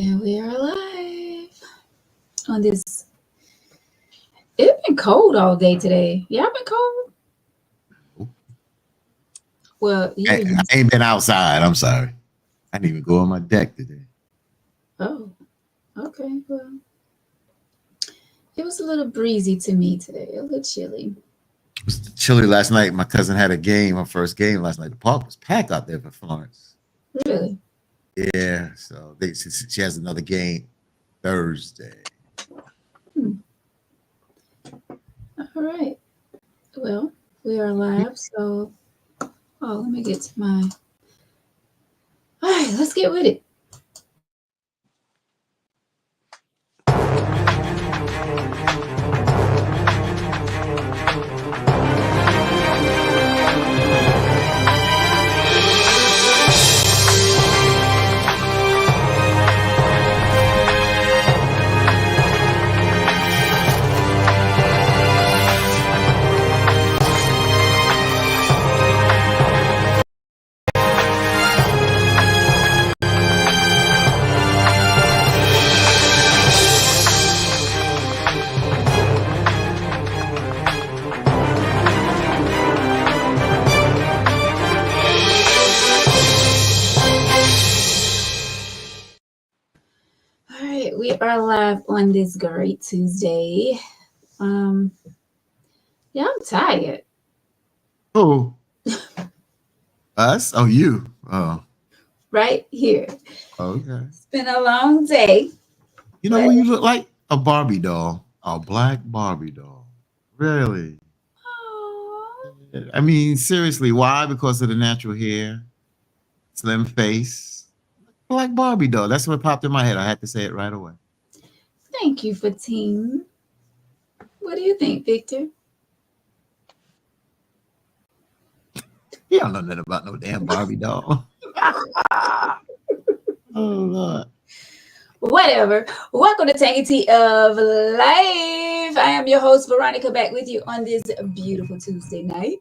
And we are live on this. It's been cold all day today. Y'all been cold? Well, I ain't been outside. I'm sorry. I didn't even go on my deck today. Oh, okay. Well, it was a little breezy to me today. A little chilly. It was chilly last night. My cousin had a game, her first game last night. The park was packed out there for Florence. Really? Yeah. So she has another game Thursday. All right. Well, we are live. So, let me get to my. All right, let's get with it. We are live on this great Tuesday. Yeah, I'm tired. Oh. Us? Oh, you. Oh. Right here. Okay. It's been a long day. You know, you look like a Barbie doll, a black Barbie doll. Really? Aww. I mean, seriously, why? Because of the natural hair, slim face, black Barbie doll. That's what popped in my head. I had to say it right away. Thank you, Fatim. What do you think, Victor? You don't know nothing about no damn Barbie doll. Oh, Lord. Whatever. Welcome to Tangy Tea of Life. I am your host, Veronica, back with you on this beautiful Tuesday night.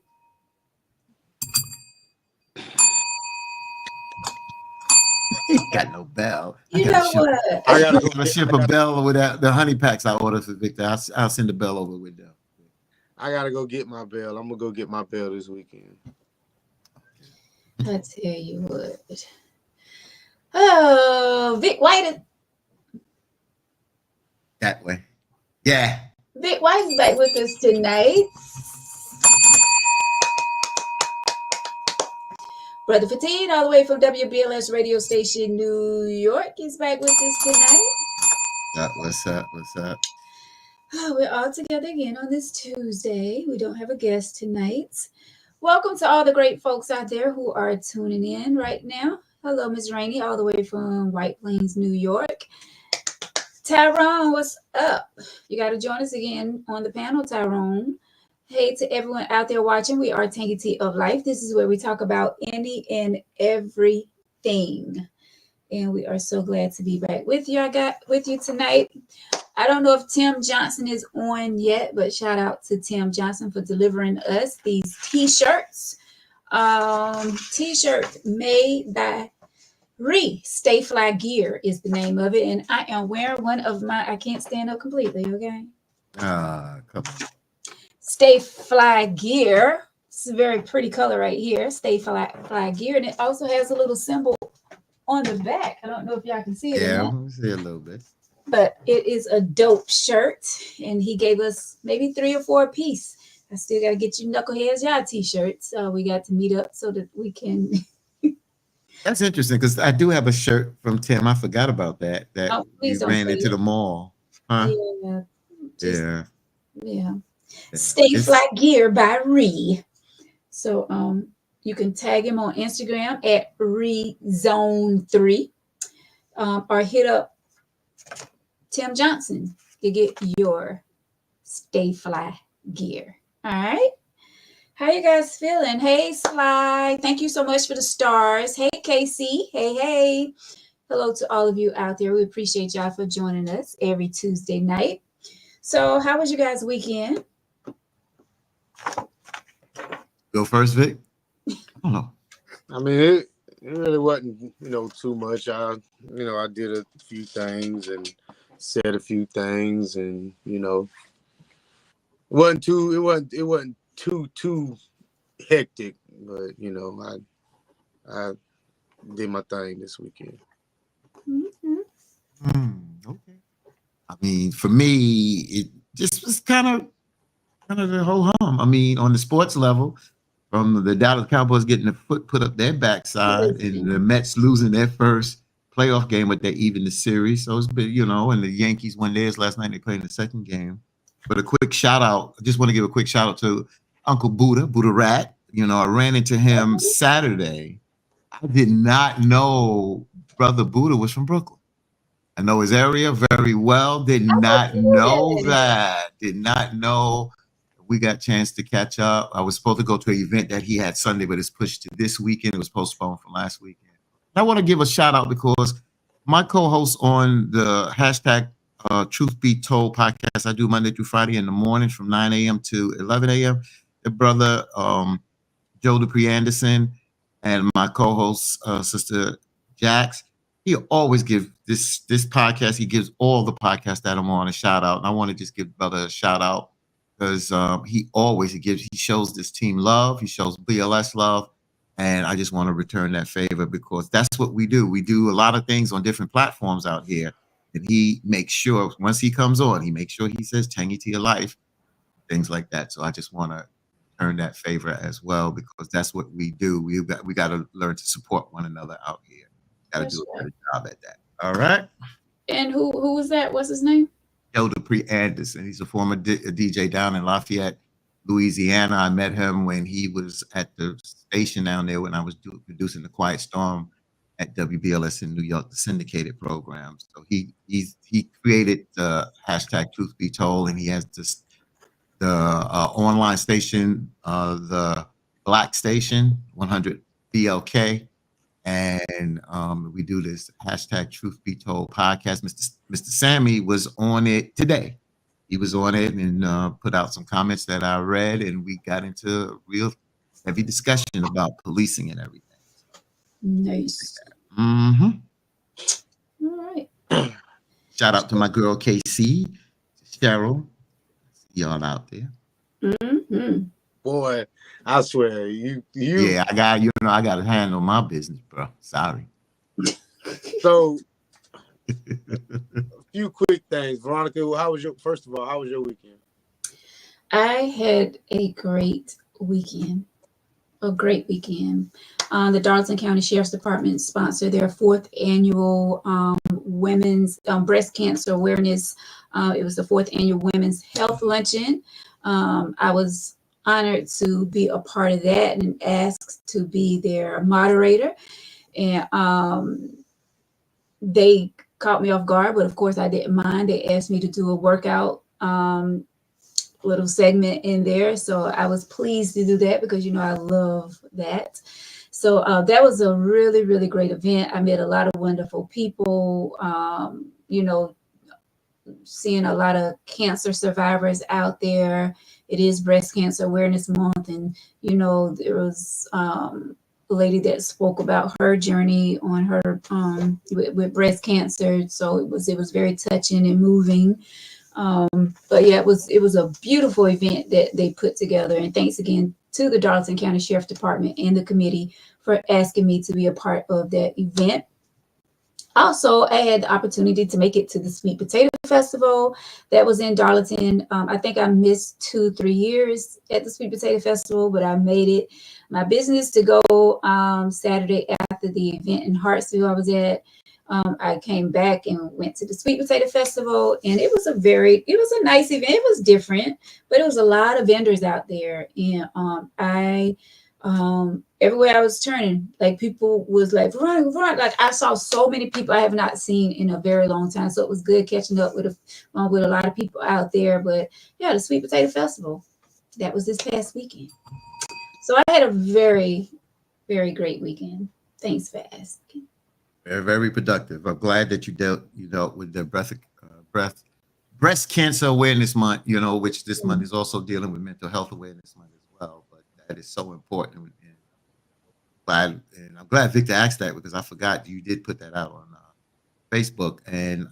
Got no bell. You know what? I gotta ship a bell with the honey packs I ordered for Victor. I'll send the bell over with them. I gotta go get my bell. I'm gonna go get my bell this weekend. I tell you what. Oh, Vic White. That way. Yeah. Vic White is back with us tonight. Brother Fatim, all the way from WBLS radio station New York, is back with us tonight. What's up? What's up? Oh, we're all together again on this Tuesday. We don't have a guest tonight. Welcome to all the great folks out there who are tuning in right now. Hello, Ms. Rainey, all the way from White Plains, New York. Tyrone, what's up? You got to join us again on the panel, Tyrone. Hey to everyone out there watching. We are Tangy Tea of Life. This is where we talk about any and everything. And we are so glad to be back with you. I got with you tonight. I don't know if Tim Johnson is on yet, but shout out to Tim Johnson for delivering us these t-shirts. T-shirt made by Stay Fly Gear is the name of it. And I am wearing one of my, I can't stand up completely, okay? Come on. Stay Fly Gear. It's a very pretty color right here. Stay Fly Gear. And it also has a little symbol on the back. I don't know if y'all can see it. Yeah, we see a little bit. But it is a dope shirt. And he gave us maybe 3 or 4 a piece. I still got to get you Knuckleheads Y'all t-shirts. So we got to meet up so that we can. That's interesting because I do have a shirt from Tim. I forgot about that. You ran into the mall. Huh? Yeah. Yeah. Stay Fly Gear by Ree. So you can tag him on Instagram at ReZone3 or hit up Tim Johnson to get your Stay Fly Gear. All right. How you guys feeling? Hey, Sly. Thank you so much for the stars. Hey, Casey. Hey. Hello to all of you out there. We appreciate y'all for joining us every Tuesday night. So how was you guys' weekend? Go first, Vic. I don't know. I mean, it really wasn't, too much. I did a few things and said a few things, and it wasn't too hectic, but I did my thing this weekend. Okay. I mean, for me, it just was kind of the whole hum. I mean, on the sports level, from the Dallas Cowboys getting the foot put up their backside and the Mets losing their first playoff game, but they even the series. So it's been, and the Yankees won theirs last night. They played in the second game. But a quick shout out. I just want to give a quick shout out to Uncle Buddha Rat. I ran into him Saturday. I did not know Brother Buddha was from Brooklyn. I know his area very well. Did not know that. Did not know. We got a chance to catch up. I was supposed to go to an event that he had Sunday, but it's pushed to this weekend. It was postponed from last weekend. I want to give a shout out because my co-host on the hashtag Truth Be Told podcast, I do Monday through Friday in the mornings from 9 a.m. to 11 a.m. The brother Joe Dupree Anderson and my co-host Sister Jax. He always gives this podcast. He gives all the podcasts that I'm on a shout out, and I want to just give brother a shout out because he shows this team love. He shows BLS love, and I just want to return that favor because that's what we do. We do a lot of things on different platforms out here, and he makes sure once he comes on, he makes sure he says "Tangy to your life," things like that. So I just want to return that favor as well because that's what we do. We got to learn to support one another out here. Got to do a better job at that. All right. And who was that? What's his name? Joe Dupree Anderson. He's a former DJ down in Lafayette, Louisiana. I met him when he was at the station down there when I was producing the Quiet Storm at WBLS in New York, the syndicated program. So he created the hashtag Truth Be Told, and he has the online station, the Black Station 100 BLK. And we do this hashtag Truth Be Told podcast. Mr. Sammy was on it today. He was on it and put out some comments that I read, and we got into a real heavy discussion about policing and everything. Nice. Mm-hmm. All right. Shout out to my girl KC, Cheryl. See y'all out there. Mm-hmm. Boy, I swear you. Yeah, I got to handle my business, bro. Sorry. So, a few quick things, Veronica. How was your weekend? I had a great weekend. The Darlington County Sheriff's Department sponsored their 4th annual women's breast cancer awareness. It was the 4th annual Women's Health Luncheon. I was honored to be a part of that and asked to be their moderator. And they caught me off guard, but of course I didn't mind. They asked me to do a workout little segment in there. So I was pleased to do that because, I love that. So that was a really, really great event. I met a lot of wonderful people, seeing a lot of cancer survivors out there. It is Breast Cancer Awareness Month. And, there was a lady that spoke about her journey on her with breast cancer. So it was very touching and moving. But yeah, it was a beautiful event that they put together. And thanks again to the Darlington County Sheriff's Department and the committee for asking me to be a part of that event. Also, I had the opportunity to make it to the Sweet Potato Festival that was in Darlington. I think I missed 2-3 years at the Sweet Potato Festival, but I made it my business to go Saturday after the event in Hartsville I was at. I came back and went to the Sweet Potato Festival, and it was a nice event. It was different, but it was a lot of vendors out there. And everywhere I was turning, like people was like, run. Like I saw so many people I have not seen in a very long time. So it was good catching up with a lot of people out there. But yeah, the Sweet Potato Festival, that was this past weekend. So I had a very, very great weekend. Thanks for asking. Very, very productive. I'm glad that you dealt with the breast cancer awareness month, which this month is also dealing with mental health awareness month as well. But that is so important. I'm glad Victor asked that because I forgot you did put that out on Facebook. And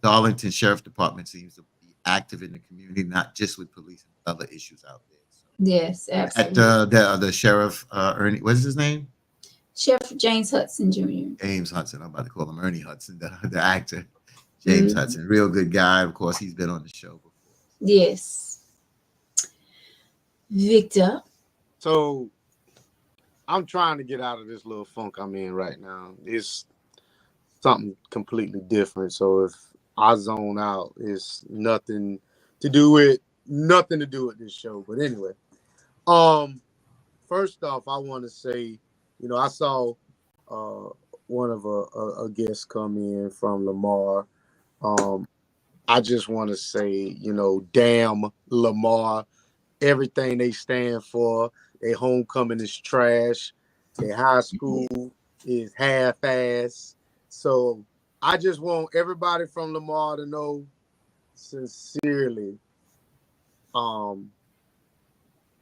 Darlington Sheriff Department seems to be active in the community, not just with police and other issues out there. So Yes, at absolutely. the sheriff Ernie, what's his name? Chef James Hudson Jr. James Hudson. I'm about to call him Ernie Hudson, the actor. James Mhm. Hudson, real good guy. Of course, he's been on the show before. Yes. Victor. So I'm trying to get out of this little funk I'm in right now. It's something completely different. So if I zone out, it's nothing to do with this show. But anyway, first off, I want to say, I saw one of a guest come in from Lamar. I just want to say, damn Lamar, everything they stand for. Their homecoming is trash. Their high school is half-ass. So I just want everybody from Lamar to know sincerely, from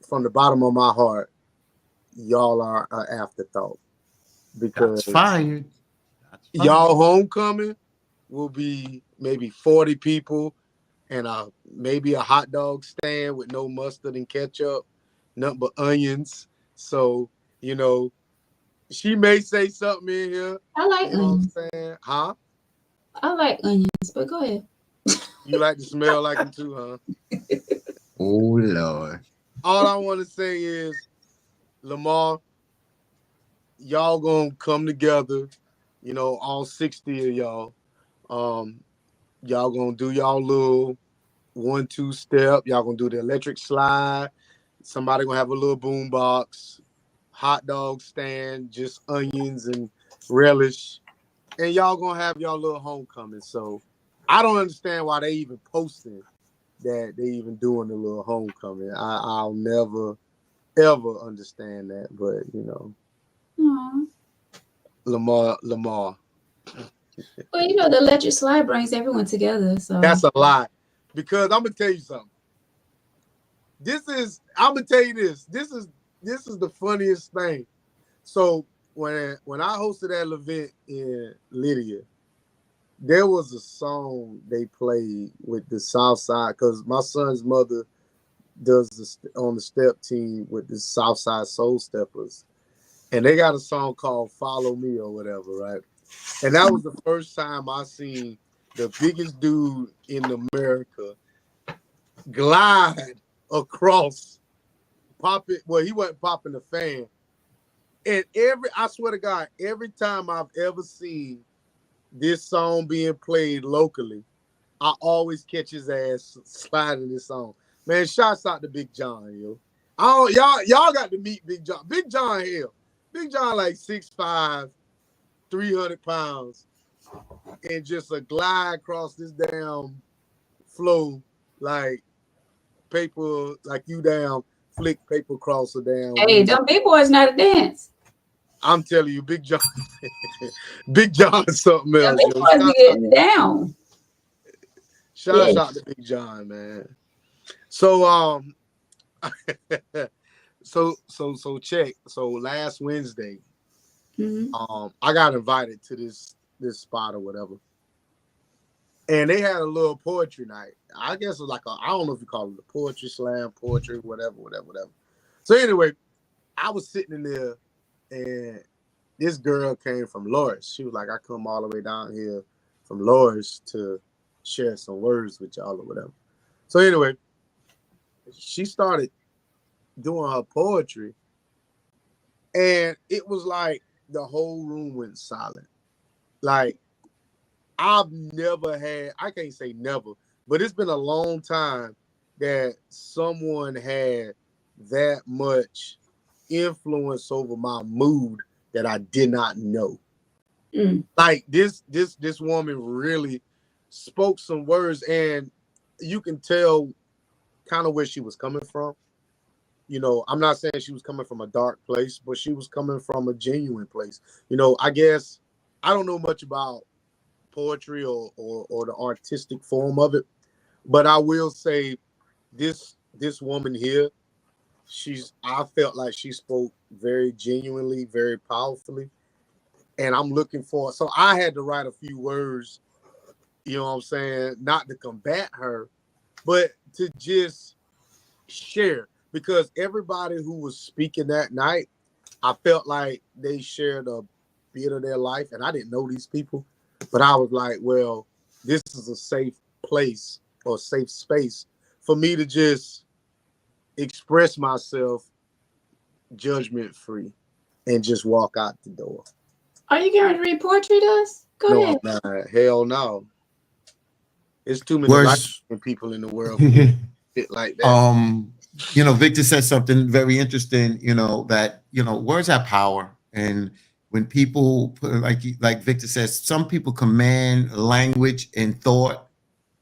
the bottom of my heart, y'all are an afterthought. Because That's fired. y'all homecoming will be maybe 40 people and maybe a hot dog stand with no mustard and ketchup, nothing but onions. So, she may say something in here. I like You know onions. what I'm saying? Huh? I like onions, but go ahead. You like to smell like them too, huh? Oh Lord. All I want to say is, Lamar, y'all gonna come together, all 60 of y'all. Y'all gonna do y'all little 1-2 step. Y'all gonna do the electric slide. Somebody gonna have a little boom box, hot dog stand, just onions and relish. And y'all gonna have y'all little homecoming. So I don't understand why they even posting that they even doing the little homecoming. I'll never, ever understand that. But, Aw. Lamar. Well, the electric slide brings everyone together. So That's a lie. Because I'm going to tell you something. I'm going to tell you this. This is the funniest thing. So when I hosted that event in Lydia, there was a song they played with the South Side, because my son's mother does on the step team with the South Side Soul Steppers. And they got a song called Follow Me or whatever, right? And that was the first time I seen the biggest dude in America glide across, he wasn't popping the fan. And I swear to God, every time I've ever seen this song being played locally, I always catch his ass sliding this song. Man, shouts out to Big John, yo. Y'all got to meet Big John. Big John here. Big John like 6'5", 300 pounds, and just a glide across this damn flow like paper, like you down, flick paper across a damn. hey, them big boys know to dance. I'm telling you, Big John, Big John is something else. Them big boys be getting down. Shout out to Big John, man. So so check. So last Wednesday, I got invited to this spot or whatever, and they had a little poetry night. I guess it was like I don't know if you call it a poetry slam, poetry, whatever. So anyway, I was sitting in there, and this girl came from Loris. She was like, I come all the way down here from Loris to share some words with y'all or whatever. So anyway, she started doing her poetry, and it was like the whole room went silent. Like, I've never had, I can't say never, but it's been a long time that someone had that much influence over my mood that I did not know. Like this woman really spoke some words, and you can tell kind of where she was coming from. I'm not saying she was coming from a dark place, but she was coming from a genuine place. I guess I don't know much about poetry or the artistic form of it, but I will say this woman here, I felt like she spoke very genuinely, very powerfully. And I'm looking for, so I had to write a few words, you know what I'm saying, not to combat her, but to just share, because everybody who was speaking that night, I felt like they shared a bit of their life, and I didn't know these people, but I was like, well, this is a safe place or safe space for me to just express myself judgment free and just walk out the door. Are you going to read poetry to us? Go ahead. I'm not. Hell no. It's too many people in the world who fit like that. You know, Victor said something very interesting, you know, that, you know, words have power. And when people put, like Victor says, some people command language and thought,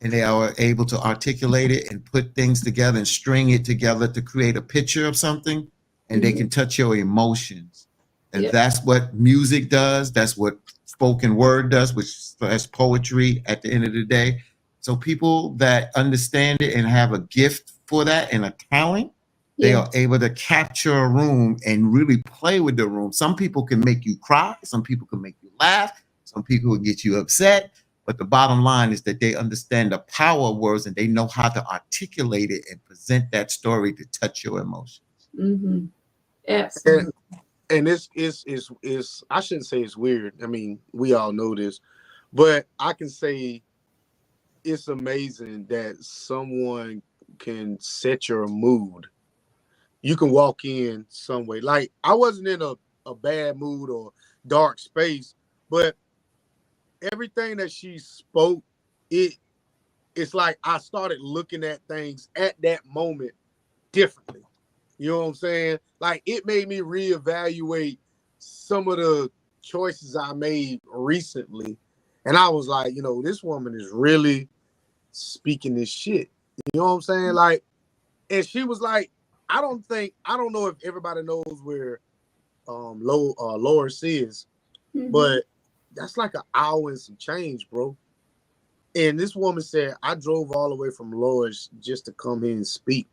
and they are able to articulate it and put things together and string it together to create a picture of something, and they can touch your emotions. And that's what music does. That's what spoken word does, which is poetry at the end of the day. So people that understand it and have a gift for that and a talent, they are able to capture a room and really play with the room. Some people can make you cry. Some people can make you laugh. Some people will get you upset. But the bottom line is that they understand the power of words, and they know how to articulate it and present that story to touch your emotions. Mm-hmm. Absolutely. And it's I shouldn't say it's weird. I mean, we all know this, but I can say it's amazing that someone can set your mood. You can walk in some way. Like, I wasn't in a bad mood or dark space, but everything that she spoke, it's like I started looking at things at that moment differently. You know what I'm saying? Like, it made me reevaluate some of the choices I made recently. And I was like, you know, this woman is really speaking this shit. You know what I'm saying? Like, and she was like, I don't know if everybody knows where Loris is, but that's like an hour and some change, bro. And this woman said, I drove all the way from Loris just to come here and speak.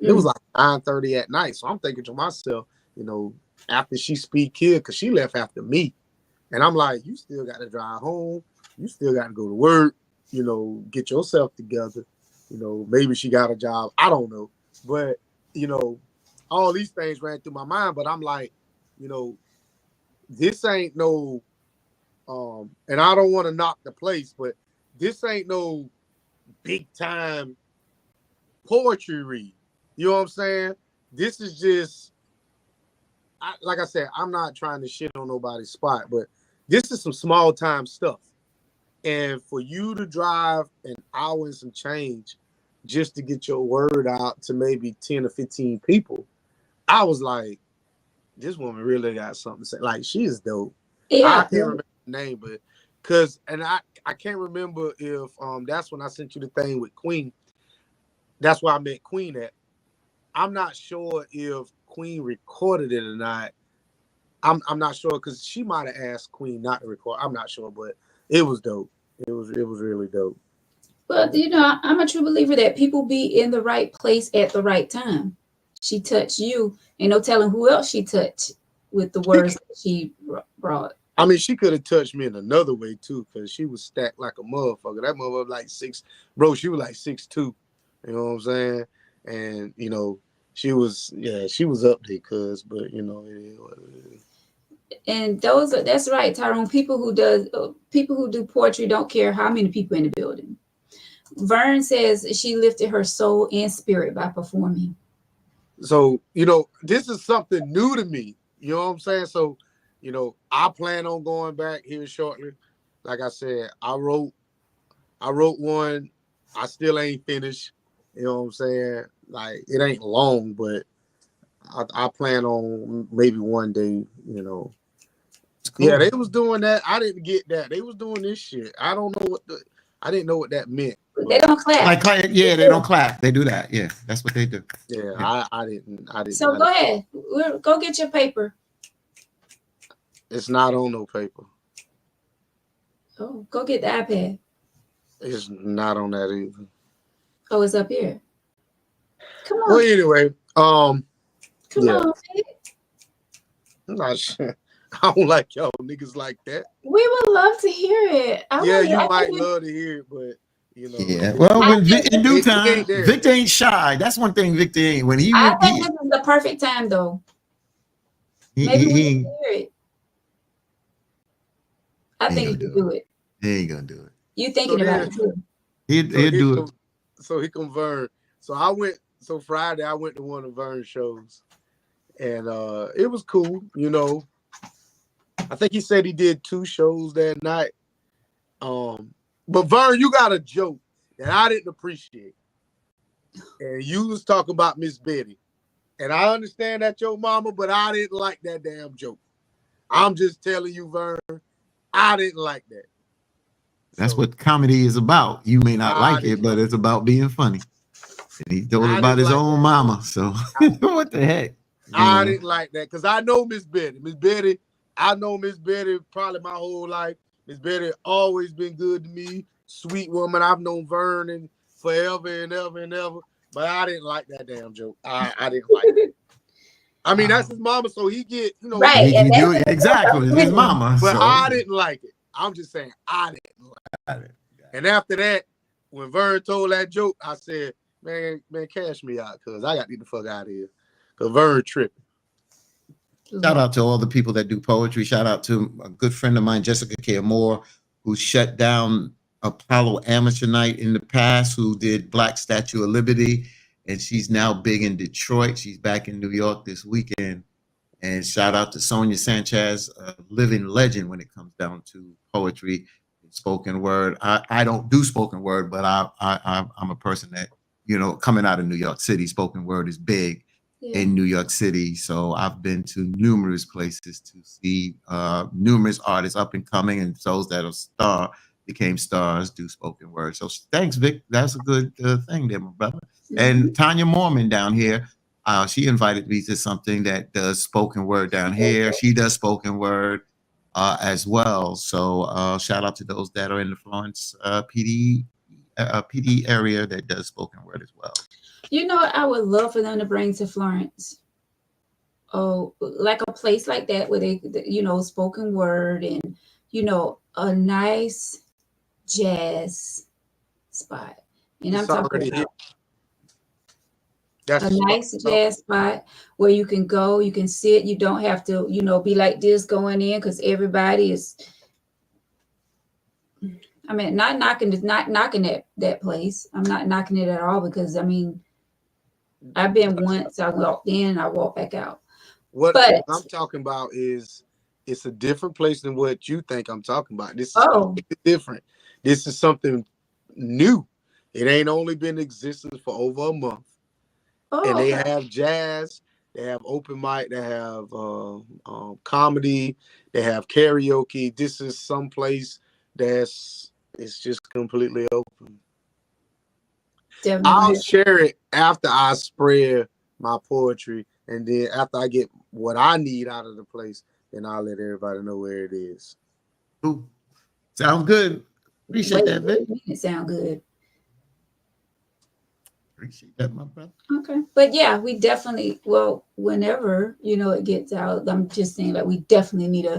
It was like 9:30 at night. So I'm thinking to myself, you know, after she speak here, because she left after me. And I'm like, you still got to drive home. You still got to go to work, you know, get yourself together. You know, maybe she got a job. I don't know. But, you know, all these things ran through my mind. But I'm like, you know, this ain't no, and I don't want to knock the place, but this ain't no big time poetry read. You know what I'm saying? This is just, like I said, I'm not trying to shit on nobody's spot, but this is some small time stuff. And for you to drive an hour and some change just to get your word out to maybe 10 or 15 people, I was like, this woman really got something to say. Like, she is dope. Yeah. I can't remember the name, but I can't remember if that's when I sent you the thing with Queen. That's where I met Queen at. I'm not sure if Queen recorded it or not. I'm not sure, because she might have asked Queen not to record. I'm not sure, but it was dope. It was really dope. Well, you know, I'm a true believer that people be in the right place at the right time. She touched you. Ain't no telling who else she touched with the words that she brought. I mean, she could have touched me in another way too, because she was stacked like a motherfucker. That motherfucker was like 6, bro. She was like 6'2". You know what I'm saying? And you know, she was up there, but you know, it is what it is. And that's right, Tyrone. People who do poetry don't care how many people in the building. Vern says she lifted her soul and spirit by performing. So, you know, this is something new to me. You know what I'm saying? So, you know, I plan on going back here shortly. Like I said, I wrote one. I still ain't finished. You know what I'm saying? Like, it ain't long, but I plan on maybe one day, you know. Cool. Yeah, they was doing that. I didn't get that. They was doing this shit. I didn't know what that meant. They don't clap. They don't clap. They do that. Yeah, that's what they do. Yeah. I didn't. So go ahead. Go get your paper. It's not on no paper. Oh, go get the iPad. It's not on that either. Oh, it's up here. Come on. Well, anyway, Come on. I'm not sure. I don't like y'all niggas like that. We would love to hear it. You might love to hear it, but you know. Yeah. Well, when in due time, ain't there. Victor ain't shy. That's one thing Victor ain't. When he I think this is the perfect time, though. Maybe we can hear it. I think he can do it. He ain't gonna do it. You thinking about it too? He'll do it. So he can Vern. So Friday I went to one of Vern's shows, and it was cool. You know, I think he said he did 2 shows that night. But Vern, you got a joke that I didn't appreciate, and you was talking about Miss Betty, and I understand that your mama, but I didn't like that damn joke. I'm just telling you, Vern, I didn't like that. That's what comedy is about. You may not like it, but it's about being funny. And he told about his own mama. So what the heck? I didn't like that because I know Miss Betty. Miss Betty, I know Miss Betty probably my whole life. Miss Betty always been good to me. Sweet woman. I've known Vernon forever and ever and ever. But I didn't like that damn joke. I didn't like it. I mean, that's his mama, so he get, you know. Right. He do it. Exactly. His mama. But so. I didn't like it. I'm just saying I didn't like it. And after that, when Vern told that joke, I said, man, cash me out, because I got to get the fuck out of here. Because Vern tripping. Shout out to all the people that do poetry. Shout out to a good friend of mine, Jessica K. Moore, who shut down Apollo Amateur Night in the past, who did Black Statue of Liberty. And she's now big in Detroit. She's back in New York this weekend. And shout out to Sonia Sanchez, a living legend when it comes down to poetry and spoken word. I don't do spoken word, but I'm a person that, you know, coming out of New York City, spoken word is big in New York City. So I've been to numerous places to see numerous artists up and coming, and those that became stars do spoken word. So thanks, Vic. That's a good thing there, my brother. And Tanya Mormon down here, she invited me to something that does spoken word down here. She does spoken word as well. So shout out to those that are in the Florence PD area that does spoken word as well. You know what I would love for them to bring to Florence? Oh, like a place like that where they, you know, spoken word and, you know, a nice jazz spot. And I'm talking about a nice jazz spot where you can go, you can sit, you don't have to, you know, be like this going in, because everybody is, I mean, not knocking that place. I'm not knocking it at all, because I mean, I've been once, I walked in, I walked back out. What I'm talking about is, it's a different place than what you think I'm talking about. This is different. This is something new. It ain't only been in existence for over a month. And they have jazz, they have open mic, they have comedy, they have karaoke. This is some place it's just completely open. Definitely. I'll share it after I spread my poetry, and then after I get what I need out of the place, then I'll let everybody know where it is. Ooh. Sound good. Appreciate that, Vic. It sound good. Appreciate that, my brother. Okay. But yeah, we definitely, well, whenever, you know, it gets out, I'm just saying that we definitely need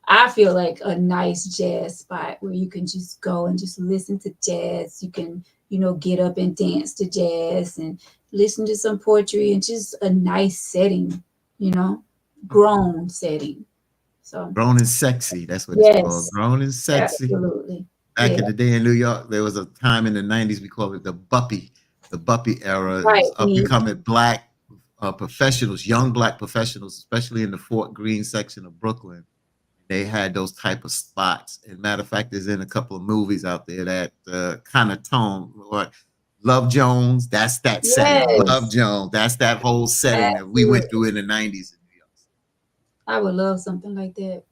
I feel like a nice jazz spot where you can just go and just listen to jazz. You can, you know, get up and dance to jazz and listen to some poetry, and just a nice setting, you know, grown setting. So grown and sexy. That's what it's called. Grown and sexy. Absolutely. Back in the day in New York, there was a time in the 90s, we called it the Buppy era. Right. Up and coming black professionals, young black professionals, especially in the Fort Greene section of Brooklyn. They had those type of spots. And matter of fact, there's in a couple of movies out there that kind of tone, like Love Jones, that's that setting. Love Jones, that's that whole setting that we went through in the 90s in New York. I would love something like that.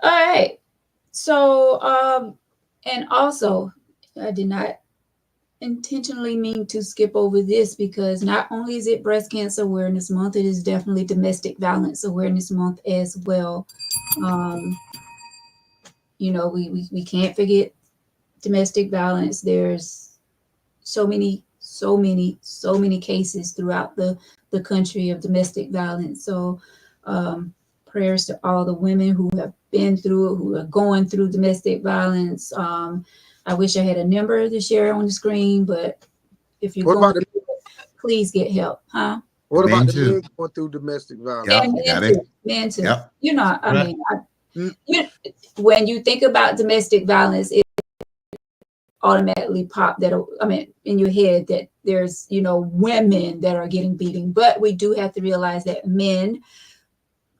All right. So, and also, I did not intentionally mean to skip over this, because not only is it Breast Cancer Awareness Month, it is definitely Domestic Violence Awareness Month as well. You know, we can't forget domestic violence. There's so many cases throughout the country of domestic violence. So Prayers to all the women who have been through it, who are going through domestic violence. I wish I had a number to share on the screen, but if you're What going about the through it, please get help, huh? what about Men the too. men going through domestic violence? Yep, And you got men it. too. Men too. Yep. You know, I Right. mean, Mm. when you think about domestic violence, it automatically pop that, I mean, in your head that there's, women that are getting beaten, but we do have to realize that men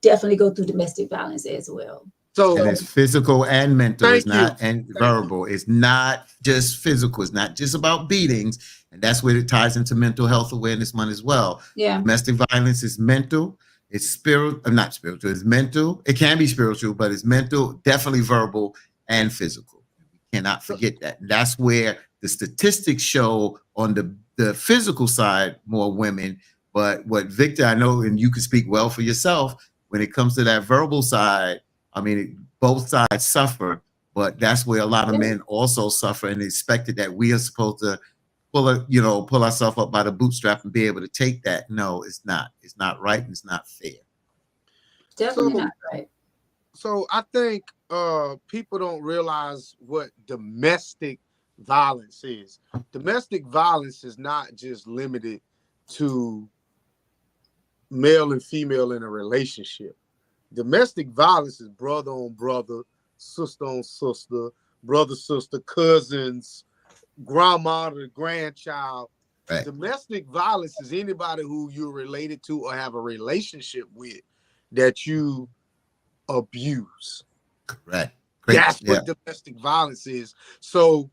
definitely go through domestic violence as well. So And it's physical and mental. It's Thank you. not and Thank verbal. It's not just physical. It's not just about beatings. And that's where it ties into Mental Health Awareness Month as well. Yeah. Domestic violence is mental. It's spiritual, not spiritual. It's mental. It can be spiritual, but it's mental, definitely verbal and physical. We cannot forget that. And that's where the statistics show on the physical side more women. But what Victor, I know, and you can speak well for yourself, when it comes to that verbal side, I mean, both sides suffer, but that's where a lot of men also suffer and expected that we are supposed to pull ourselves up by the bootstrap and be able to take that. No, it's not. It's not right and it's not fair. Definitely not right. So I think people don't realize what domestic violence is. Domestic violence is not just limited to male and female in a relationship. Domestic violence is brother on brother, sister on sister, brother, sister, cousins, grandma to grandchild. Right. Domestic violence is anybody who you're related to or have a relationship with that you abuse. Right. Great. That's what domestic violence is. So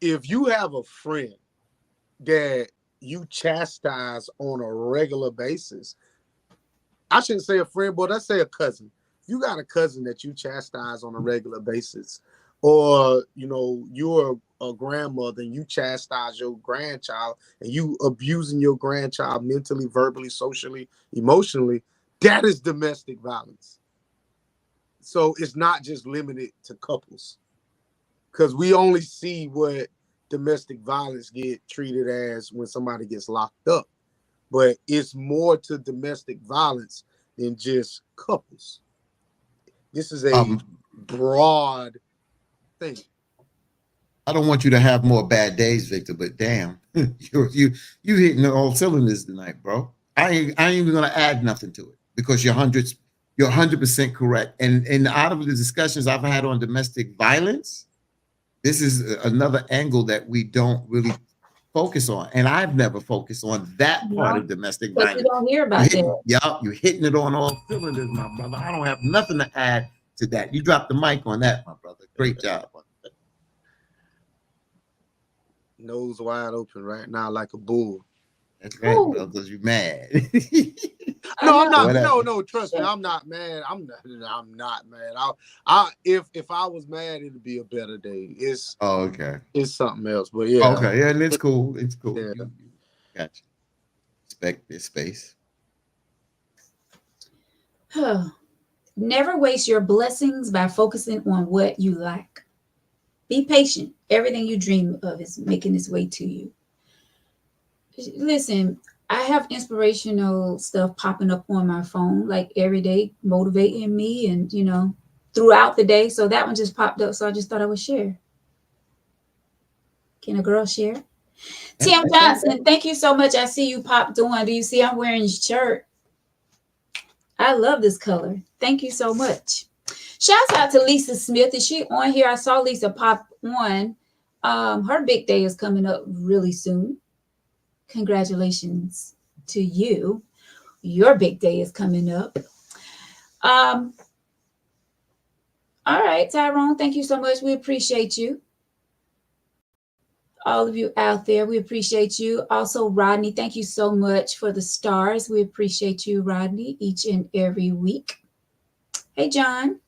if you have a friend that you chastise on a regular basis, I shouldn't say a friend, but let's say a cousin. If you got a cousin that you chastise on a regular basis, or you're a grandmother and you chastise your grandchild and you abusing your grandchild mentally, verbally, socially, emotionally, that is domestic violence. So it's not just limited to couples, because we only see what domestic violence get treated as when somebody gets locked up. But it's more to domestic violence than just couples. This is a broad thing. I don't want you to have more bad days, Victor, but damn, you hitting all cylinders tonight, bro. I ain't even gonna add nothing to it because you're 100% correct. And out of the discussions I've had on domestic violence, this is another angle that we don't really focus on, and I've never focused on that part of domestic violence. You don't hear about that. Yeah, you're hitting it on all cylinders, my brother. I don't have nothing to add to that. You dropped the mic on that, my brother. Great job. Nose wide open right now like a bull. That's right, bro, because you're mad. No, I'm not. No, trust me, I'm not mad. I'm not mad. If I was mad, it'd be a better day. It's okay. It's something else, but yeah. Okay, yeah, and it's cool. It's cool. Yeah. You gotcha. Respect this space. Never waste your blessings by focusing on what you lack. Be patient. Everything you dream of is making its way to you. Listen, I have inspirational stuff popping up on my phone like every day, motivating me and, throughout the day. So that one just popped up. So I just thought I would share. Can a girl share? Tim Johnson, thank you so much. I see you popped on. Do you see I'm wearing your shirt? I love this color. Thank you so much. Shouts out to Lisa Smith. Is she on here? I saw Lisa pop on. Her big day is coming up really soon. Congratulations to you. Your big day is coming up. All right, Tyrone, thank you so much. We appreciate you. All of you out there, we appreciate you. Also, Rodney, thank you so much for the stars. We appreciate you, Rodney, each and every week. Hey, John.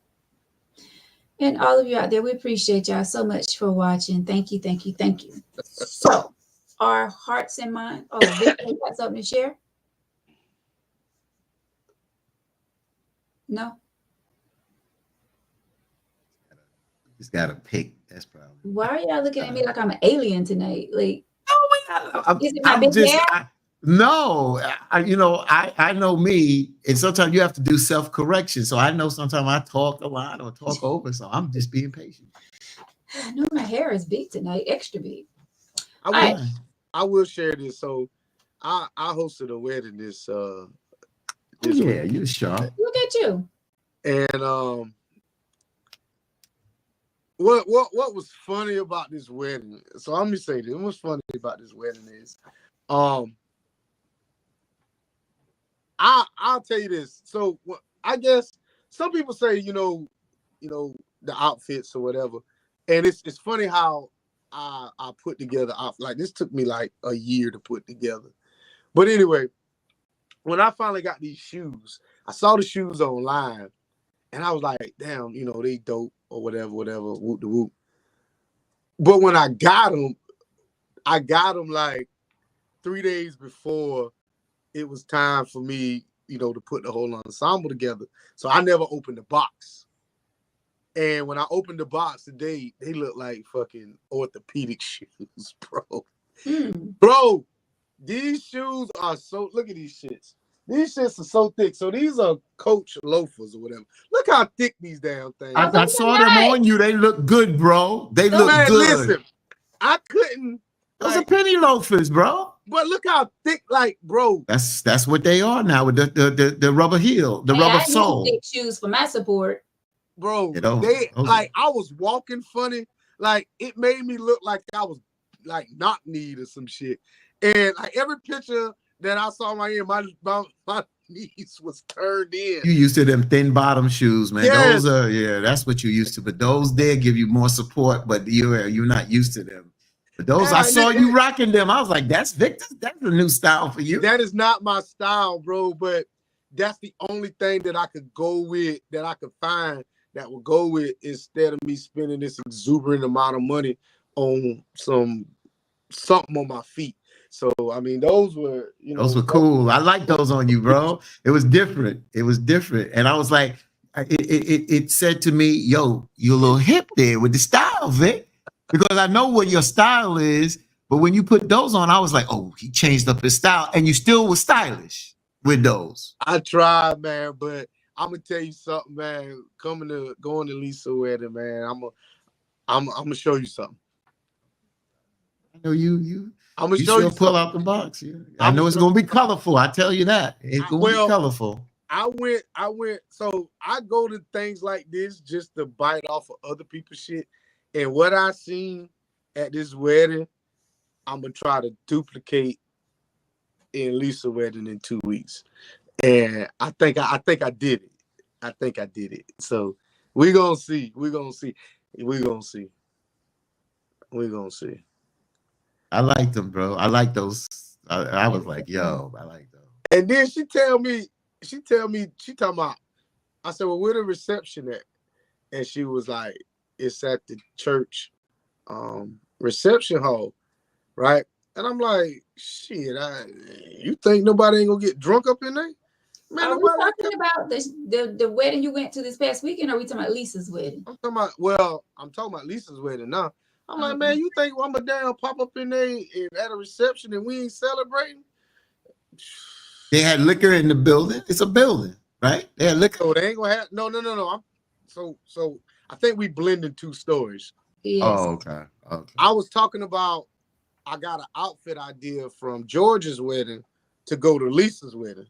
And all of you out there, we appreciate y'all so much for watching. Thank you, thank you, thank you. So, our hearts and minds. Oh, Victor got something to share? No? Just got to pick. That's probably. Why are y'all looking at me like I'm an alien tonight? Like, I'm is it my big hair? No, I know me, and sometimes you have to do self-correction. So I know sometimes I talk a lot or talk over, so I'm just being patient. I know my hair is big tonight, extra big. I will share this. So I hosted a wedding this yeah, you're sharp. Look at you. And what was funny about this wedding? So let me say this. What's funny about this wedding is I'll tell you this. So I guess some people say, the outfits or whatever. And it's funny how I put together like this took me like a year to put together. But anyway, when I finally got these shoes, I saw the shoes online and I was like, damn, they dope or whatever, whoop de whoop. But when I got them like 3 days before it was time for me, to put the whole ensemble together. So I never opened the box. And when I opened the box today, they look like fucking orthopedic shoes, bro. Bro, these shoes are so, look at these shits. These shits are so thick. So these are Coach loafers or whatever. Look how thick these damn things are. I saw them on you. They look good, bro. They look good. Listen, I couldn't. Those are penny loafers, bro. But look how thick, like, bro. That's what they are now with the rubber heel, the rubber sole. Thick shoes for my support. Bro, I was walking funny. Like, it made me look like I was like knock-kneed or some shit. And like every picture that I saw my knees was turned in. You used to them thin bottom shoes, man. Yes. Those are, that's what you used to. But those there give you more support, but you're not used to them. But those, I saw you rocking them. I was like, that's Victor. That's a new style for you. That is not my style, bro. But that's the only thing that I could go with, that I could find that would go with, instead of me spending this exuberant amount of money on something on my feet. So I mean, those were, those were cool. I like those on you, bro. It was different. And I was like, it said to me, yo, you're a little hip there with the style, Vic. Because I know what your style is, but when you put those on, I was like, oh, he changed up his style, and you still were stylish with those. I tried, man, but I'm gonna tell you something, man. Going to Lisa wedding, man. I'm gonna show you something. I know you. I'm gonna show you. Pull out the box. Yeah. I know it's gonna be colorful. I tell you that it's gonna be colorful. I went. So I go to things like this just to bite off of other people's shit. And what I seen at this wedding, I'm gonna try to duplicate in Lisa wedding in 2 weeks. And I think I did it. I think I did it. So we're gonna see. I like them, bro. I like those. I was like, yo, I like those. And then she talking about, I said, well, where the reception at? And she was like, it's at the church reception hall, right? And I'm like, shit, you think nobody ain't gonna get drunk up in there? Man, are we talking about the wedding you went to this past weekend, or are we talking about Lisa's wedding? I'm talking about Lisa's wedding now. I'm like, man, you think I'm a damn pop up in there at a reception and we ain't celebrating? They had liquor in the building. It's a building, right? They had liquor. So they ain't gonna have no. So I think we blended two stories. Yes. Oh, okay. I was talking about, I got an outfit idea from George's wedding to go to Lisa's wedding.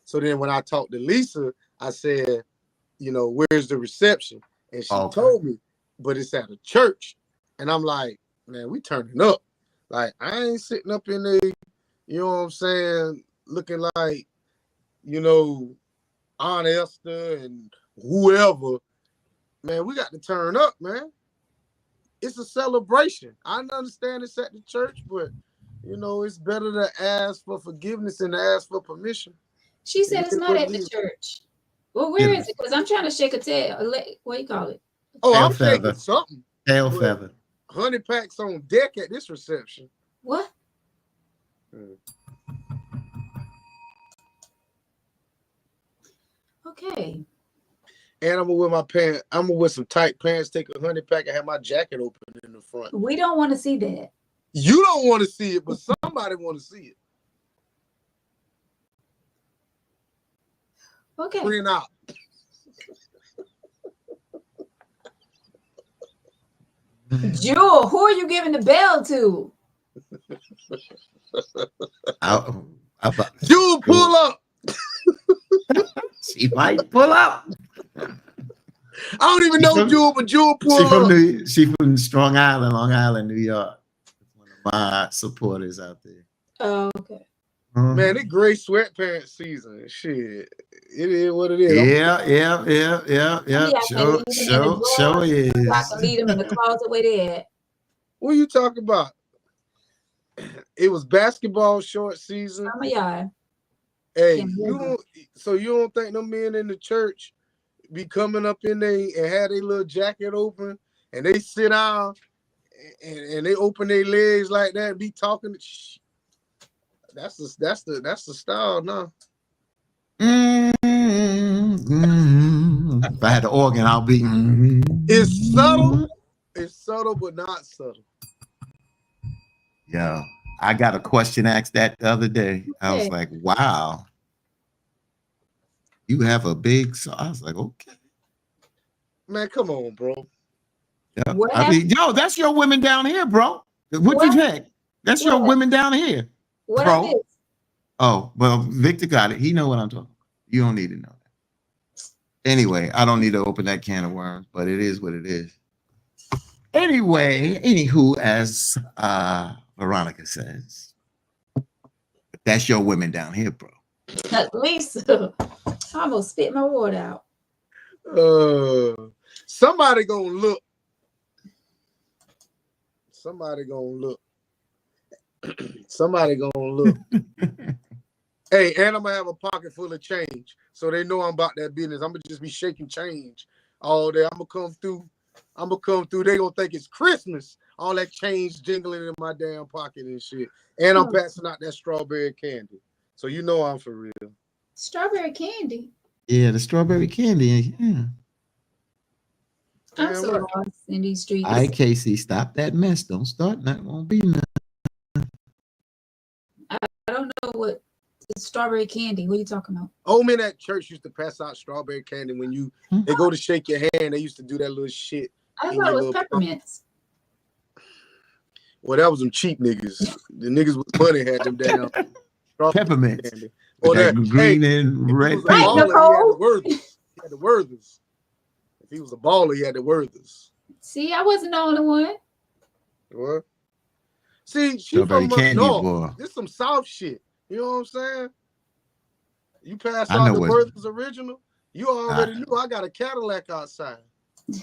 So then when I talked to Lisa, I said, where's the reception? And she told me, but it's at a church. And I'm like, man, we turning up. Like, I ain't sitting up in there, you know what I'm saying, looking like, Aunt Esther and whoever. Man, we got to turn up, man. It's a celebration. I understand it's at the church, but, it's better to ask for forgiveness than to ask for permission. She said it's not at the church. Well, where is it? Because I'm trying to shake a tail. What do you call it? Oh, I'm shaking something. Tail feather. 100 packs on deck at this reception. What? Okay. And I'm gonna wear my pants. I'm gonna wear some tight pants, take a 100 pack, and have my jacket open in the front. We don't want to see that. You don't want to see it, but somebody want to see it. Okay. Print out. Jewel, who are you giving the bell to? Jewel, pull up. She might pull up. I don't even know Jewel, but Jewel pull up. She from Strong Island, Long Island, New York. One of my supporters out there. Oh, okay. Man, it gray sweatpants season. Shit. It is what it is. Yeah. Show is. I can leave them in the closet where they at. What are you talking about? It was basketball short season. Some of y'all. Hey, you don't think them men in the church be coming up in there and have their little jacket open and they sit down and they open their legs like that and be talking? That's the style now. If I had the organ, I'll be. It's subtle. It's subtle, but not subtle. Yeah, I got a question asked that the other day. I was like, "Wow, you have a big." So I was like, "Okay." Man, come on, bro. Yeah. I mean, yo, that's your women down here, bro. What you think? That's your women down here, bro. Oh, well, Victor got it. He know what I'm talking about. You don't need to know that. Anyway, I don't need to open that can of worms, but it is what it is. Anyway, anywho, as Veronica says, that's your women down here, bro. At least I almost spit my water out. Somebody gonna look. Somebody gonna look. Somebody gonna look. Hey, and I'm gonna have a pocket full of change, so they know I'm about that business. I'm gonna just be shaking change all day. I'm gonna come through. They gonna think it's Christmas. All that change jingling in my damn pocket and shit. And I'm passing out that strawberry candy, so you know I'm for real. Strawberry candy. Yeah, the strawberry candy. Yeah. I'm so lost in these streets. All right, Casey, stop that mess. Don't start. That won't be nothing. I don't know what the strawberry candy. What are you talking about? Old men at church used to pass out strawberry candy when they go to shake your hand. They used to do that little shit. I thought it was peppermints. Well, that was them cheap niggas. The niggas with money had them damn peppermints. Candy. Or that green and red. Right, Nicole. He had the Werthers. If he was a baller, he had the Werthers. See, I wasn't the only one. What? See, she from North. This some South shit. You know what I'm saying? You pass out the Werthers original, you already knew I got a Cadillac outside.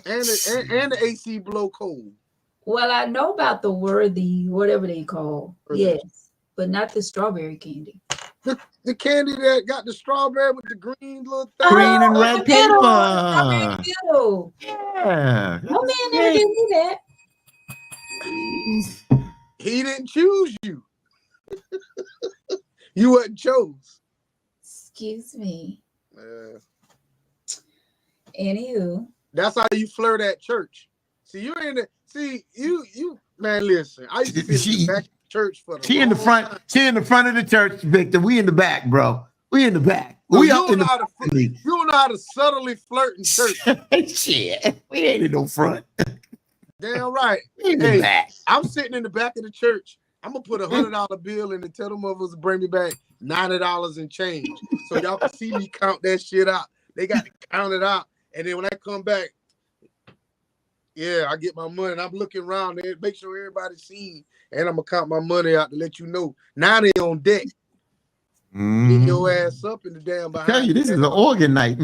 And the AC blow cold. Well, I know about the Worthy, whatever they call. Yes, but not the strawberry candy. The candy that got the strawberry with the green little thing. Green and red paper. Yeah. No man never did me that. He didn't choose you. You wasn't chose. Excuse me. Anywho. That's how you flirt at church. See, you man, listen. I used to be in the back of church for the She in the front of the church, Victor. We in the back, bro. We in the back. So you don't know how to subtly flirt in church. Shit. We ain't in no front. Damn right. Hey, I'm sitting in the back of the church. I'm gonna put $100 bill in and tell them mothers to bring me back $90 in change. So y'all can see me count that shit out. They got to count it out. And then when I come back, I get my money and I'm looking around there, make sure everybody's seen. And I'm gonna count my money out to let you know. Now they on deck. Get your ass up in the damn behind. I tell you, this is an organ night.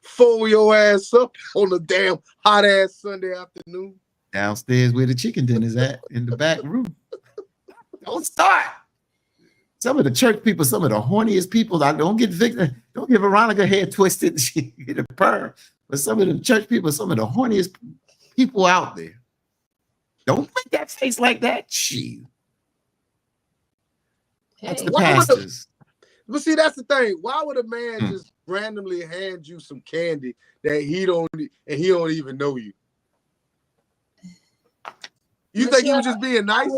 Fold your ass up on the damn hot ass Sunday afternoon. Downstairs where the chicken dinner's at in the back room. Don't start. Some of the church people, some of the horniest people. I don't get Victor, don't give Veronica hair twisted. She get a perm. But some of the church people, some of the horniest people out there. Don't make that face like that. Gee. That's the pastors. But see, that's the thing. Why would a man just randomly hand you some candy that he don't even know you? You think he was just being nice?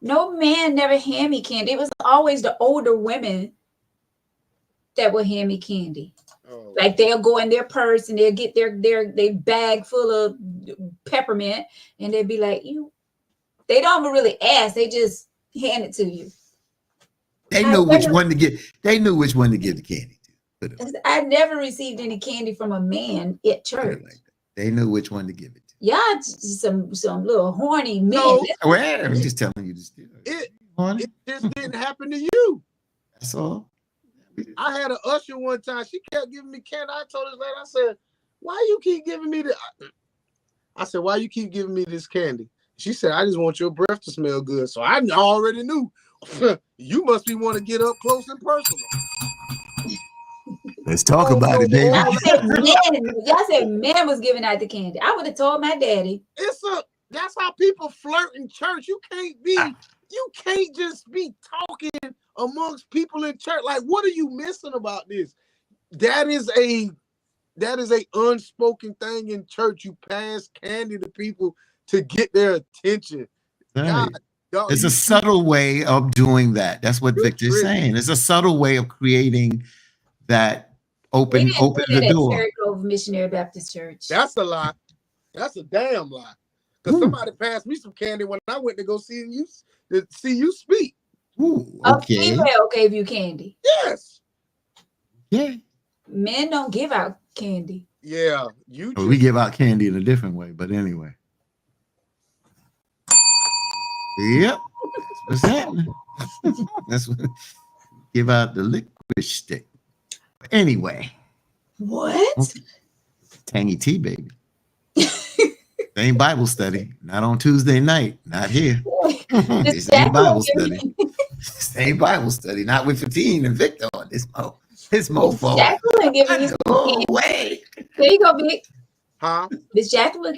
No man never hand me candy. It was always the older women that would hand me candy. Oh. Like they'll go in their purse and they'll get their bag full of peppermint, and they'll be like, they don't really ask, they just hand it to you. They knew which one to give. They knew which one to give the candy to. I never received any candy from a man at church. Like they knew which one to give it to. Y'all some little horny men. No. Well, I'm just telling you this. It just didn't happen to you. That's all. I had an usher one time. She kept giving me candy. I told this lady, I said, why you keep giving me why you keep giving me this candy? She said, I just want your breath to smell good. So I already knew you must be want to get up close and personal. Let's talk about it, baby. Y'all said men was giving out the candy. I would have told my daddy. That's how people flirt in church. You can't just be talking amongst people in church. Like, what are you missing about this? That is a unspoken thing in church. You pass candy to people to get their attention. Right. God, it's a subtle way of doing that. That's what Victor's saying. It's a subtle way of creating that open the door. Jericho Missionary Baptist Church. That's a lie. That's a damn lie. Because somebody passed me some candy when I went to go see you speak. Ooh, okay. A female gave you candy. Yes. Yeah. Men don't give out candy. Yeah. We give out candy in a different way, but anyway. Yep. That's what's happening. That's what give out the liquid stick. But anyway. What? Tangy tea, baby. Ain't Bible study. Not on Tuesday night. Not here. This ain't Bible study. This ain't Bible study. Not with Fatine and Victor on this mofo. Jacqueline giving you some candy. Way. There you go, Vic. Huh? Miss Jacqueline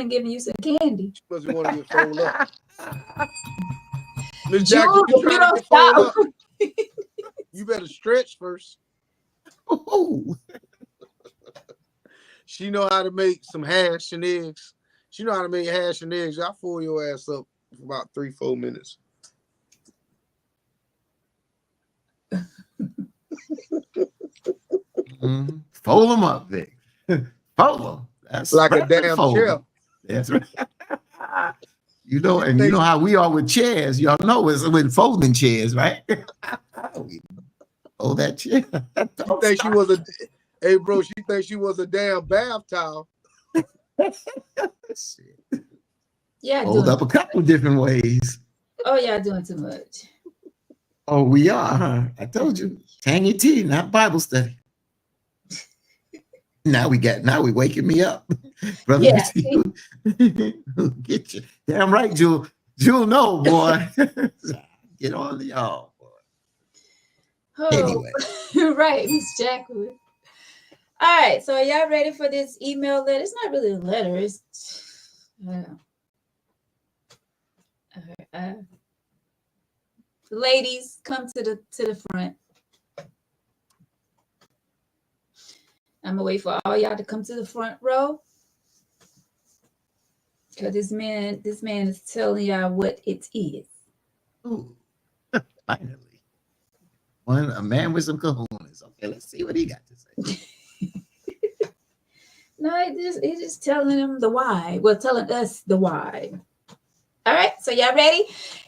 giving you some candy. She must want to get folded up. Miss Jacqueline, you trying to get folded up. You better stretch first. Ooh. She know how to make some hash and eggs. She know how to make hash and eggs. Y'all fool your ass up for about 3-4 minutes. Fold them up, Vic. Fold them. That's like a damn chair. That's right. You know how we are with chairs. Y'all know it's with folding chairs, right? Oh, that chair. You think she was a hey, bro? She thinks she was a damn bath towel. Yeah, hold up a couple different ways. Oh, y'all doing too much. Oh, we are, huh? I told you, tangy tea, not Bible study. Now we waking me up, brother. Yeah. Get you. Damn right, Jewel. Jewel, no, boy. Get on the y'all, boy. Oh, anyway. Right, Miss Jacqueline. All right, so are y'all ready for this email letter? It's not really a letter. It's ladies, come to the front. I'm gonna wait for all y'all to come to the front row, because this man is telling y'all what it is. Ooh, finally, a man with some kahunas. Okay, let's see what he got to say. No, it's just telling them the why. Well, telling us the why. All right, so y'all ready?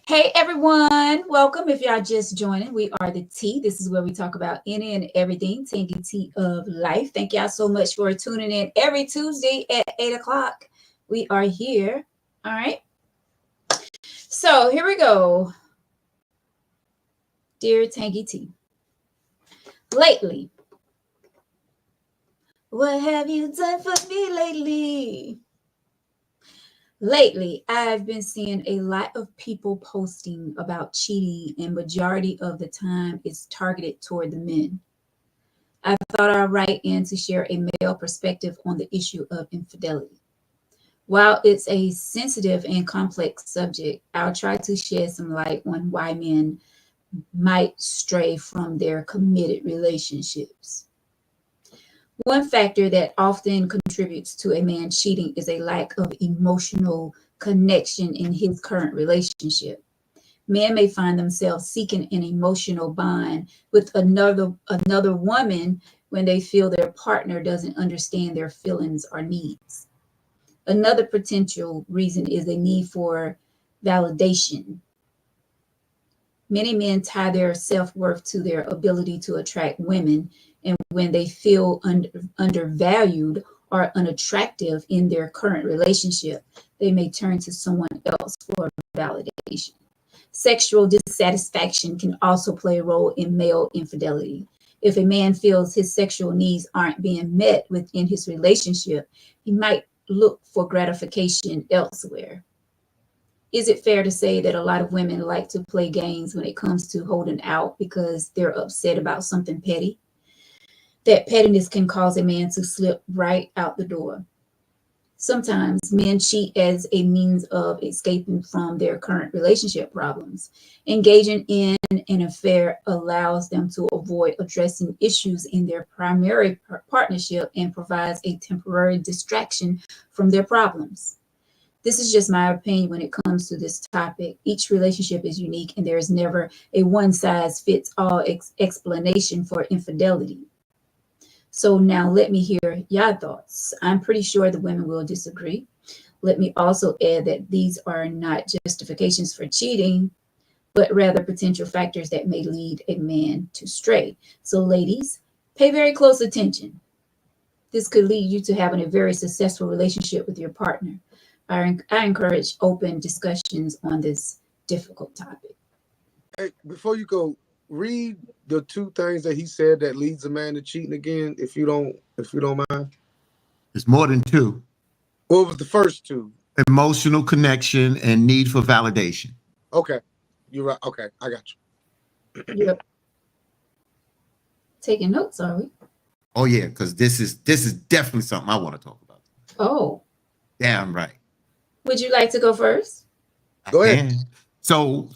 Hey, everyone. Welcome. If y'all just joining, we are the Tea. This is where we talk about any and everything, tangy tea of life. Thank y'all so much for tuning in every Tuesday at 8 o'clock. We are here. All right. So here we go. Dear Tangy Tea. Lately, what have you done for me lately? Lately, I've been seeing a lot of people posting about cheating, and majority of the time it's targeted toward the men. I thought I'd write in to share a male perspective on the issue of infidelity. While it's a sensitive and complex subject, I'll try to shed some light on why men might stray from their committed relationships. One factor that often contributes to a man cheating is a lack of emotional connection in his current relationship. Men may find themselves seeking an emotional bond with another woman when they feel their partner doesn't understand their feelings or needs. Another potential reason is a need for validation. Many men tie their self-worth to their ability to attract women, and when they feel undervalued or unattractive in their current relationship, they may turn to someone else for validation. Sexual dissatisfaction can also play a role in male infidelity. If a man feels his sexual needs aren't being met within his relationship, he might look for gratification elsewhere. Is it fair to say that a lot of women like to play games when it comes to holding out because they're upset about something petty? That pettiness can cause a man to slip right out the door. Sometimes men cheat as a means of escaping from their current relationship problems. Engaging in an affair allows them to avoid addressing issues in their primary partnership and provides a temporary distraction from their problems. This is just my opinion when it comes to this topic. Each relationship is unique, and there is never a one-size-fits-all explanation for infidelity. So now let me hear your thoughts. I'm pretty sure the women will disagree. Let me also add that these are not justifications for cheating, but rather potential factors that may lead a man to stray. So ladies, pay very close attention. This could lead you to having a very successful relationship with your partner. I encourage open discussions on this difficult topic. Hey, before you go, read the two things that he said that leads a man to cheating again, if you don't mind. It's more than two. What was the first two? Emotional connection and need for validation. Okay. You're right. Okay, I got you. Yep. Taking notes, are we? Oh yeah, because this is definitely something I want to talk about. Oh. Damn right. Would you like to go first? Go ahead. So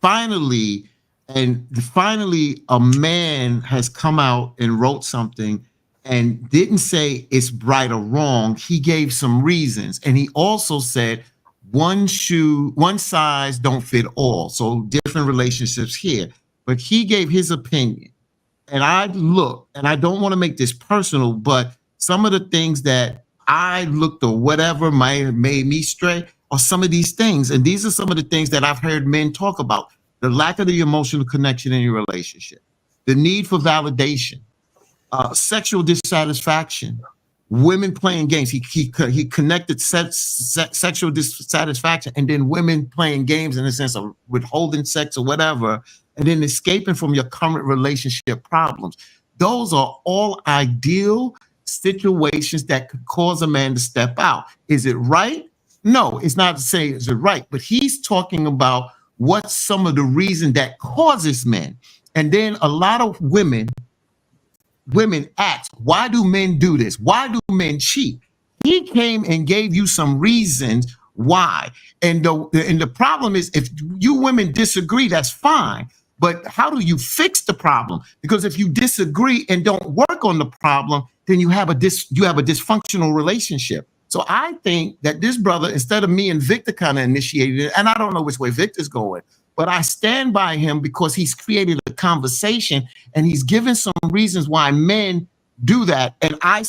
finally a man has come out and wrote something and didn't say it's right or wrong. He gave some reasons, and he also said one size don't fit all. So different relationships here, but he gave his opinion. And I don't want to make this personal, but some of the things that I looked or whatever made me stray are some of these things. And these are some of the things that I've heard men talk about: the lack of the emotional connection in your relationship, the need for validation, sexual dissatisfaction, women playing games. He connected sexual dissatisfaction and then women playing games in the sense of withholding sex or whatever, and then escaping from your current relationship problems. Those are all ideal situations that could cause a man to step out. Is it right? No, it's not to say is it right, but he's talking about what's some of the reason that causes men. And then a lot of women ask, why do men do this? Why do men cheat? He came and gave you some reasons why. And the problem is, if you women disagree, that's fine. But how do you fix the problem? Because if you disagree and don't work on the problem, then you have a dysfunctional relationship. So I think that this brother, instead of me and Victor kind of initiated it, and I don't know which way Victor's going, but I stand by him because he's created a conversation and he's given some reasons why men do that. And I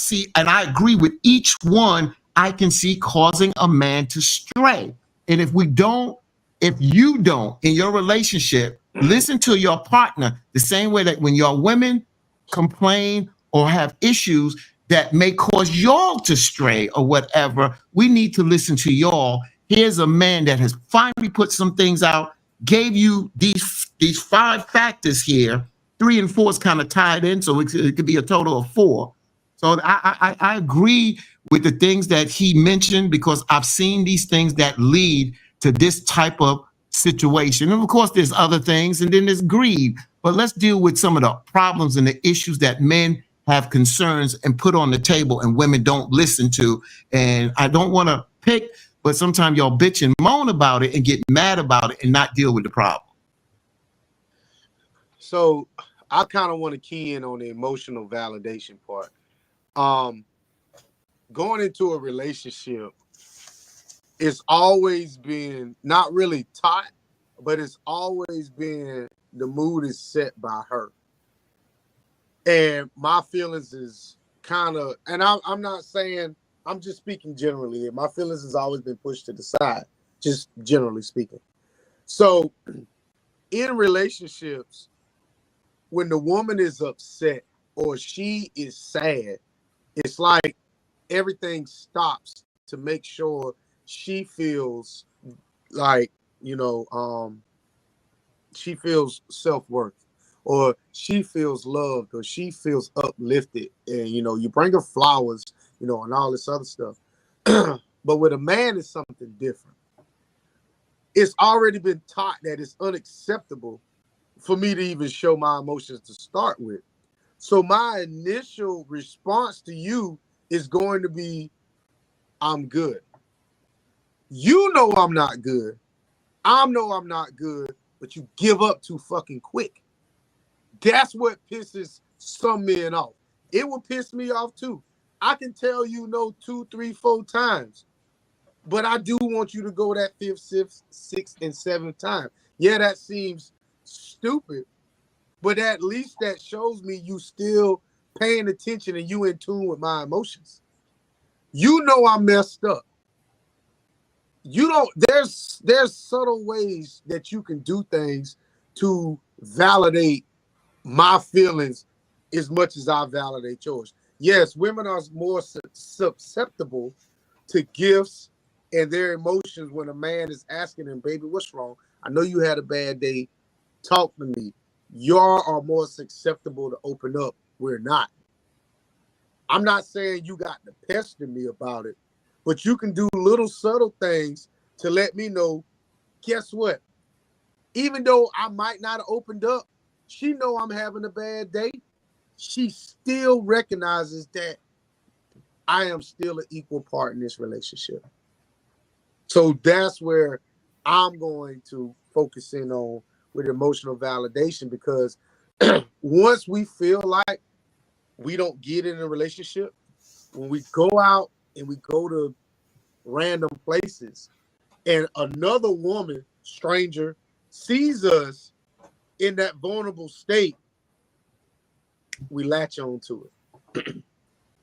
agree with each one I can see causing a man to stray. And if you don't in your relationship, listen to your partner the same way that when your women complain or have issues that may cause y'all to stray or whatever, we need to listen to y'all. Here's a man that has finally put some things out, gave you these 5 factors here. 3 and 4 is kind of tied in, so it could be a total of 4. So I agree with the things that he mentioned, because I've seen these things that lead to this type of situation. And of course, there's other things, and then there's greed. But let's deal with some of the problems and the issues that men have concerns and put on the table and women don't listen to. And I don't want to pick, but sometimes y'all bitch and moan about it and get mad about it and not deal with the problem. So I kind of want to key in on the emotional validation part. Going into a relationship, it's always been not really taught, but it's always been the mood is set by her. And my feelings is kind of, and I'm not saying, I'm just speaking generally. My feelings has always been pushed to the side, just generally speaking. So in relationships, when the woman is upset or she is sad, it's like everything stops to make sure she feels like, she feels self-worth, or she feels loved, or she feels uplifted. And, you bring her flowers, and all this other stuff. But with a man, it's something different. It's already been taught that it's unacceptable for me to even show my emotions to start with. So my initial response to you is going to be, I'm good. You know I'm not good. I know I'm not good, but you give up too fucking quick. That's what pisses some men off. It will piss me off too. I can tell you no 2, 3, 4 times, but I do want you to go that 5th, 6th, and 7th time. Yeah, that seems stupid, but at least that shows me you still paying attention and you in tune with my emotions. You know I messed up. You don't, there's subtle ways that you can do things to validate my feelings as much as I validate yours. Yes, women are more susceptible to gifts and their emotions when a man is asking them, baby, what's wrong? I know you had a bad day. Talk to me. Y'all are more susceptible to open up. We're not. I'm not saying you got to pester me about it, but you can do little subtle things to let me know, guess what? Even though I might not have opened up, she know I'm having a bad day. She still recognizes that I am still an equal part in this relationship. So that's where I'm going to focus in on with emotional validation, because once we feel like we don't get in a relationship, when we go out and we go to random places and another woman, stranger, sees us in that vulnerable state, we latch on to it.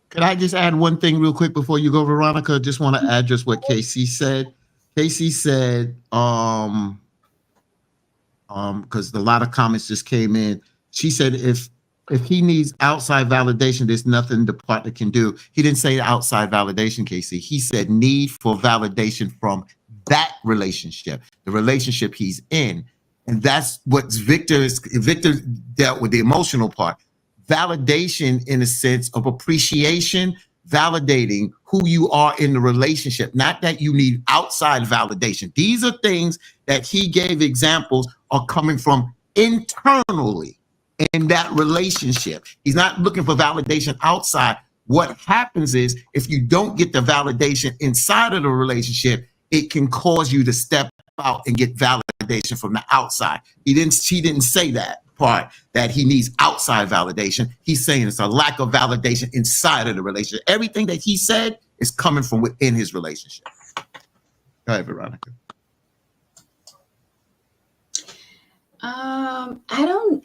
Could I just add one thing real quick before you go, Veronica? Just want to add just what Casey said. Casey said, because a lot of comments just came in. She said if he needs outside validation, there's nothing the partner can do. He didn't say outside validation, Casey. He said need for validation from that relationship, the relationship he's in. And that's what Victor dealt with, the emotional part. Validation in a sense of appreciation, validating who you are in the relationship, not that you need outside validation. These are things that he gave examples are coming from internally in that relationship. He's not looking for validation outside. What happens is if you don't get the validation inside of the relationship, it can cause you to step out and get validation from the outside. She didn't say that part, that he needs outside validation. He's saying it's a lack of validation inside of the relationship. Everything that he said is coming from within his relationship. Go ahead, Veronica. I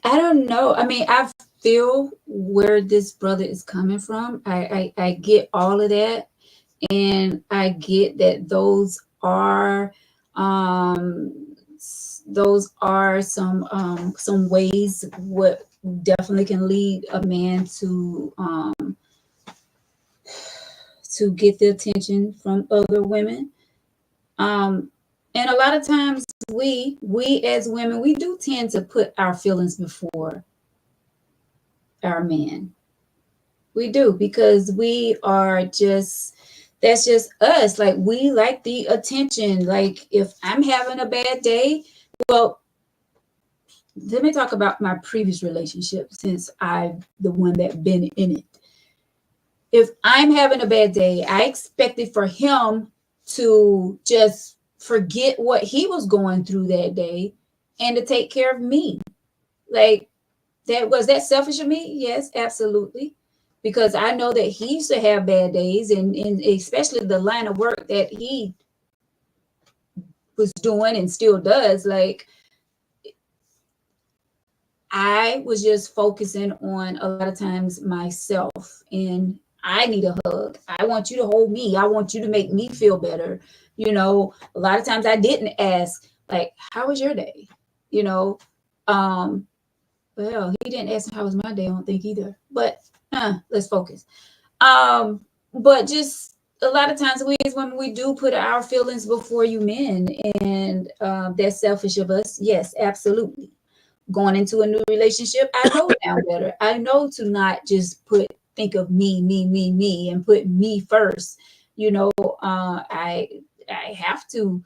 don't know. I mean, I feel where this brother is coming from. I get all of that, and I get that those are some ways what definitely can lead a man to get the attention from other women. And a lot of times we as women, we do tend to put our feelings before our man. We do, because we are just, that's just us. Like, we like the attention. Like, if I'm having a bad day, well, let me talk about my previous relationship, since I'm the one that been in it. If I'm having a bad day, I expected for him to just forget what he was going through that day and to take care of me. Like, was that selfish of me? Yes, absolutely. Because I know that he used to have bad days, and especially the line of work that he was doing and still does. Like, I was just focusing on a lot of times myself, and I need a hug. I want you to hold me. I want you to make me feel better. You know, a lot of times I didn't ask, like, how was your day? You know, well, he didn't ask how was my day, I don't think either. But let's focus. But just a lot of times we as women, we do put our feelings before you men, and that's selfish of us. Yes, absolutely. Going into a new relationship, I know now better. I know to not just think of me, and put me first. You know, I have to.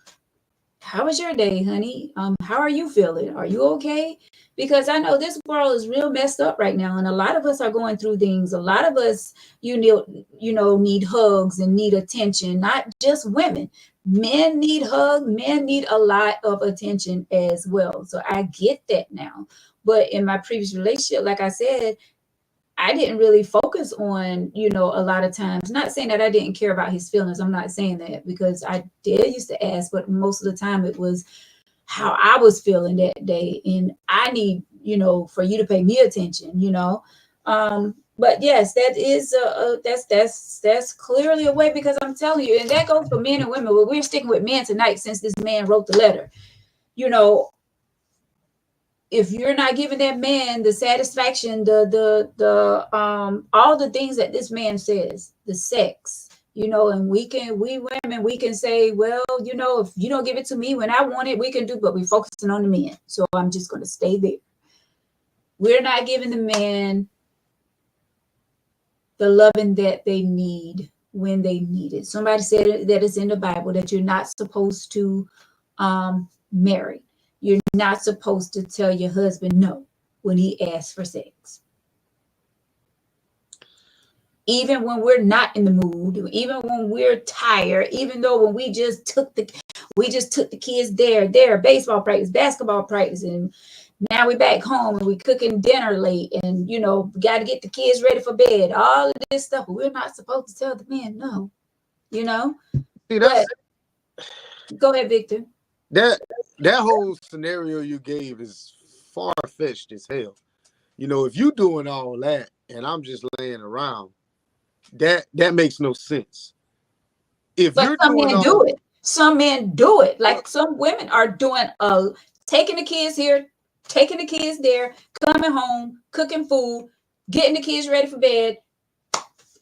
How was your day, honey? How are you feeling? Are you okay? Because I know this world is real messed up right now, and a lot of us are going through things. A lot of us, need hugs and need attention. Not just women. Men need hugs. Men need a lot of attention as well. So I get that now. But in my previous relationship, like I said, I didn't really focus on, a lot of times, not saying that I didn't care about his feelings. I'm not saying that, because I did used to ask, but most of the time it was how I was feeling that day. And I need, for you to pay me attention. But yes, that is that's clearly a way, because I'm telling you, and that goes for men and women. But we're sticking with men tonight since this man wrote the letter. If you're not giving that man the satisfaction, the all the things that this man says, the sex, and we women, we can say, well, if you don't give it to me when I want it, we can do, but we're focusing on the men. So I'm just going to stay there. We're not giving the man the loving that they need when they need it. Somebody said that it's in the Bible that you're not supposed to marry. You're not supposed to tell your husband no when he asks for sex. Even when we're not in the mood, even when we're tired, even though when we just took the kids there, baseball practice, basketball practice, and now we're back home and we're cooking dinner late, and got to get the kids ready for bed. All of this stuff, we're not supposed to tell the man no. See, that's, go ahead, Victor. That whole scenario you gave is far-fetched as hell. If you doing all that and I'm just laying around, that makes no sense. But some men do it. Some men do it. Like some women are doing taking the kids here, taking the kids there, coming home, cooking food, getting the kids ready for bed,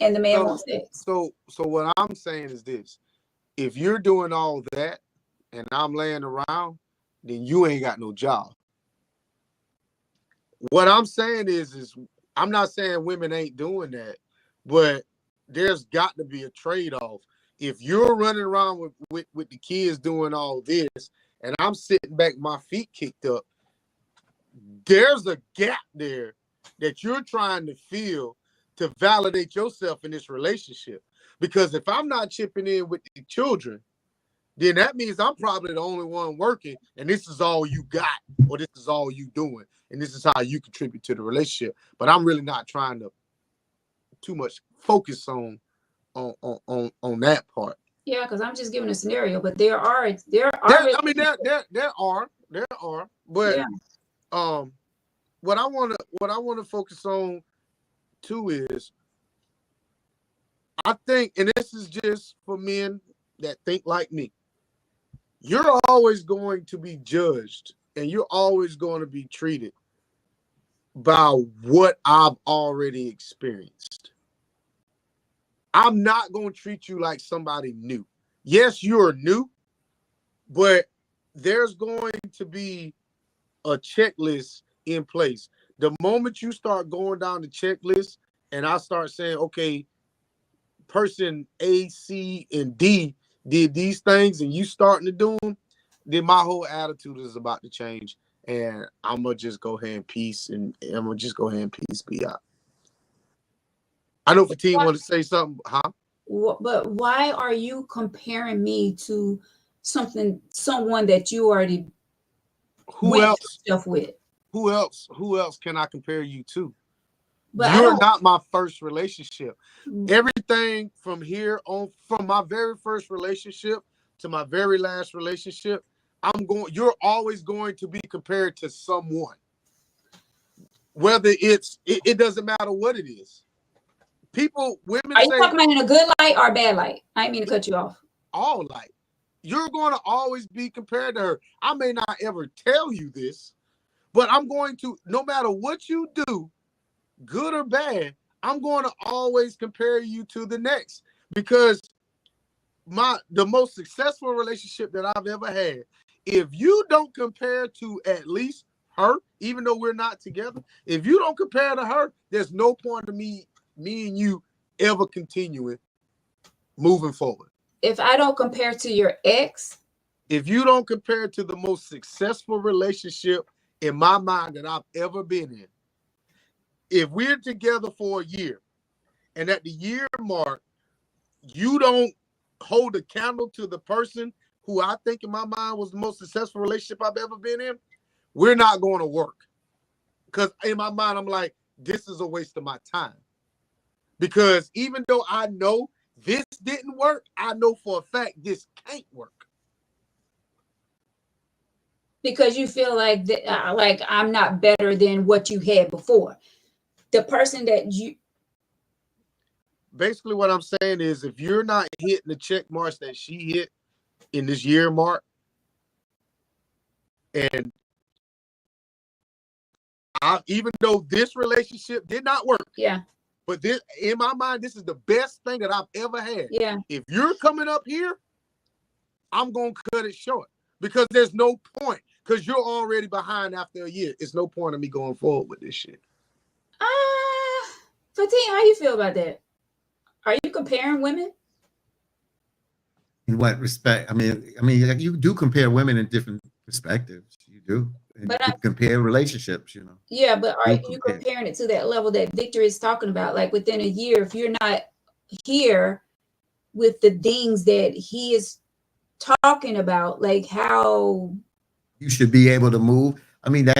and the man wants sex. So what I'm saying is this: if you're doing all that and I'm laying around, then you ain't got no job. What I'm saying is I'm not saying women ain't doing that, but there's got to be a trade-off. If you're running around with the kids doing all this and I'm sitting back, my feet kicked up, there's a gap there that you're trying to fill to validate yourself in this relationship. Because if I'm not chipping in with the children, then that means I'm probably the only one working, and this is all you got, or this is all you doing, and this is how you contribute to the relationship. But I'm really not trying to too much focus on that part. Yeah, because I'm just giving a scenario, but there are. There are, but yeah. What I want to focus on too is, I think, and this is just for men that think like me, you're always going to be judged and you're always going to be treated by what I've already experienced. I'm not going to treat you like somebody new. Yes, you're new, but there's going to be a checklist in place. The moment you start going down the checklist and I start saying, okay, person A, C, and D did these things and you starting to do them, then my whole attitude is about to change, and I'm going to just go ahead and peace, and I'm going to just go ahead and peace be out. I know Fatine wanted to say something, huh? But why are you comparing me to someone that you already Who else with? Who else can I compare you to? But you're not my first relationship. Everything from here on, from my very first relationship to my very last relationship, you're always going to be compared to someone. Whether it doesn't matter what it is. Women Are you say, talking about in a good light or a bad light? I didn't mean to cut you off. all light. You're going to always be compared to her. I may not ever tell you this, but I'm going to, no matter what you do, good or bad, I'm going to always compare you to the next, because the most successful relationship that I've ever had, if you don't compare to at least her, even though we're not together, if you don't compare to her, there's no point to me and you ever continuing moving forward. If I don't compare to your ex, if you don't compare to the most successful relationship in my mind that I've ever been in, if we're together for a year and at the year mark, you don't hold a candle to the person who I think in my mind was the most successful relationship I've ever been in, we're not going to work. Because in my mind, I'm like, this is a waste of my time. Because even though I know this didn't work, I know for a fact this can't work. because you feel like like I'm not better than what you had before. The person that you basically what I'm saying is, if you're not hitting the check marks that she hit in this year mark, and even though this relationship did not work, yeah, but this, in my mind, this is the best thing that I've ever had. yeah. If you're coming up here, I'm gonna cut it short, because there's no point, because you're already behind after a year. It's no point in me going forward with this shit. Fatin, how you feel about that? Are you comparing women? In what respect? I mean, you do compare women in different perspectives. You do. And But you compare relationships, you know. Yeah, but are You you compare. comparing it to that level that Victor is talking about? Like within a year, if you're not here with the things that he is talking about, like how You should be able to move. I mean,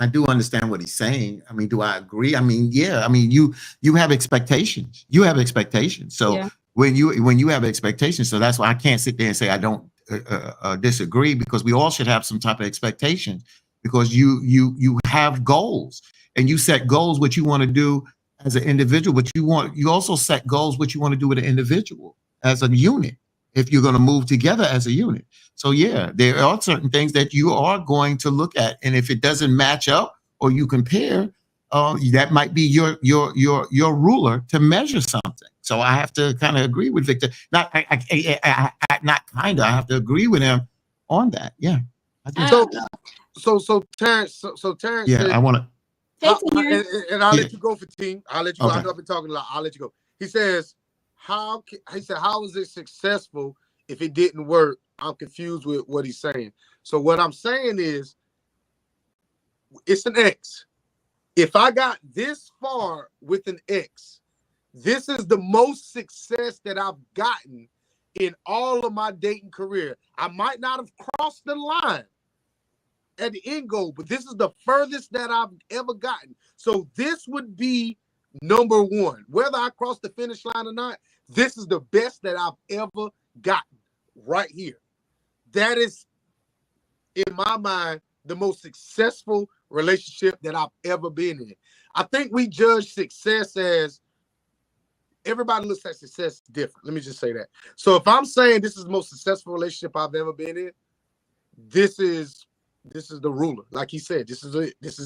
I do understand what he's saying. I mean, do I agree? I mean, yeah. I mean, you have expectations. You have expectations. So Yeah. when you have expectations, so that's why I can't sit there and say I don't disagree, because we all should have some type of expectations, because you have goals, and you set goals what you want to do as an individual, but you also set goals what you want to do with an individual as a unit, if you're going to move together as a unit. So yeah, there are certain things that you are going to look at, and if it doesn't match up or you compare, that might be your ruler to measure something. So I have to kind of agree with Victor. I have to agree with him on that. Yeah. So Terrence. Yeah, said, I want to. and I'll Yeah. let you go for team. I'll let you go. Okay. I know I've been talking a lot. I'll let you go. He says, how was it successful if it didn't work? I'm confused with what he's saying. So what I'm saying is, it's an X. If I got this far with an X, this is the most success that I've gotten in all of my dating career. I might not have crossed the line at the end goal, but this is the furthest that I've ever gotten. So this would be number one. Whether I cross the finish line or not, this is the best that I've ever gotten right here. That is, in my mind, the most successful relationship that I've ever been in. I think we judge success as, everybody looks at success different. Let me just say that. So if I'm saying this is the most successful relationship I've ever been in, this is the ruler. Like he said, this is it. This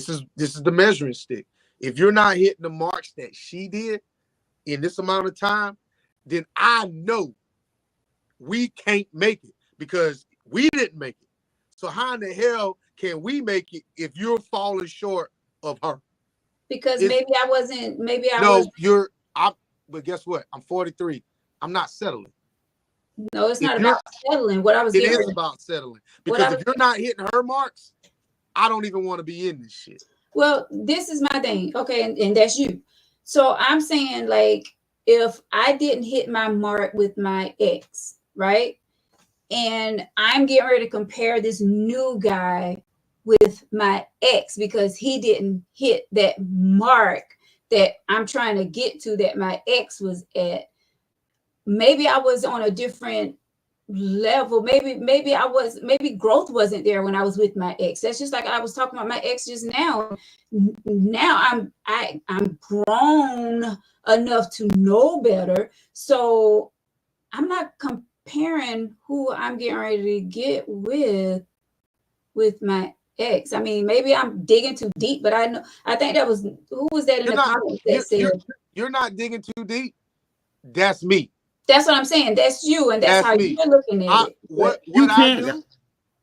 is the measuring stick. If you're not hitting the marks that she did in this amount of time, then I know we can't make it, because we didn't make it. So how in the hell can we make it if you're falling short of her? because But guess what? I'm 43. I'm not settling. No, it's not about settling. What I was It is about settling. Because if you're not hitting her marks, I don't even want to be in this shit. Well, this is my thing. Okay, and that's you. So I'm saying, like, if I didn't hit my mark with my ex, right? And I'm getting ready to compare this new guy with my ex because he didn't hit that mark that I'm trying to get to that my ex was at. Maybe I was on a different level. Maybe growth wasn't there when I was with my ex. That's just like I was talking about my ex just now. Now I'm grown enough to know better. So I'm not comparing who I'm getting ready to get with my ex. I mean, maybe I'm digging too deep, but I think that was, who was that in the comments that said you're not digging too deep? That's me. That's what I'm saying. That's you, and that's how me. you're looking at it.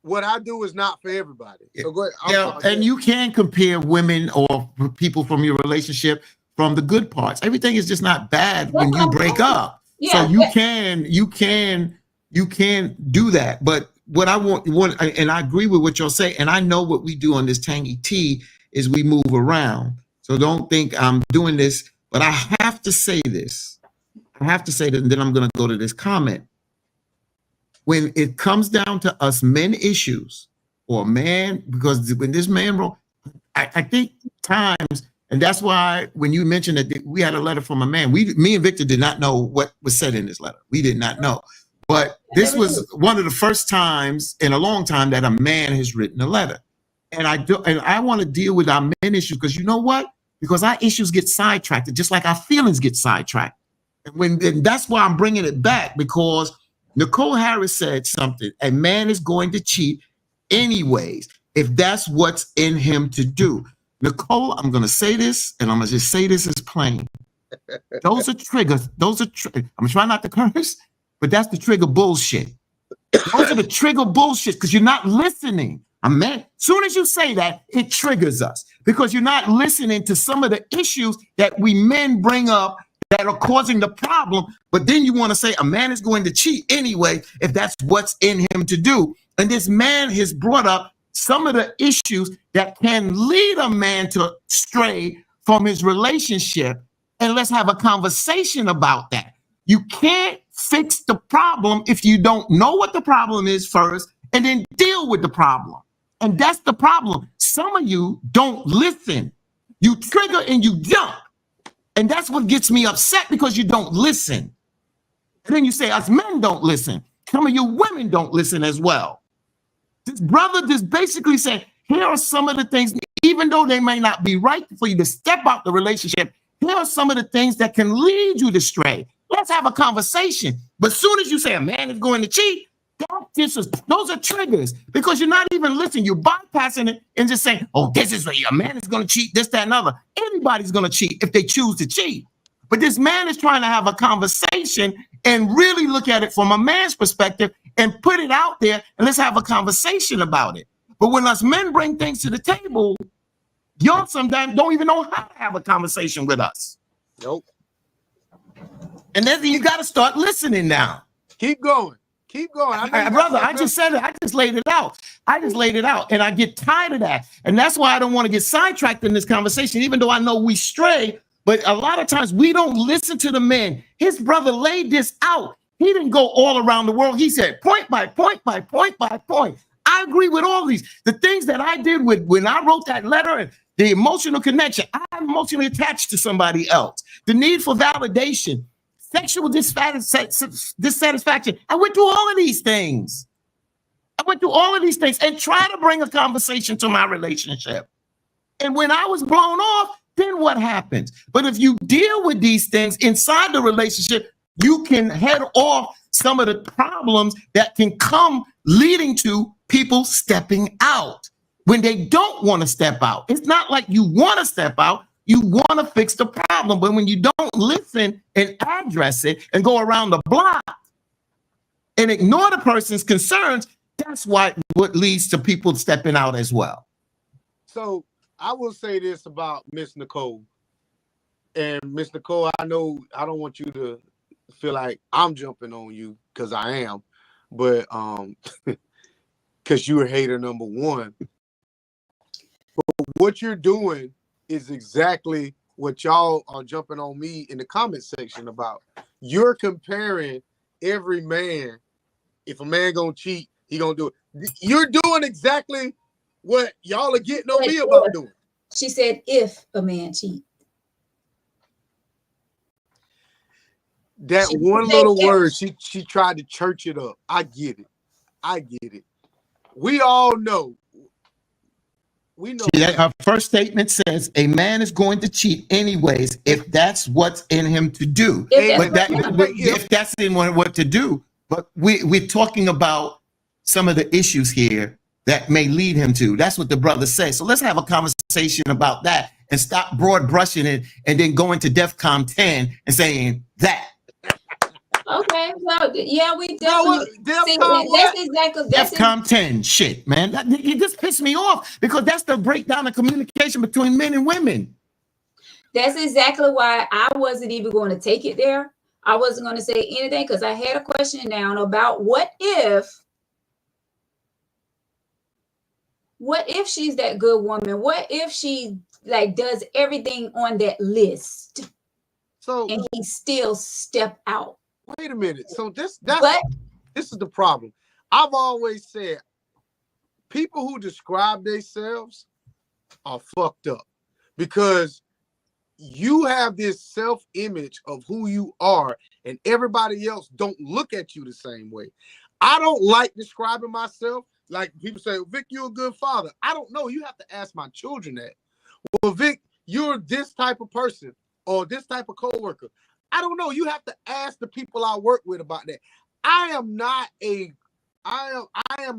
What I do is not for everybody. So go ahead. Yeah, and you can compare women or people from your relationship from the good parts. Everything is just not bad when you break up. Yeah, so you can do that. But what I want, and I agree with what you're saying, and I know what we do on this Tangy Tea is we move around. So don't think I'm doing this, but I have to say this. I have to say that, and then I'm going to go to this comment. When it comes down to us men issues, or man, because when this man wrote, I think times, and that's why when you mentioned that we had a letter from a man, me and Victor did not know what was said in this letter. We did not know. But this was one of the first times in a long time that a man has written a letter. And I want to deal with our men issues, because you know what? Because our issues get sidetracked, just like our feelings get sidetracked. And that's why I'm bringing it back, because Nicole Harris said something. A man is going to cheat anyways, if that's what's in him to do. Nicole, I'm going to say this, and I'm going to just say this as plain. Those are triggers. I'm trying not to curse, but that's the trigger bullshit. Those are the trigger bullshit, because you're not listening. As soon as you say that, it triggers us, because you're not listening to some of the issues that we men bring up that are causing the problem. But then you want to say a man is going to cheat anyway, if that's what's in him to do. And this man has brought up some of the issues that can lead a man to stray from his relationship. And let's have a conversation about that. You can't fix the problem if you don't know what the problem is first and then deal with the problem. And that's the problem. Some of you don't listen. You trigger and you jump. And that's what gets me upset, because you don't listen. And then you say us men don't listen. Some of you women don't listen as well. This brother just basically said, here are some of the things, even though they may not be right for you to step out the relationship, here are some of the things that can lead you to stray. Let's have a conversation. But as soon as you say a man is going to cheat, those are triggers, because you're not even listening. You're bypassing it and just saying, oh, this is where a man is going to cheat, this, that, and other. Anybody's going to cheat if they choose to cheat. But this man is trying to have a conversation and really look at it from a man's perspective and put it out there, and let's have a conversation about it. But when us men bring things to the table, y'all sometimes don't even know how to have a conversation with us. Nope. And then you got to start listening now. Keep going. Keep going. Brother, I just said it. I just laid it out. And I get tired of that. And that's why I don't want to get sidetracked in this conversation, even though I know we stray. But a lot of times we don't listen to the men. His brother laid this out. He didn't go all around the world. He said point by point by point by point. I agree with all these. The things that I did when I wrote that letter, and the emotional connection. I'm emotionally attached to somebody else. The need for validation. Sexual dissatisfaction. I went through all of these things. And try to bring a conversation to my relationship. And when I was blown off, then what happens? But if you deal with these things inside the relationship, you can head off some of the problems that can come leading to people stepping out when they don't want to step out. It's not like you want to step out. You want to fix the problem, but when you don't listen and address it and go around the block and ignore the person's concerns, that's what leads to people stepping out as well. So I will say this about Miss Nicole. And Miss Nicole, I know I don't want you to feel like I'm jumping on you, because I am, but because you're hater number one. But what you're doing is exactly what y'all are jumping on me in the comment section about. You're comparing every man. If a man gonna cheat, he gonna do it. You're doing exactly what y'all are getting on me about doing. She said, if a man cheat. That one little word, she tried to church it up. I get it. We all know. We know. Our first statement says a man is going to cheat anyways if that's what's in him to do. If that's in what to do. But we're talking about some of the issues here that may lead him to. That's what the brother says. So let's have a conversation about that and stop broad brushing it and then going to DEFCON 10 and saying that. Okay, well, yeah, we definitely DEFCON 10 shit, man. It just pissed me off because that's the breakdown of communication between men and women. That's exactly why I wasn't even going to take it there. I wasn't going to say anything because I had a question down about what if she's that good woman? What if she like does everything on that list, and he still step out? Wait a minute. So this is the problem. I've always said people who describe themselves are fucked up because you have this self-image of who you are and everybody else don't look at you the same way. I don't like describing myself. Like people say, Vic, you're a good father. I don't know. You have to ask my children that. Well, Vic, you're this type of person or this type of coworker. I don't know. You have to ask the people I work with about that. I am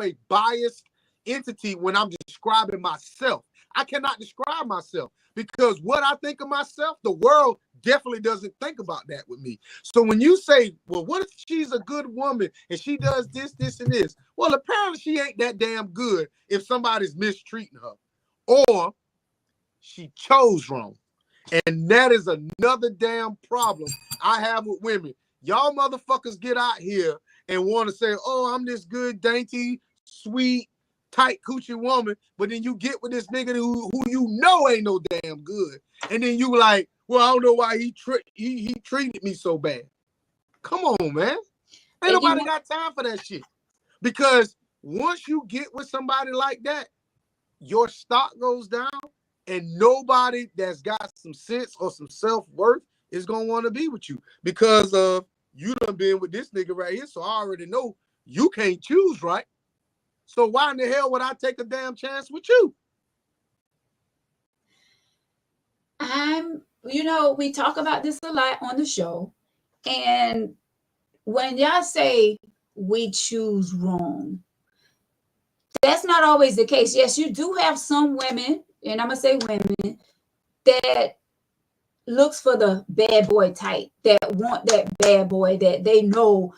a biased entity when I'm describing myself. I cannot describe myself because what I think of myself, the world definitely doesn't think about that with me. So when you say, well, what if she's a good woman and she does this, this, and this? Well, apparently she ain't that damn good if somebody's mistreating her or she chose wrong. And that is another damn problem I have with women. Y'all motherfuckers get out here and want to say, oh, I'm this good, dainty, sweet, tight coochie woman, but then you get with this nigga who you know ain't no damn good. And then you like, well, I don't know why he treated me so bad. Come on, man. Ain't nobody got time for that shit. Because once you get with somebody like that, your stock goes down. And nobody that's got some sense or some self-worth is going to want to be with you because of you done been with this nigga right here. So I already know you can't choose, right? So why in the hell would I take a damn chance with you? We talk about this a lot on the show. And when y'all say we choose wrong, that's not always the case. Yes, you do have some women, and I'm going to say women, that looks for the bad boy type, that want that bad boy that they know,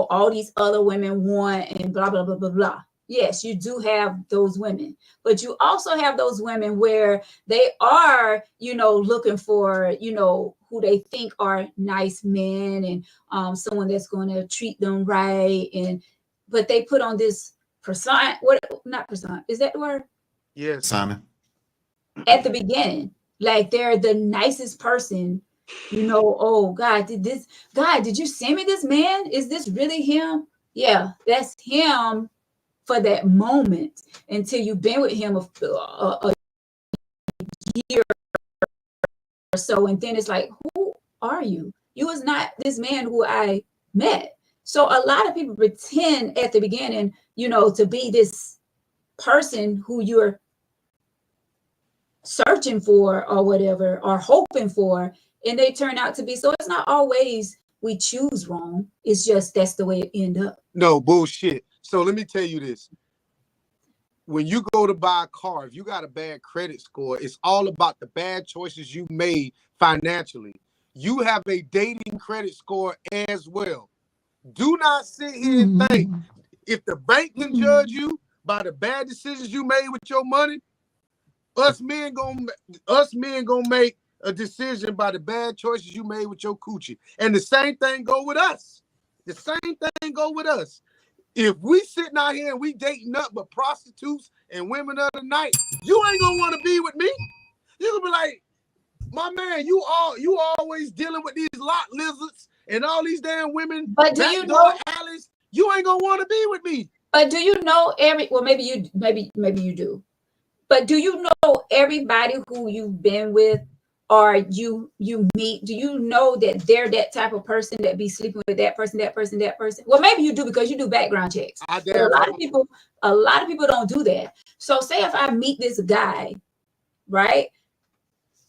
all these other women want and blah, blah, blah, blah, blah. Yes, you do have those women, but you also have those women where they are, looking for, who they think are nice men and someone that's going to treat them right. But they put on this persona, not persona, is that the word? Yes. Persona. At the beginning, like they're the nicest person, oh God, did you send me this man? Is this really him? Yeah, that's him for that moment until you've been with him a year or so. And then it's like, who are you? You was not this man who I met. So a lot of people pretend at the beginning, to be this person who you're searching for or whatever, or hoping for, and they turn out to be. So it's not always we choose wrong. It's just that's the way it end up. No, bullshit. So let me tell you this. When you go to buy a car, if you got a bad credit score, it's all about the bad choices you made financially. You have a dating credit score as well. Do not sit here and think if the bank can judge you by the bad decisions you made with your money, us men gonna make a decision by the bad choices you made with your coochie. And the same thing go with us. The same thing go with us. If we sitting out here and we dating up but prostitutes and women of the night, you ain't gonna want to be with me. You gonna be like, my man, you always dealing with these lot lizards and all these damn women. But do you know, Alice, you ain't gonna want to be with me. But do you know maybe you do. But do you know everybody who you've been with or you meet, do you know that they're that type of person that be sleeping with that person? Well, maybe you do because you do background checks. But a lot of people don't do that. So say if I meet this guy, right?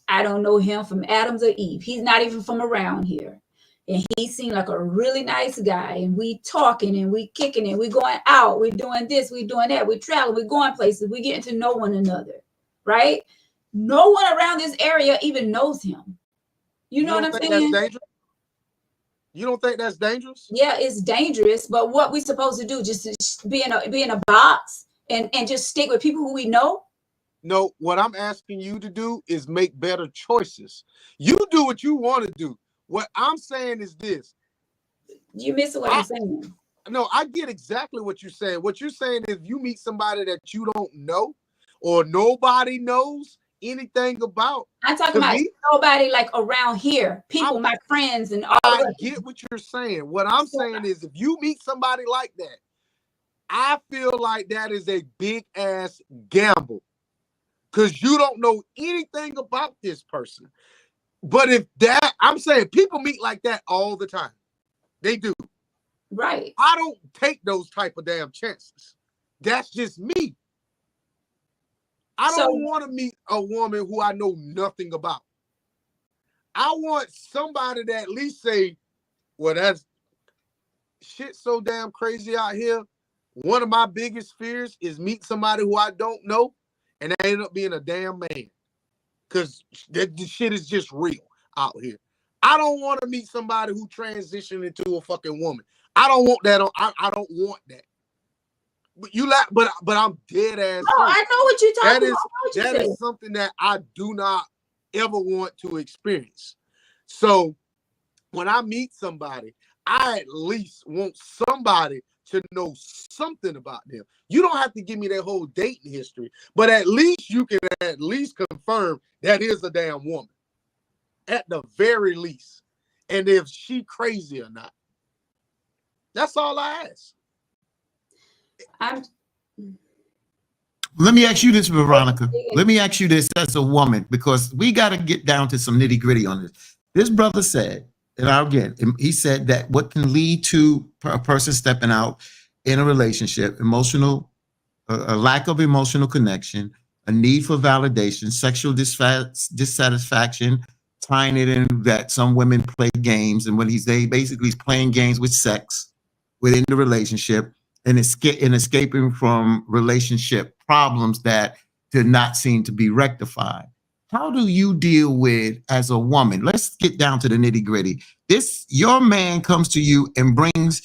I don't know him from Adams or Eve. He's not even from around here. And he seemed like a really nice guy. And we talking and we kicking and we going out. We're doing this, we're doing that. We traveling, we're going places. We're getting to know one another, right? No one around this area even knows him. You know what I'm saying? That's dangerous? You don't think that's dangerous? Yeah, it's dangerous. But what we supposed to do? Just be in a box and just stick with people who we know? No, what I'm asking you to do is make better choices. You do what you want to do. What I'm saying is this. You missing what I'm saying. No, I get exactly what you're saying. What you're saying is you meet somebody that you don't know or nobody knows anything about. I'm talking about nobody like around here. People, my friends and all. I get what you're saying. What I'm saying is if you meet somebody like that, I feel like that is a big ass gamble. Because you don't know anything about this person. But if that, I'm saying people meet like that all the time. They do. Right. I don't take those type of damn chances. That's just me. I don't want to meet a woman who I know nothing about. I want somebody that at least say, well, that's shit so damn crazy out here. One of my biggest fears is meet somebody who I don't know and I end up being a damn man. Because this shit is just real out here. I don't want to meet somebody who transitioned into a fucking woman. I don't want that. I don't want that. But you laugh, but I'm dead ass. Oh, I know what you're talking about. That is something that I do not ever want to experience. So when I meet somebody, I at least want somebody to know something about them. You don't have to give me that whole dating history, but at least you can at least confirm that is a damn woman. At the very least. And if she crazy or not. That's all I ask. Let me ask you this, Veronica. Let me ask you this as a woman, because we got to get down to some nitty gritty on this. This brother said, and again, he said that what can lead to a person stepping out in a relationship, a lack of emotional connection, a need for validation, sexual dissatisfaction, tying it in that some women play games, and when he's playing games with sex within the relationship and escaping from relationship problems that did not seem to be rectified. How do you deal with, as a woman? Let's get down to the nitty gritty. Your man comes to you and brings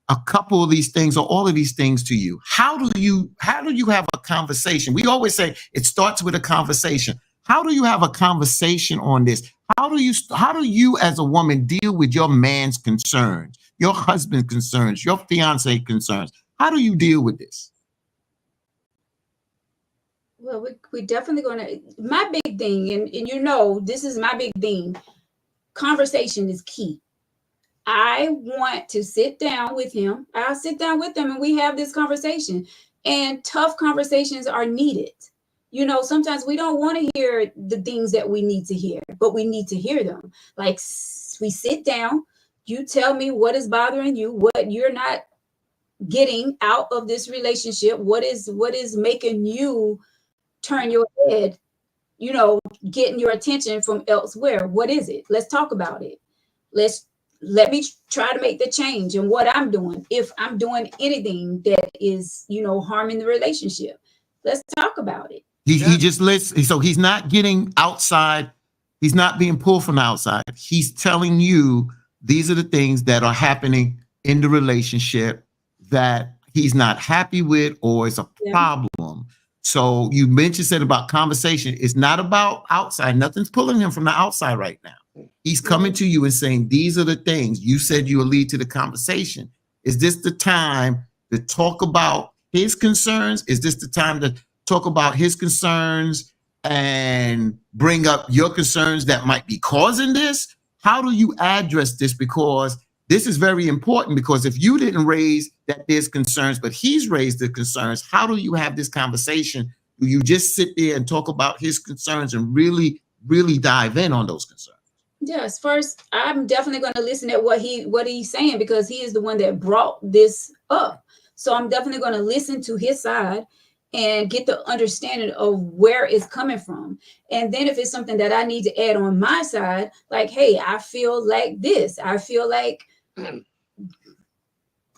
a couple of these things or all of these things to you. How do you have a conversation? We always say it starts with a conversation. How do you have a conversation on this? How do you as a woman deal with your man's concerns, your husband's concerns, your fiance concerns? How do you deal with this? Well, we definitely going to, my big thing, and you know, this is my big thing. Conversation is key. I want to sit down with him. I'll sit down with him and we have this conversation, and tough conversations are needed. You know, sometimes we don't want to hear the things that we need to hear, but we need to hear them. Like, we sit down, you tell me what is bothering you, what you're not getting out of this relationship, what is making you turn your head, you know, getting your attention from elsewhere. What is it? Let's talk about it. Let me try to make the change in what I'm doing. If I'm doing anything that is, you know, harming the relationship, let's talk about it. He just listens. So he's not getting outside. He's not being pulled from the outside. He's telling you these are the things that are happening in the relationship that he's not happy with or is a problem. So you said about conversation. It's not about outside. Nothing's pulling him from the outside right now. He's coming to you and saying, these are the things you said you will lead to the conversation. Is this the time to talk about his concerns? Is this the time to talk about his concerns and bring up your concerns that might be causing this? How do you address this? Because this is very important, because if you didn't raise that there's concerns, but he's raised the concerns, how do you have this conversation? Do you just sit there and talk about his concerns and really really dive in on those concerns. Yes, first, I'm definitely going to listen at what he's saying, because he is the one that brought this up. So I'm definitely going to listen to his side and get the understanding of where it's coming from. And then if it's something that I need to add on my side, like, hey, I feel like this. I feel like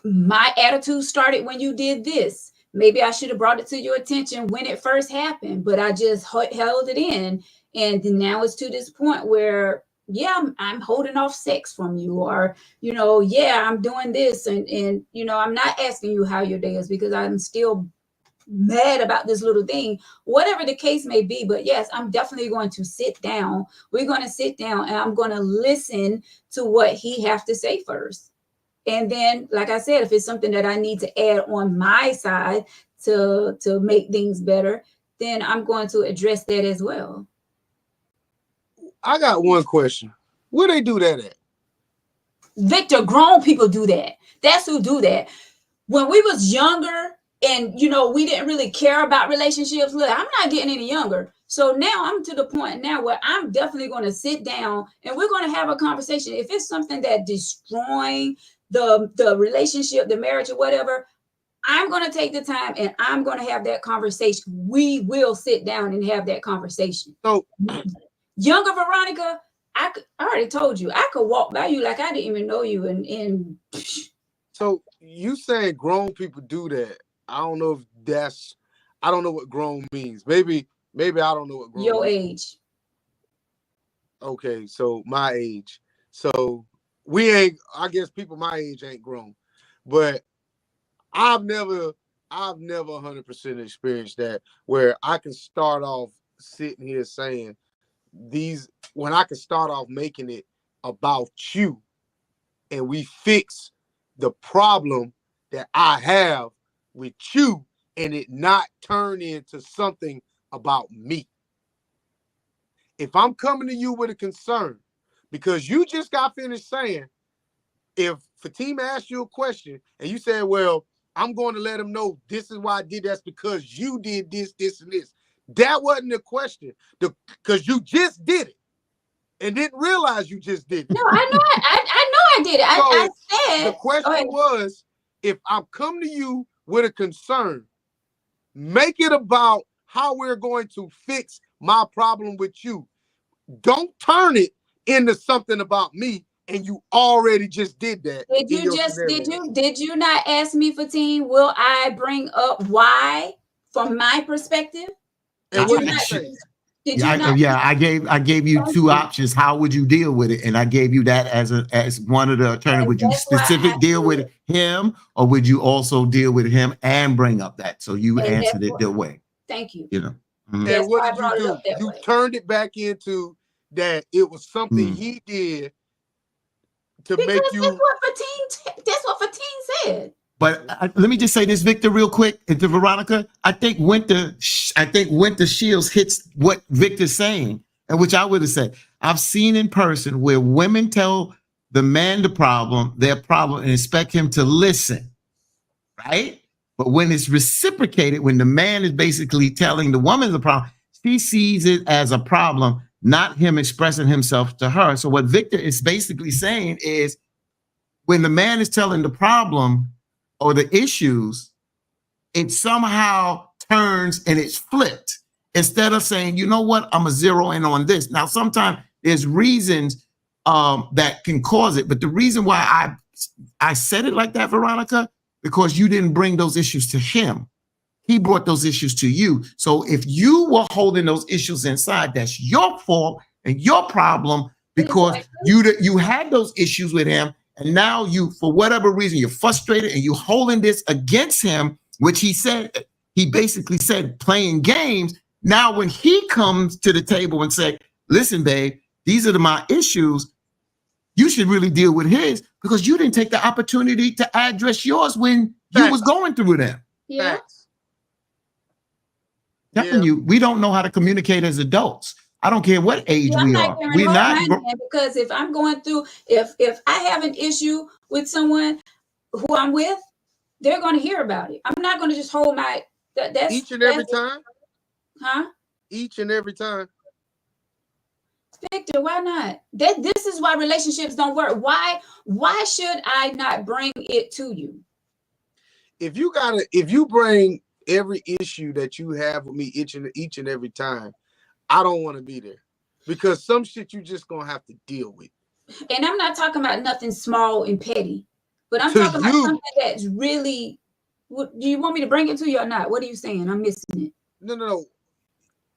my attitude started when you did this. Maybe I should have brought it to your attention when it first happened, but I just held it in. And now it's to this point where, yeah, I'm holding off sex from you, or, yeah, I'm doing this. And, I'm not asking you how your day is because I'm still mad about this little thing, whatever the case may be. But yes, I'm definitely going to sit down. We're going to sit down and I'm going to listen to what he have to say first. And then, like I said, if it's something that I need to add on my side to make things better, then I'm going to address that as well. I got one question. Where they do that at? Victor, grown people do that. That's who do that. When we was younger and, we didn't really care about relationships. Look, I'm not getting any younger. So now I'm to the point now where I'm definitely going to sit down and we're going to have a conversation. If it's something that destroying the relationship, the marriage or whatever, I'm going to take the time and I'm going to have that conversation. We will sit down and have that conversation. So younger Veronica, I already told you, I could walk by you like I didn't even know you. And so you saying grown people do that? I don't know if I don't know what grown means. Maybe I don't know what grown your means. age. Okay, so my age. So I guess people my age ain't grown. But I've never 100% experienced that where I can start off sitting here saying when I can start off making it about you and we fix the problem that I have with you and it not turn into something about me. If I'm coming to you with a concern, because you just got finished saying, if Fatima asked you a question and you said, well, I'm going to let him know this is why I did that's because you did this, this, and this. That wasn't the question. Because you just did it and didn't realize you just did it. No, I know I did it. I said the question was, if I'm coming to you with a concern, make it about how we're going to fix my problem with you. Don't turn it into something about me. And you already just did that. Did you not ask me, Fatine, will I bring up why from my perspective? And what did you say? I gave you two options. How would you deal with it? And I gave you that as one of the alternatives. Would you specifically deal with him, or would you also deal with him and bring up that? So you answered it that way. Thank you. Mm-hmm. And what did you do? You turned it back into that it was something he did to make you. That's what Fatine said. But let me just say this, Victor, real quick, to Veronica. I think Winter Shields hits what Victor's saying, and which I would have said. I've seen in person where women tell the man their problem, and expect him to listen, right? But when it's reciprocated, when the man is basically telling the woman the problem, she sees it as a problem, not him expressing himself to her. So what Victor is basically saying is, when the man is telling the problem or the issues, it somehow turns and it's flipped. Instead of saying, you know what, I'm gonna zero in on this. Now, sometimes there's reasons that can cause it, but the reason why I said it like that, Veronica, because you didn't bring those issues to him. He brought those issues to you. So if you were holding those issues inside, that's your fault and your problem, because you had those issues with him. And now you, for whatever reason, you're frustrated and you're holding this against him, which he basically said playing games. Now, when he comes to the table and say, listen, babe, these are my issues, you should really deal with his, because you didn't take the opportunity to address yours when you was going through them. Yeah. Telling you, we don't know how to communicate as adults. I don't care what age we are. We're not, because if I'm going through, if I have an issue with someone who I'm with, they're going to hear about it. I'm not going to just hold my. That's each and every time. Huh? Each and every time. Victor, why not? This is why relationships don't work. Why should I not bring it to you? If you bring every issue that you have with me each and every time, I don't want to be there, because some shit you just gonna have to deal with. And I'm not talking about nothing small and petty, but I'm To talking about you. something that's really. Do you want me to bring it to you or not? What are you saying? I'm missing it. No.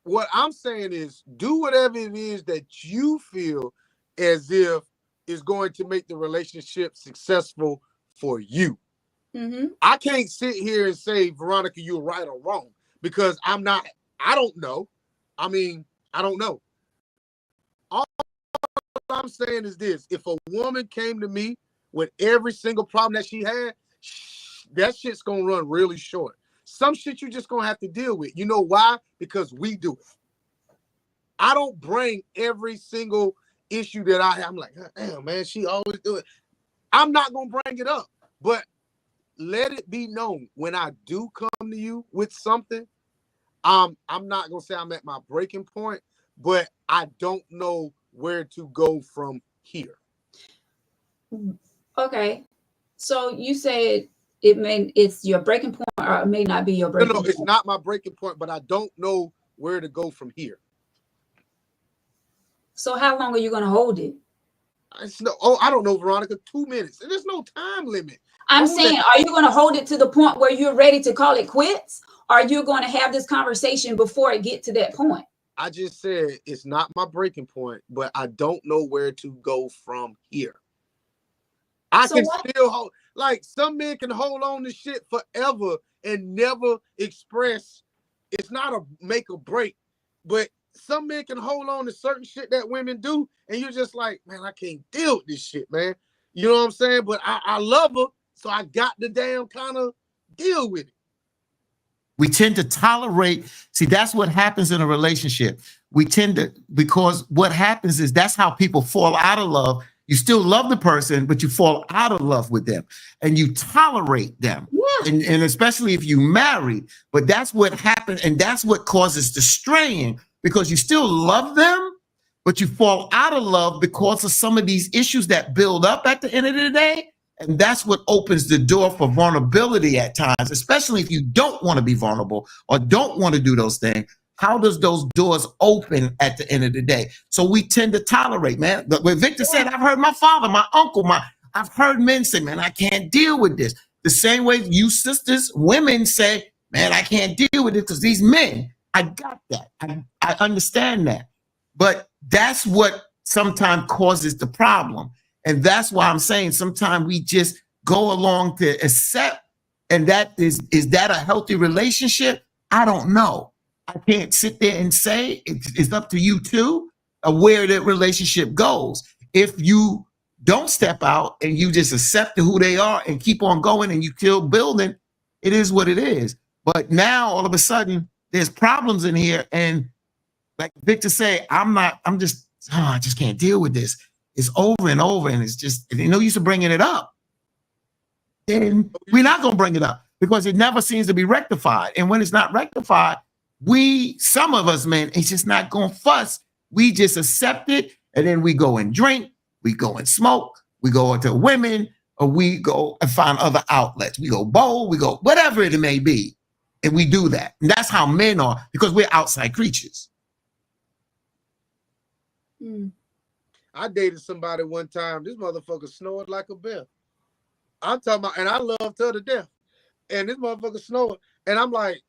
What I'm saying is, do whatever it is that you feel as if is going to make the relationship successful for you. Mm-hmm. I can't sit here and say, Veronica, you're right or wrong, because I don't know. I mean, I don't know. All I'm saying is this: if a woman came to me with every single problem that she had, that shit's gonna run really short. Some shit you just gonna have to deal with. You know why? Because we do it. I don't bring every single issue that I have. I'm like, damn, man, she always do it. I'm not gonna bring it up, but let it be known when I do come to you with something. I'm not gonna say I'm at my breaking point, but I don't know where to go from here. Okay, so you said it's your breaking point, or it may not be your breaking point. No, it's not my breaking point, but I don't know where to go from here. So how long are you going to hold it? I don't know, Veronica. 2 minutes. And there's no time limit. I'm saying, are you going to hold it to the point where you're ready to call it quits? Or are you going to have this conversation before it get to that point? I just said it's not my breaking point, but I don't know where to go from here. I can still hold, like some men can hold on to shit forever and never express. It's not a make or break, but some men can hold on to certain shit that women do, and you're just like, man, I can't deal with this shit, man. You know what I'm saying? But I love her, so I got to damn kind of deal with it. We tend to tolerate. See, that's what happens in a relationship. We tend to, because what happens is that's how people fall out of love. You still love the person, but you fall out of love with them and you tolerate them. Yeah. And especially if you marry, but that's what happens. And that's what causes the straying, because you still love them, but you fall out of love because of some of these issues that build up at the end of the day. And that's what opens the door for vulnerability at times, especially if you don't want to be vulnerable or don't want to do those things. How does those doors open at the end of the day? So we tend to tolerate, man. What Victor said, I've heard my father, my uncle, I've heard men say, man, I can't deal with this. The same way you sisters, women say, man, I can't deal with it because these men. I got that. I understand that. But that's what sometimes causes the problem. And that's why I'm saying sometimes we just go along to accept. And that is that a healthy relationship? I don't know. I can't sit there and say it's up to you too, where the relationship goes. If you don't step out and you just accept who they are and keep on going and you still building, it is what it is. But now all of a sudden there's problems in here. And like Victor say, I just can't deal with this. It's over and over. And it's just, there's no use of bringing it up. Then we're not going to bring it up because it never seems to be rectified. And when it's not rectified, some of us, man, it's just not going to fuss. We just accept it. And then we go and drink, we go and smoke, we go into women, or we go and find other outlets. We go bowl, we go whatever it may be. And we do that. And that's how men are, because we're outside creatures. I dated somebody one time. This motherfucker snored like a bear. I'm talking about, and I loved her to death. And this motherfucker snored. And I'm like,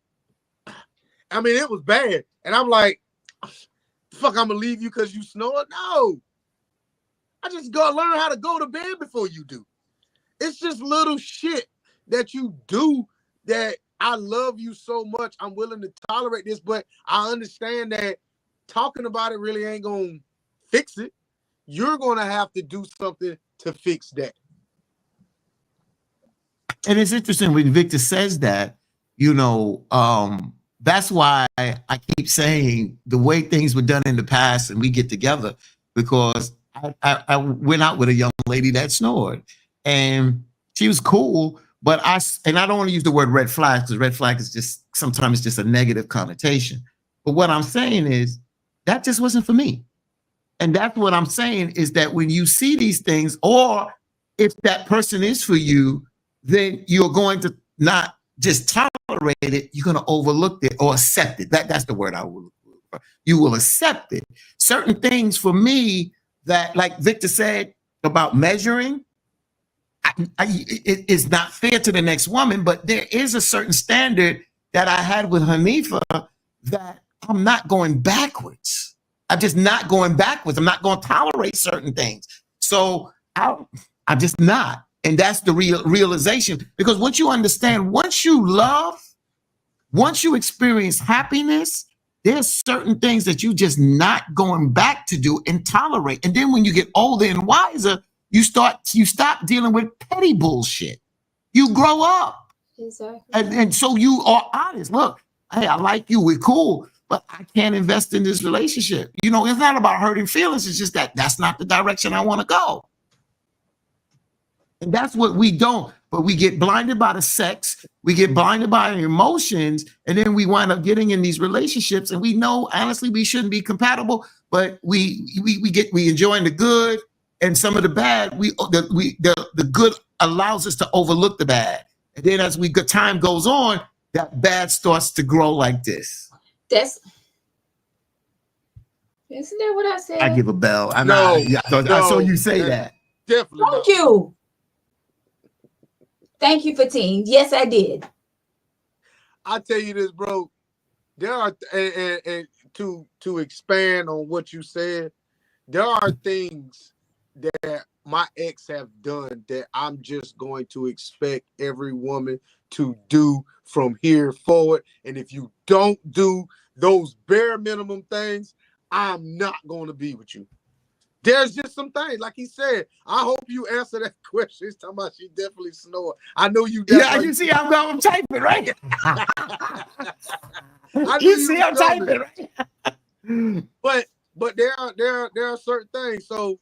I mean, it was bad. And I'm like, fuck, I'm gonna leave you because you snored? No. I just gotta learn how to go to bed before you do. It's just little shit that you do that I love you so much. I'm willing to tolerate this, but I understand that talking about it really ain't gonna fix it. You're gonna have to do something to fix that. And it's interesting when Victor says that, that's why I keep saying the way things were done in the past and we get together, because I went out with a young lady that snored and she was cool, but I don't want to use the word red flag because red flag is just, sometimes it's just a negative connotation. But what I'm saying is that just wasn't for me. And that's what I'm saying is that when you see these things, or if that person is for you, then you're going to not just tolerate it, you're going to overlook it or accept it. That's the word I will. You will accept it. Certain things for me that, like Victor said about measuring, it's not fair to the next woman, but there is a certain standard that I had with Hanifa that I'm not going backwards. I'm just not going backwards. I'm not going to tolerate certain things. So I'm just not. And that's the realization. Because once you understand, once you love, once you experience happiness, there's certain things that you just not going back to do and tolerate. And then when you get older and wiser, you stop dealing with petty bullshit. You grow up. Exactly. And so you are honest. Look, hey, I like you. We're cool, but I can't invest in this relationship. You know, it's not about hurting feelings. It's just that that's not the direction I want to go. And that's what we don't. But we get blinded by the sex. We get blinded by our emotions. And then we wind up getting in these relationships. And we know, honestly, we shouldn't be compatible. But we enjoying the good and some of the bad. The good allows us to overlook the bad. And then as time goes on, that bad starts to grow like this. Isn't that what I said? I give a bell. I saw you say that. Definitely. Thank you. Thank you, Fatin. Yes, I did. I tell you this, bro. There are and to expand on what you said, there are things that my ex have done that I'm just going to expect every woman to do from here forward. And if you don't do those bare minimum things, I'm not going to be with you. There's just some things, like he said. I hope you answer that question. He's talking about she definitely snore. I know you definitely. Yeah, you see I'm typing, right? You see I'm typing, right? But there are certain things. So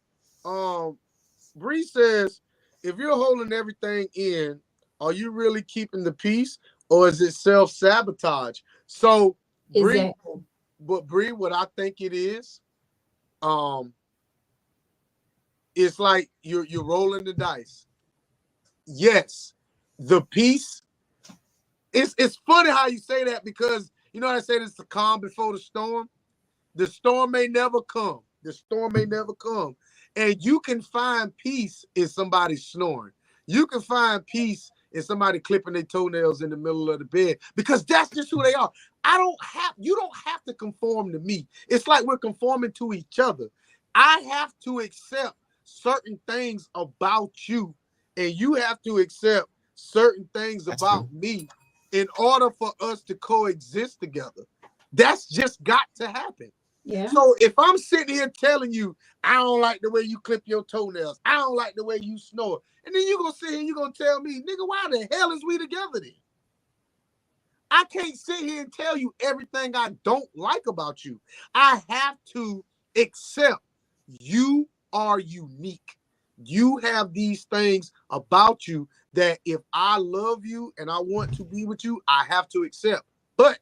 Bree says, if you're holding everything in, are you really keeping the peace, or is it self-sabotage? So Bree, but Bree, what I think it is, it's like you're rolling the dice. Yes, the peace. It's funny how you say that, because you know I said it's the calm before the storm. The storm may never come. The storm may never come. And you can find peace in somebody snoring. You can find peace in somebody clipping their toenails in the middle of the bed, because that's just who they are. You don't have to conform to me. It's like we're conforming to each other. I have to accept certain things about you, and you have to accept certain things about me in order for us to coexist together. That's just got to happen. Yeah. So if I'm sitting here telling you, I don't like the way you clip your toenails, I don't like the way you snore, and then you're going to sit here and you're going to tell me, nigga, why the hell is we together then? I can't sit here and tell you everything I don't like about you. I have to accept you are unique. You have these things about you that if I love you and I want to be with you, I have to accept. But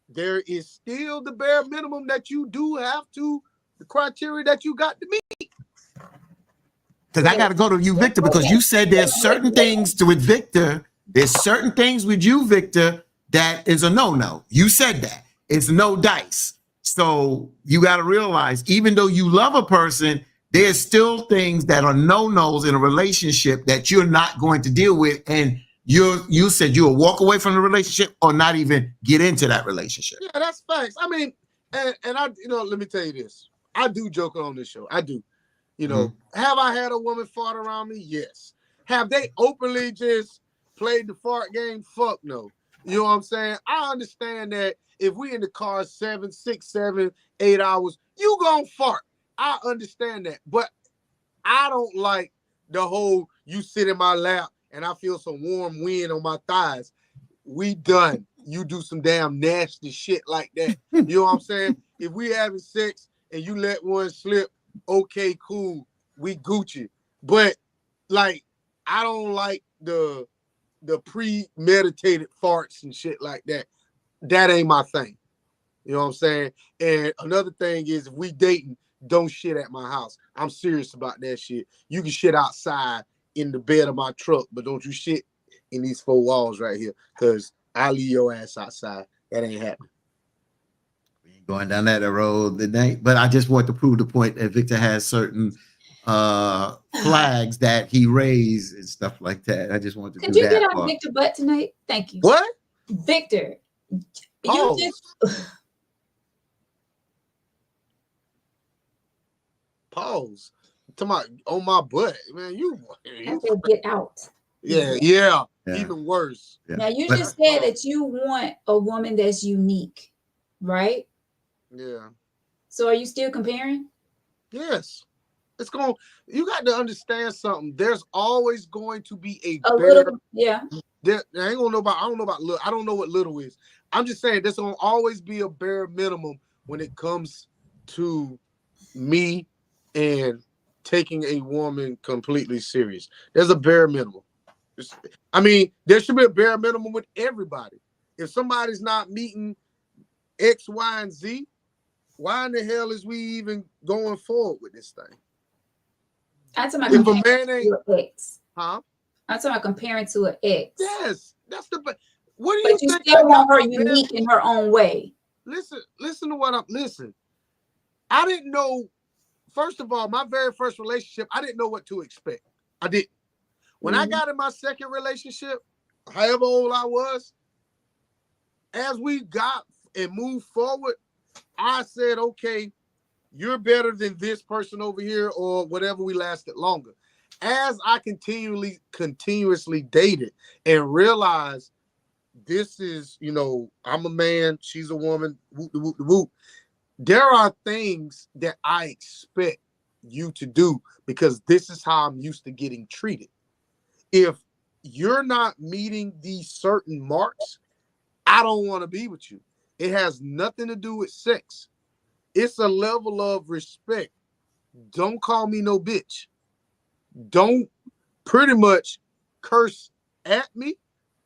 there is still the bare minimum that you do have to, the criteria that you got to meet. Because I got to go to you, Victor, because you said there's certain things with Victor. There's certain things with you, Victor, that is a no-no. You said that. It's no dice. So you got to realize, even though you love a person, there's still things that are no-nos in a relationship that you're not going to deal with. And you said you'll walk away from the relationship or not even get into that relationship. Yeah, that's facts. I mean, and I, let me tell you this. I do joke on this show. I do. Have I had a woman fart around me? Yes. Have they openly just played the fart game? Fuck no. You know what I'm saying? I understand that if we in the car 7, 6, 7, 8 hours, you gonna fart. I understand that. But I don't like the whole you sit in my lap and I feel some warm wind on my thighs. We done. You do some damn nasty shit like that. You know what I'm saying? If we having sex and you let one slip, okay, cool. We Gucci. But like, I don't like the premeditated farts and shit like that. That ain't my thing. You know what I'm saying? And another thing is, if we dating, don't shit at my house. I'm serious about that shit. You can shit outside in the bed of my truck, but don't you shit in these 4 walls right here, because I leave your ass outside. That ain't happening. We ain't going down that road tonight, but I just want to prove the point that Victor has certain flags that he raised and stuff like that. I just want to Could do you that get on part. Victor butt tonight? Thank you. What? Victor. Pause. You just Pause. Talking about on my butt, man. You have to get out. yeah. Yeah. Even worse. Yeah. Now you But- just said that you want a woman that's unique, right? Yeah. So are you still comparing? Yes. It's going. You got to understand something. There's always going to be a A better. little, yeah. I ain't gonna know about. I don't know about little. I don't know what little is. I'm just saying there's gonna always be a bare minimum when it comes to me and taking a woman completely serious. There's a bare minimum. I mean, there should be a bare minimum with everybody. If somebody's not meeting X, Y, and Z, why in the hell is we even going forward with this thing? I'm talking If about a comparing man ain't, to an ex. huh? I'm talking about comparing to an ex. Yes, that's the. What do But you you think? still I want her got my bare- unique in her own way. Listen to what I'm. Listen, I didn't know. First of all, my very first relationship, I didn't know what to expect. I didn't. When I got in my second relationship, however old I was, as we got and moved forward, I said, okay, you're better than this person over here, or whatever. We lasted longer. As I continuously dated and realized this is, I'm a man, she's a woman, whoop, whoop, whoop. There are things that I expect you to do because this is how I'm used to getting treated. If you're not meeting these certain marks, I don't want to be with you. It has nothing to do with sex. It's a level of respect. Don't call me no bitch. Don't pretty much curse at me.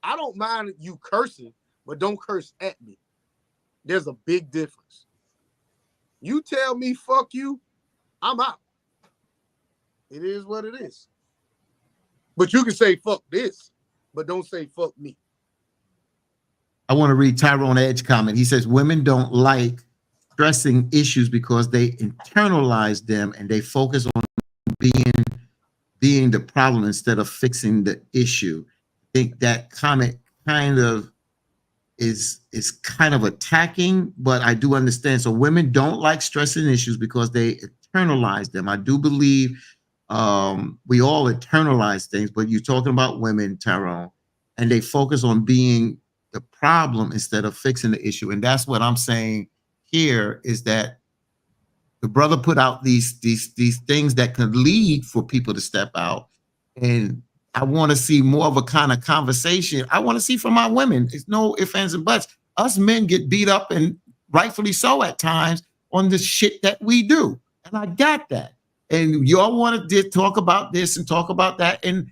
I don't mind you cursing, but don't curse at me. There's a big difference. You tell me fuck you, I'm out. It is what it is. But you can say fuck this, but don't say fuck me. I want to read Tyrone Edge comment. He says women don't like stressing issues because they internalize them and they focus on being the problem instead of fixing the issue. I think that comment kind of is kind of attacking, but I do understand. So women don't like stressing issues because they internalize them. I do believe we all internalize things, but you're talking about women, Tyrone, and they focus on being the problem instead of fixing the issue. And that's what I'm saying here is that the brother put out these things that could lead for people to step out. And I want to see more of a kind of conversation. I want to see from our women. There's no ifs, ands, and buts. Us men get beat up, and rightfully so at times, on the shit that we do. And I got that. And y'all want to talk about this and talk about that. And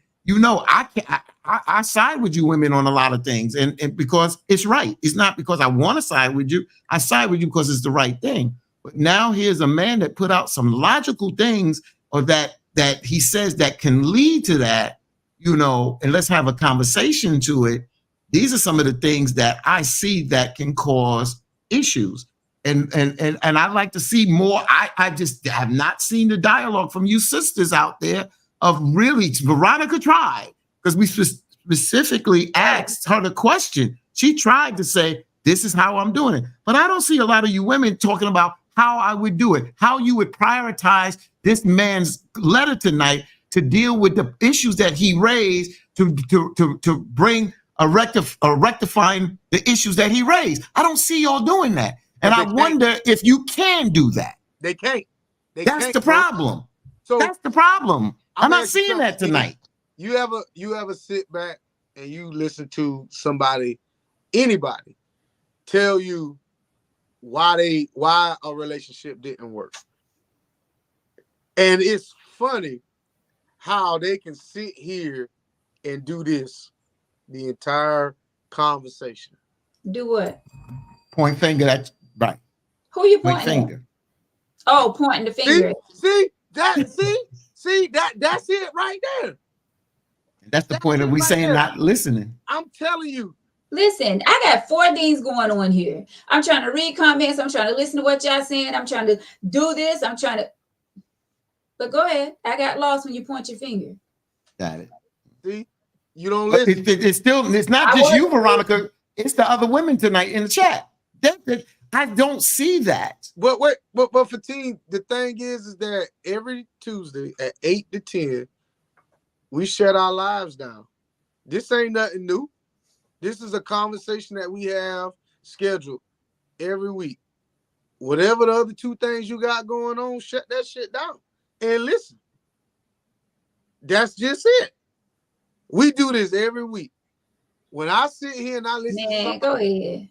I side with you women on a lot of things. And because it's right. It's not because I want to side with you. I side with you because it's the right thing. But now here's a man that put out some logical things or that he says that can lead to that, and let's have a conversation to it. These are some of the things that I see that can cause issues. And I'd like to see more. I just have not seen the dialogue from you sisters out there of really, Veronica tried, because we specifically asked her the question. She tried to say, this is how I'm doing it. But I don't see a lot of you women talking about how I would do it, how you would prioritize this man's letter tonight to deal with the issues that he raised to bring rectifying the issues that he raised. I don't see y'all doing that. And I wonder if you can do that. They can't. That's the problem. So that's the problem. I'm not seeing that tonight. You ever sit back and you listen to anybody tell you why a relationship didn't work? And it's funny how they can sit here and do this the entire conversation. Do what? Point finger. That's right. Who you Point pointing at? finger. Oh, pointing the finger. That's it right there. That's the point of we saying not listening. I'm telling you. Listen, I got 4 things going on here. I'm trying to read comments. I'm trying to listen to what y'all saying. I'm trying to do this. I'm trying to. But go ahead. I got lost when you point your finger. Got it. See, you don't listen. It's not just you, Veronica. It's the other women tonight in the chat. I don't see that. But for team, the thing is that every Tuesday at 8 to 10, we shut our lives down. This ain't nothing new. This is a conversation that we have scheduled every week. Whatever the other 2 things you got going on, shut that shit down and listen. That's just it. We do this every week. When I sit here and I listen to go ahead.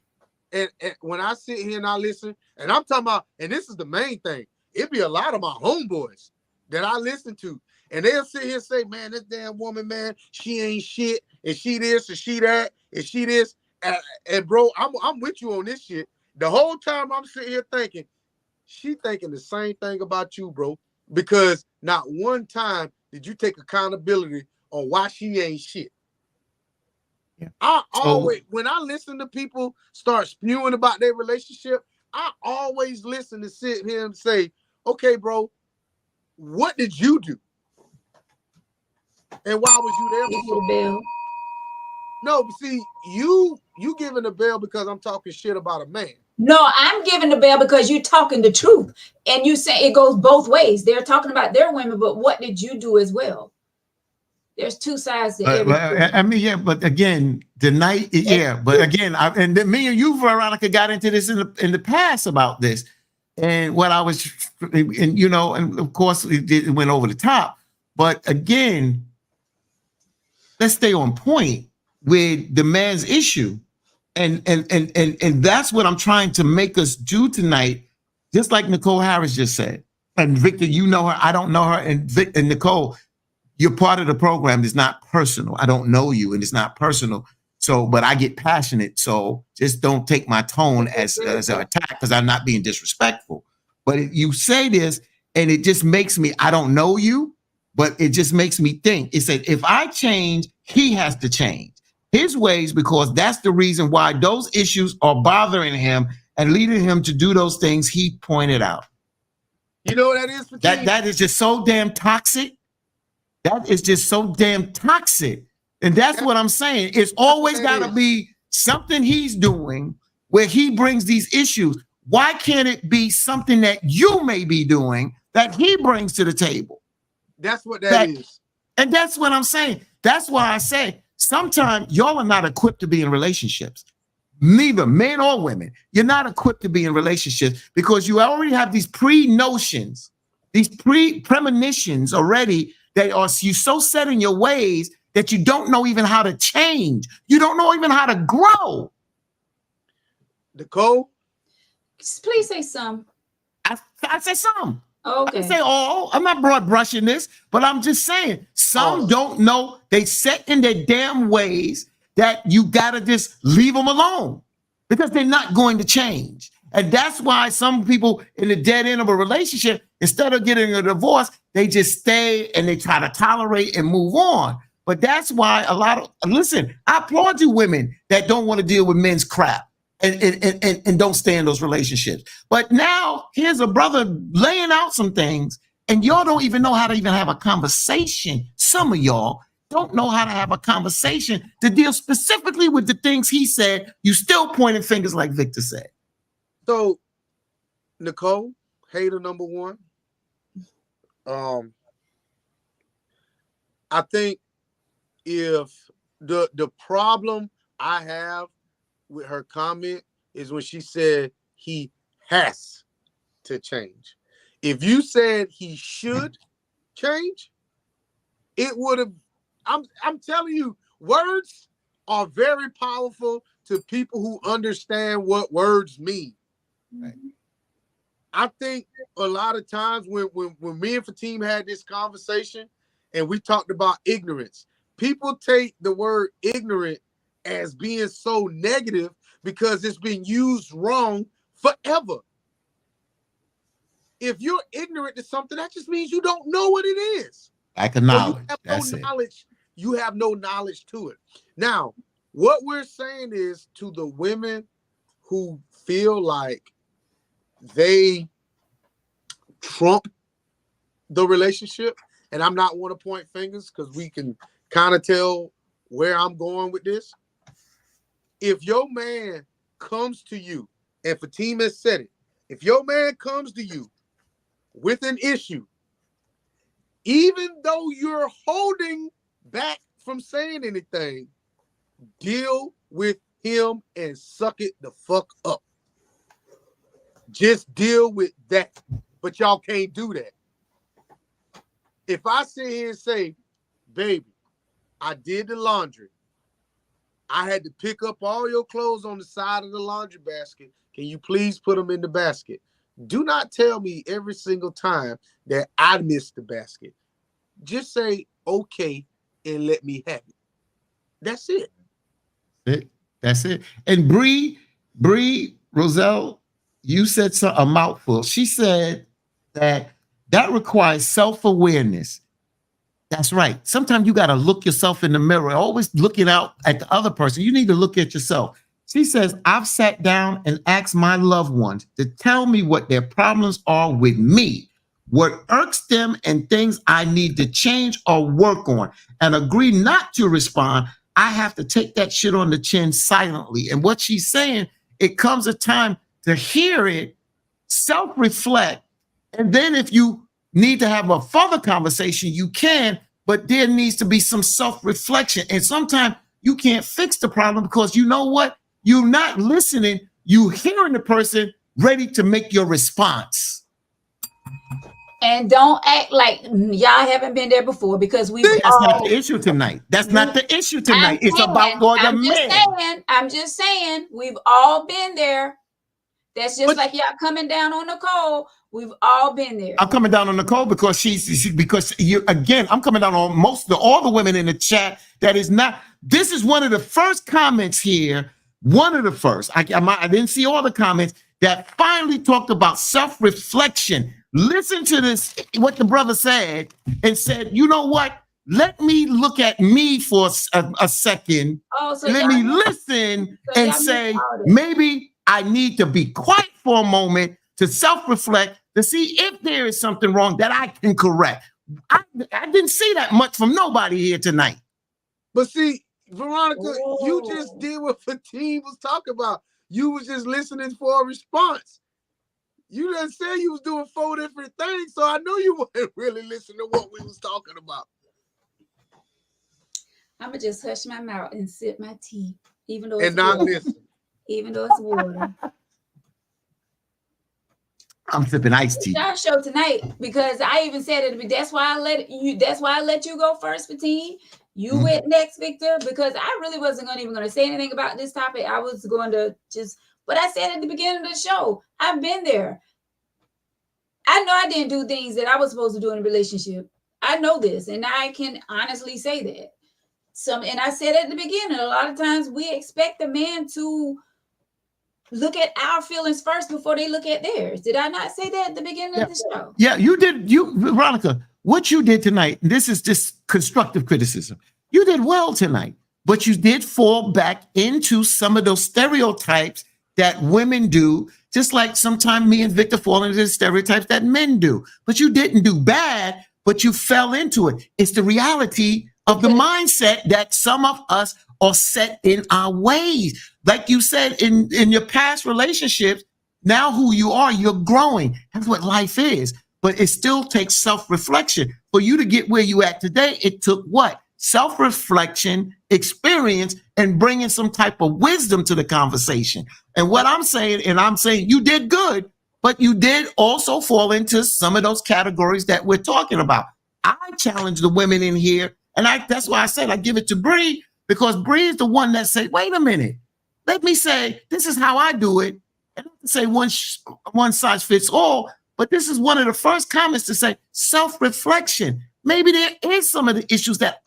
And when I sit here and I listen, and I'm talking about, and this is the main thing, it be a lot of my homeboys that I listen to. And they'll sit here and say, man, this damn woman, man, she ain't shit. And she this, and she that, and she this. And bro, I'm with you on this shit. The whole time I'm sitting here thinking, she thinking the same thing about you, bro. Because not one time did you take accountability on why she ain't shit. Yeah. I always, when I listen to people start spewing about their relationship, I always listen to sit here and say, okay, bro, what did you do? And why was you there for? The bell. No, see, you giving the bell because I'm talking shit about a man. No, I'm giving the bell because you're talking the truth. And you say it goes both ways. They're talking about their women, but what did you do as well? There's 2 sides to everything. I mean, yeah, but again, tonight, yeah, but again, and me and you, Veronica, got into this in the past about this, and what I was, and you know, and of course, it went over the top. But again, let's stay on point with the man's issue, and that's what I'm trying to make us do tonight. Just like Nicole Harris just said, and Victor, you know her, I don't know her, and Nicole. You're part of the program. It's not personal. I don't know you, and it's not personal. So, but I get passionate. So just don't take my tone as an attack because I'm not being disrespectful. But you say this, and it just makes me, I don't know you, but it just makes me think. It said, if I change, he has to change his ways because that's the reason why those issues are bothering him and leading him to do those things he pointed out. You know what that is? That is just so damn toxic. That is just so damn toxic. And that's what I'm saying. It's always got to be something he's doing where he brings these issues. Why can't it be something that you may be doing that he brings to the table? That's what that is. And that's what I'm saying. That's why I say sometimes y'all are not equipped to be in relationships. Neither men or women. You're not equipped to be in relationships because you already have these pre-notions, these premonitions already. That are you so set in your ways that you don't know even how to change. You don't know even how to grow. Nicole? Please say some. I say some. Okay. I say all. I'm not broad brushing this, but I'm just saying some don't know. They set in their damn ways that you got to just leave them alone because they're not going to change. And that's why some people in the dead end of a relationship, instead of getting a divorce, they just stay and they try to tolerate and move on. But that's why listen, I applaud you women that don't want to deal with men's crap and don't stay in those relationships. But now here's a brother laying out some things and y'all don't even know how to even have a conversation. Some of y'all don't know how to have a conversation to deal specifically with the things he said. You still pointing fingers like Victor said. So, Nicole, hater number 1. I think if the problem I have with her comment is when she said he has to change. If you said he should change, it would have. I'm telling you, words are very powerful to people who understand what words mean. Right. I think a lot of times when me and Fatim had this conversation and we talked about ignorance, people take the word ignorant as being so negative because it's been used wrong forever. If you're ignorant to something, that just means you don't know what it is. Lack of So knowledge. you have That's no it. knowledge. You have no knowledge to it. Now, what we're saying is to the women who feel like they trump the relationship, and I'm not want to point fingers because we can kind of tell where I'm going with this. If your man comes to you, and Fatima has said it, if your man comes to you with an issue, even though you're holding back from saying anything, deal with him and suck it the fuck up. Just deal with that. But y'all can't do that. If I sit here and say, baby, I did the laundry. I had to pick up all your clothes on the side of the laundry basket. Can you please put them in the basket? Do not tell me every single time that I missed the basket. Just say, okay, and let me have it. That's it. That's it. And Bree Roselle, you said a mouthful. She said that requires self-awareness. That's right. Sometimes you got to look yourself in the mirror, always looking out at the other person. You need to look at yourself. She says, I've sat down and asked my loved ones to tell me what their problems are with me, what irks them, and things I need to change or work on, and agree not to respond. I have to take that shit on the chin silently. And what she's saying, it comes a time to hear it, self-reflect, and then if you need to have a further conversation, you can, but there needs to be some self-reflection. And sometimes you can't fix the problem because you know what? You're not listening. You hearing the person ready to make your response. And don't act like y'all haven't been there before, because we. That's not the issue tonight. That's not the issue tonight. It's about for the men. I'm just saying, we've all been there. That's just like y'all coming down on Nicole. We've all been there. I'm coming down on Nicole because because you again. I'm coming down on all the women in the chat. That is not. This is one of the first comments here. One of the first. I didn't see all the comments that finally talked about self-reflection. Listen to this. What the brother said and said. You know what? Let me look at me for a second. Let me listen and say maybe I need to be quiet for a moment to self-reflect to see if there is something wrong that I can correct. I didn't see that much from nobody here tonight. But see, Veronica, you just did what Fatima was talking about. You was just listening for a response. You didn't say you was doing 4 different things, so I know you weren't really listening to what we was talking about. I'm gonna just hush my mouth and sip my tea, even though it's not water. listen. Even though it's water. I'm sipping iced tea. Our show tonight, because I even said it. That's why I let you go first, Fatima. You went next, Victor, because I really wasn't even going to say anything about this topic. I was going to but I said at the beginning of the show, I've been there. I know I didn't do things that I was supposed to do in a relationship. I know this, and I can honestly say that. And I said at the beginning, a lot of times we expect a man to look at our feelings first before they look at theirs. Did I not say that at the beginning of the show? Yeah, you did. Veronica, what you did tonight, this is just constructive criticism. You did well tonight, but you did fall back into some of those stereotypes that women do, just like sometimes me and Victor fall into the stereotypes that men do. But you didn't do bad, but you fell into it. It's the reality of the mindset that some of us are set in our ways. Like you said, in your past relationships, now who you are, you're growing. That's what life is. But it still takes self-reflection. For you to get where you at today, it took what? Self-reflection, experience, and bringing some type of wisdom to the conversation. And what I'm saying you did good, but you did also fall into some of those categories that we're talking about. I challenge the women in here, and that's why I said I give it to Bree, because Bree is the one that said, wait a minute, let me say, this is how I do it. And not to say one size fits all, but this is one of the first comments to say self-reflection. Maybe there is some of the issues that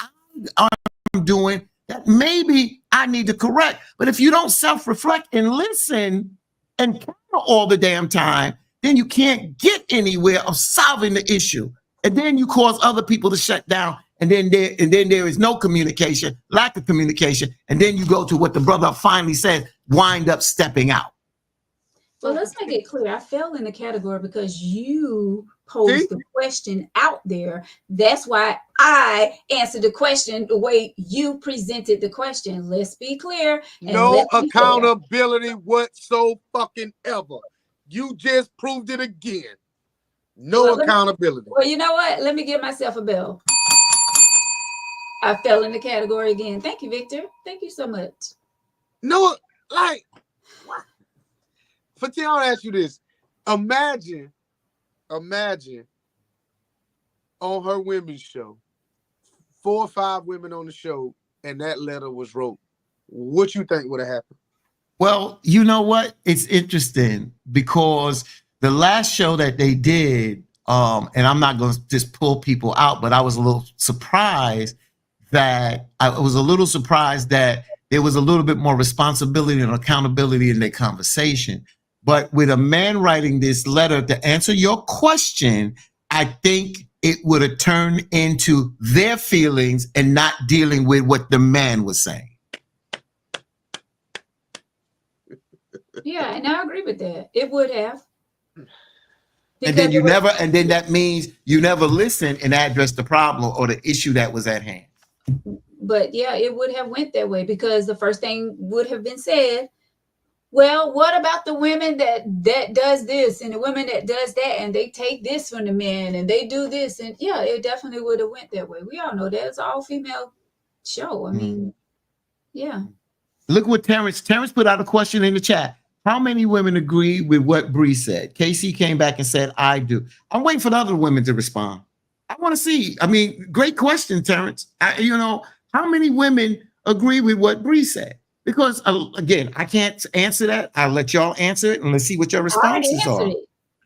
I'm doing that maybe I need to correct. But if you don't self-reflect and listen and counter all the damn time, then you can't get anywhere of solving the issue. And then you cause other people to shut down. And then there is no communication, lack of communication. And then you go to what the brother finally said, wind up stepping out. Well, let's make it clear. I fell in the category because you posed the question out there. That's why I answered the question the way you presented the question. Let's be clear. No accountability whatsoever. You just proved it again. No accountability. Well, you know what? Let me give myself a bell. I fell in the category again. Thank you, Victor. Thank you so much. No, like, what? Fatih, I'll ask you this. Imagine on her women's show, 4 or 5 women on the show, and that letter was wrote. What you think would have happened? Well, you know what? It's interesting because the last show that they did, and I'm not going to just pull people out, but I was a little surprised that there was a little bit more responsibility and accountability in their conversation. But with a man writing this letter to answer your question, I think it would have turned into their feelings and not dealing with what the man was saying. Yeah, and I agree with that. It would have. And then that means you never listen and address the problem or the issue that was at hand. But yeah, it would have went that way because the first thing would have been said, well, what about the women that does this and the women that does that and they take this from the men and they do this? And yeah, it definitely would have went that way. We all know that it's an all-female show. I mean, yeah. Look what Terrence put out a question in the chat. How many women agree with what Bree said? Casey came back and said, I do. I'm waiting for the other women to respond. I want to see. I mean, great question, Terrence. How many women agree with what Bree said? Because again, I can't answer that. I'll let y'all answer it and let's see what your responses are.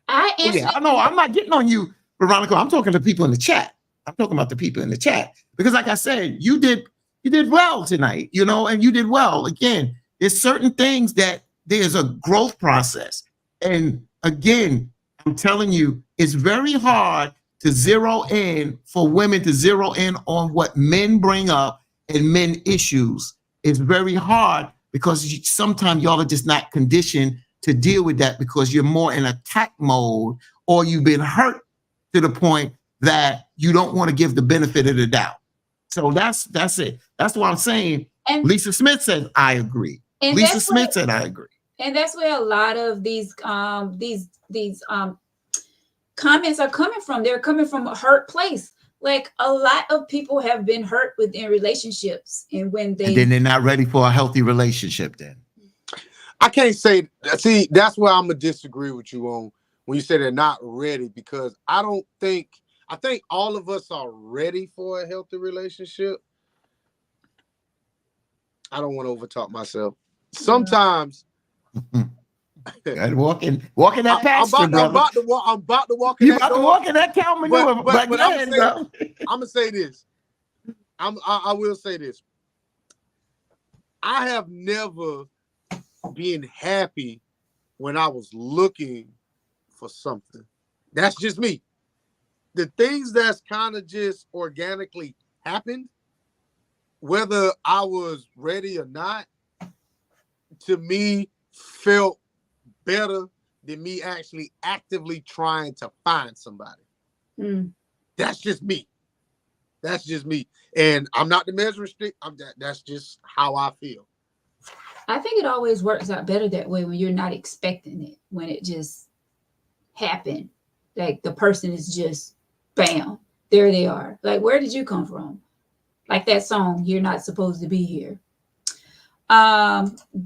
I answered it. I know I'm not getting on you, Veronica. I'm talking to people in the chat. I'm talking about the people in the chat. Because like I said, you did well tonight, and you did well. Again, there's certain things that there's a growth process. And again, I'm telling you, it's very hard to zero in for women to zero in on what men bring up and men issues. It's very hard because sometimes y'all are just not conditioned to deal with that because you're more in attack mode or you've been hurt to the point that you don't want to give the benefit of the doubt. So that's it. That's what I'm saying. And Lisa Smith said, I agree. Lisa Smith said, I agree. And that's where a lot of these comments are coming from. They're coming from a hurt place. Like a lot of people have been hurt within relationships, and then they're not ready for a healthy relationship. Then I can't say. See, that's where I'm gonna disagree with you on when you say they're not ready, because I think all of us are ready for a healthy relationship. I don't want to overtalk myself. Sometimes. Walking that pasture, I'm about to walk. You about to walk in that cow manure. But I'm gonna say this. I will say this. I have never been happy when I was looking for something. That's just me. The things that's kind of just organically happened, whether I was ready or not, to me felt better than me actually actively trying to find somebody. That's just me. And I'm not the measuring stick. That's just how I feel. I think it always works out better that way when you're not expecting it, when it just happened. Like the person is just, bam, there they are. Like, where did you come from? Like that song, You're Not Supposed to Be Here.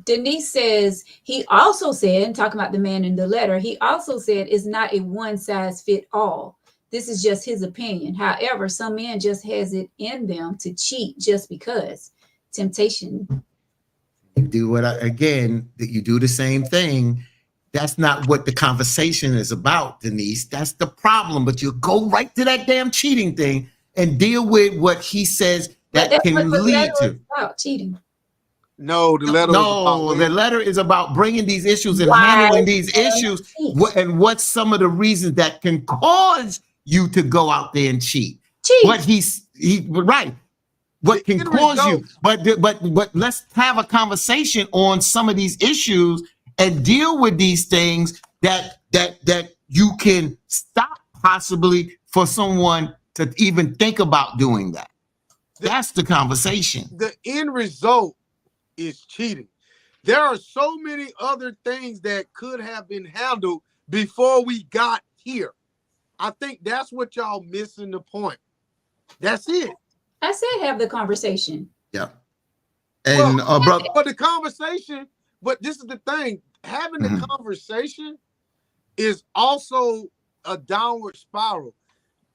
Denise says, he also said, and talking about the man in the letter, he also said it's not a one size fit all. This is just his opinion. However, some men just has it in them to cheat just because. Temptation. You do you do the same thing. That's not what the conversation is about, Denise. That's the problem. But you go right to that damn cheating thing and deal with what he says that can lead to. About cheating. No, the letter. No, the letter is about bringing these issues and Why handling these and issues. cheat. And what's some of the reasons that can cause you to go out there and cheat? Cheat. What right. What can cause you? But let's have a conversation on some of these issues and deal with these things that you can stop possibly for someone to even think about doing that. That's the conversation. The end result is cheating. There are so many other things that could have been handled before we got here. I think that's what y'all missing the point. That's it. I said have the conversation. Yeah. And brother, but the conversation, but this is the thing, having the conversation is also a downward spiral.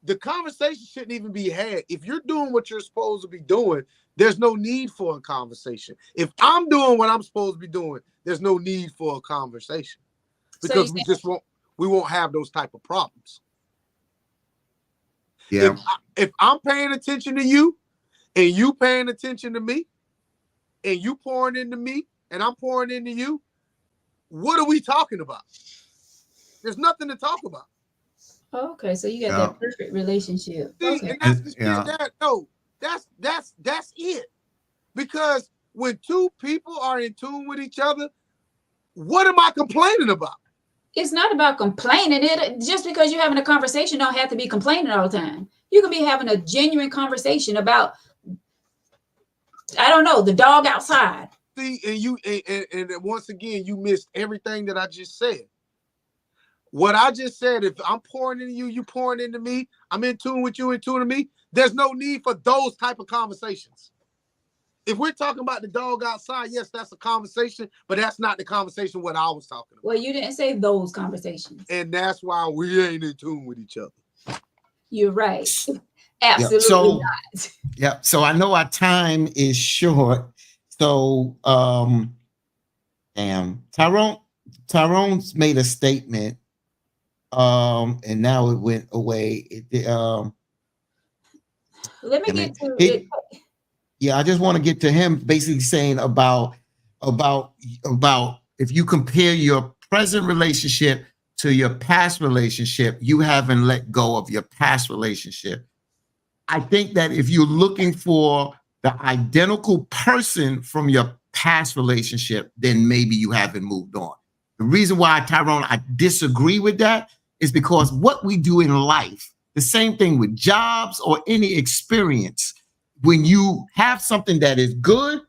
The conversation shouldn't even be had. If you're doing what you're supposed to be doing, there's no need for a conversation. If I'm doing what I'm supposed to be doing, there's no need for a conversation because we won't have those type of problems. Yeah. If I'm paying attention to you and you paying attention to me and you pouring into me and I'm pouring into you, what are we talking about? There's nothing to talk about. Oh, okay, so you got that perfect relationship. See, okay. And that's it. Because when two people are in tune with each other, what am I complaining about? It's not about complaining. It just because you're having a conversation don't have to be complaining all the time. You can be having a genuine conversation about, I don't know, the dog outside. See, and once again, you missed everything that I just said. What I just said, if I'm pouring into you, you pouring into me, I'm in tune with you, in tune to me, there's no need for those type of conversations. If we're talking about the dog outside, yes, that's a conversation, but that's not the conversation what I was talking about. Well, you didn't say those conversations. And that's why we ain't in tune with each other. You're right. Absolutely not. Yeah. So I know our time is short. So Tyrone's made a statement. And now it went away. Let me get to it. Yeah, I just want to get to him basically saying about if you compare your present relationship to your past relationship, you haven't let go of your past relationship. I think that if you're looking for the identical person from your past relationship, then maybe you haven't moved on. The reason why, Tyrone, I disagree with that is because what we do in life, the same thing with jobs or any experience, when you have something that is good,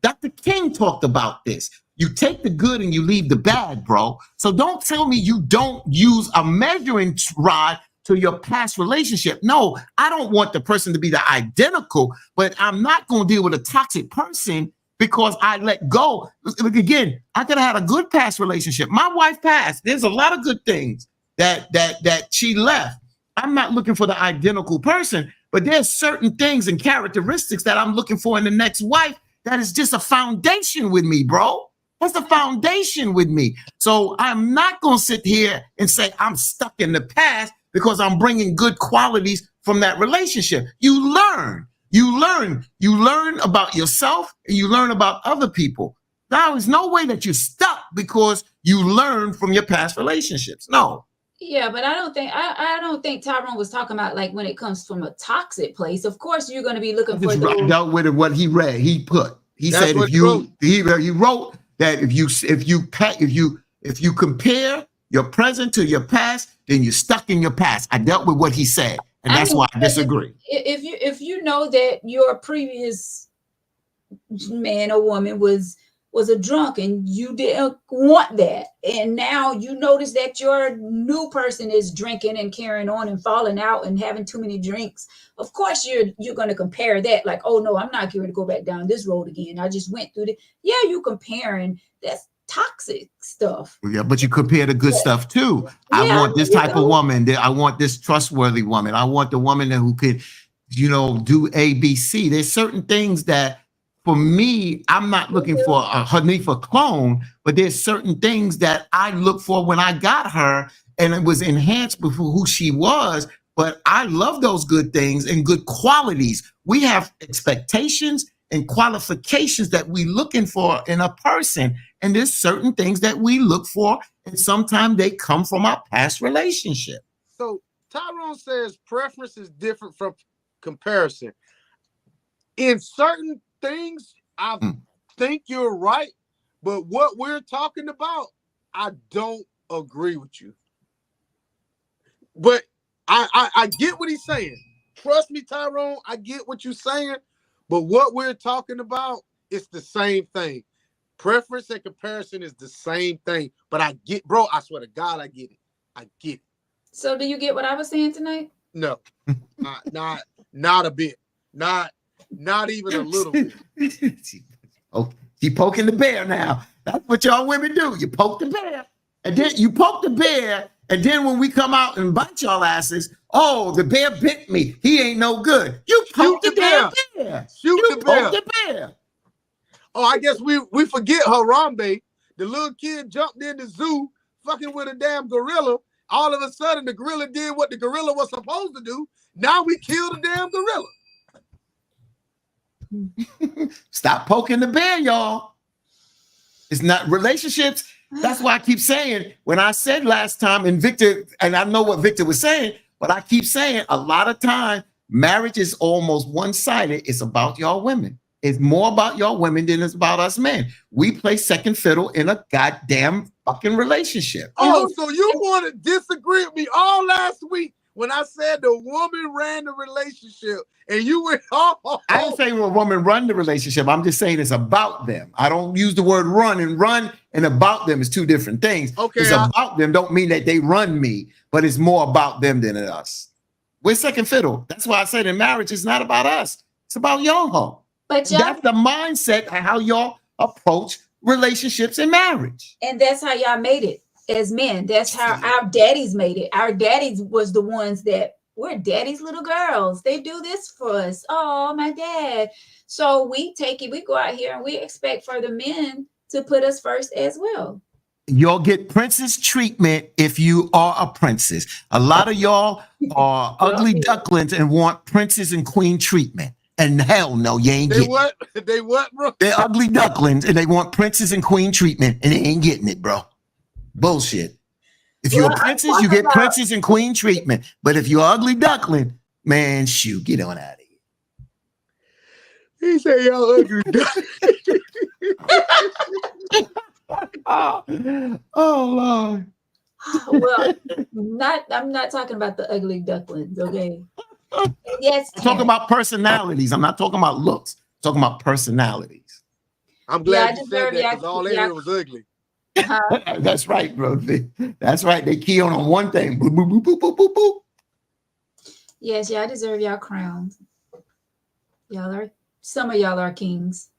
Dr. King talked about this. You take the good and you leave the bad, bro. So don't tell me you don't use a measuring rod to your past relationship. No, I don't want the person to be the identical, but I'm not going to deal with a toxic person because I let go. Look, again, I could have had a good past relationship. My wife passed. There's a lot of good things that she left. I'm not looking for the identical person, but there's certain things and characteristics that I'm looking for in the next wife that is just a foundation with me, bro. That's a foundation with me. So I'm not going to sit here and say I'm stuck in the past because I'm bringing good qualities from that relationship. You learn about yourself and you learn about other people. There is no way that you're stuck because you learn from your past relationships. No. Yeah, but I don't think Tyrone was talking about like when it comes from a toxic place. Of course, you're going to be looking for those. I dealt with what he read. He said if you he wrote that if you compare your present to your past, then you're stuck in your past. I dealt with what he said, and that's why I disagree. If you know that your previous man or woman was a drunk and you didn't want that, and now you notice that your new person is drinking and carrying on and falling out and having too many drinks, of course you're going to compare that, like, oh no, I'm not going to go back down this road again. I just went through it. Yeah, you comparing. That's toxic stuff. Yeah, but you compare the good stuff too. Yeah, I want this type of woman. I want this trustworthy woman. I want the woman who could, do A, B, C. There's certain things that, for me, I'm not looking for a Hanifa clone, but there's certain things that I look for when I got her, and it was enhanced before who she was. But I love those good things and good qualities. We have expectations and qualifications that we looking for in a person. And there's certain things that we look for, and sometimes they come from our past relationship. So Tyrone says preference is different from comparison. In certain things, I think you're right, but what we're talking about, I don't agree with you. But I get what he's saying. Trust me, Tyrone, I get what you're saying. But what we're talking about is the same thing. Preference and comparison is the same thing. But I get, bro, I swear to God, I get it. I get it. So do you get what I was saying tonight? No, not a bit. Not even a little bit. Oh, she poking the bear now. That's what y'all women do. You poke the bear. And then you poke the bear. And then when we come out and bite y'all asses, oh, the bear bit me. He ain't no good. You poke the damn bear. Shoot You the bear. poke the bear. Oh, I guess we forget Harambe. The little kid jumped in the zoo fucking with a damn gorilla. All of a sudden, the gorilla did what the gorilla was supposed to do. Now we killed the damn gorilla. Stop poking the bear, y'all. It's not relationships. That's why I keep saying, when I said last time, and Victor, and I know what Victor was saying, but I keep saying a lot of time, marriage is almost one-sided. It's about y'all women. It's more about y'all women than it's about us men. We play second fiddle in a goddamn fucking relationship. Oh, so you want to disagree with me all last week when I said the woman ran the relationship and you went, oh. I didn't say a woman run the relationship. I'm just saying it's about them. I don't use the word run and about them is two different things. Okay, it's about them don't mean that they run me, but it's more about them than us. We're second fiddle. That's why I said in marriage, it's not about us. It's about y'all. But y'all, that's the mindset of how y'all approach relationships and marriage. And that's how y'all made it as men. That's how our daddies made it. Our daddies was the ones that we're daddy's little girls. They do this for us. Oh, my dad. So we take it, we go out here and we expect for the men to put us first as well. You'll get princess treatment if you are a princess. A lot of y'all are ugly ducklings and want princess and queen treatment. And hell no, you ain't getting it. They what, bro? They're ugly ducklings and they want princess and queen treatment and they ain't getting it, bro. Bullshit. If you're a princess, you get princess and queen treatment. But if you're ugly duckling, man, shoot, get on out of here. He said y'all ugly duckling. Oh Lord. Well, I'm not talking about the ugly ducklings, okay? Yes, I'm talking about personalities. I'm not talking about looks. I'm talking about personalities. I'm glad you said that because all they heard was ugly. That's right, bro. That's right. They key on one thing. Boop, boop, boop, boop, boop, boop, boop. Yes, y'all deserve y'all crowns. Some of y'all are kings.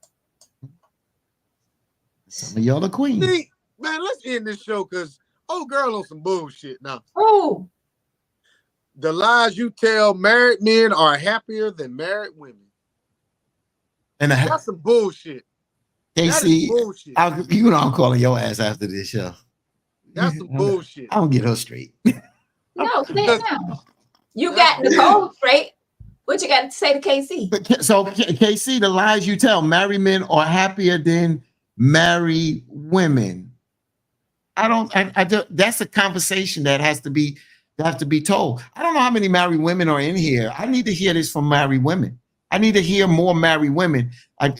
Some of y'all are queens. See, man, let's end this show because old girl on some bullshit now. Oh. The lies you tell married men are happier than married women. And that's some bullshit. KC, you know I'm calling your ass after this show. That's some bullshit. I don't get her straight. No, say it now. You got Nicole straight. What you got to say to KC? So KC, the lies you tell, married men are happier than married women. That's a conversation that has to be told. I don't know how many married women are in here. I need to hear this from married women. I need to hear more married women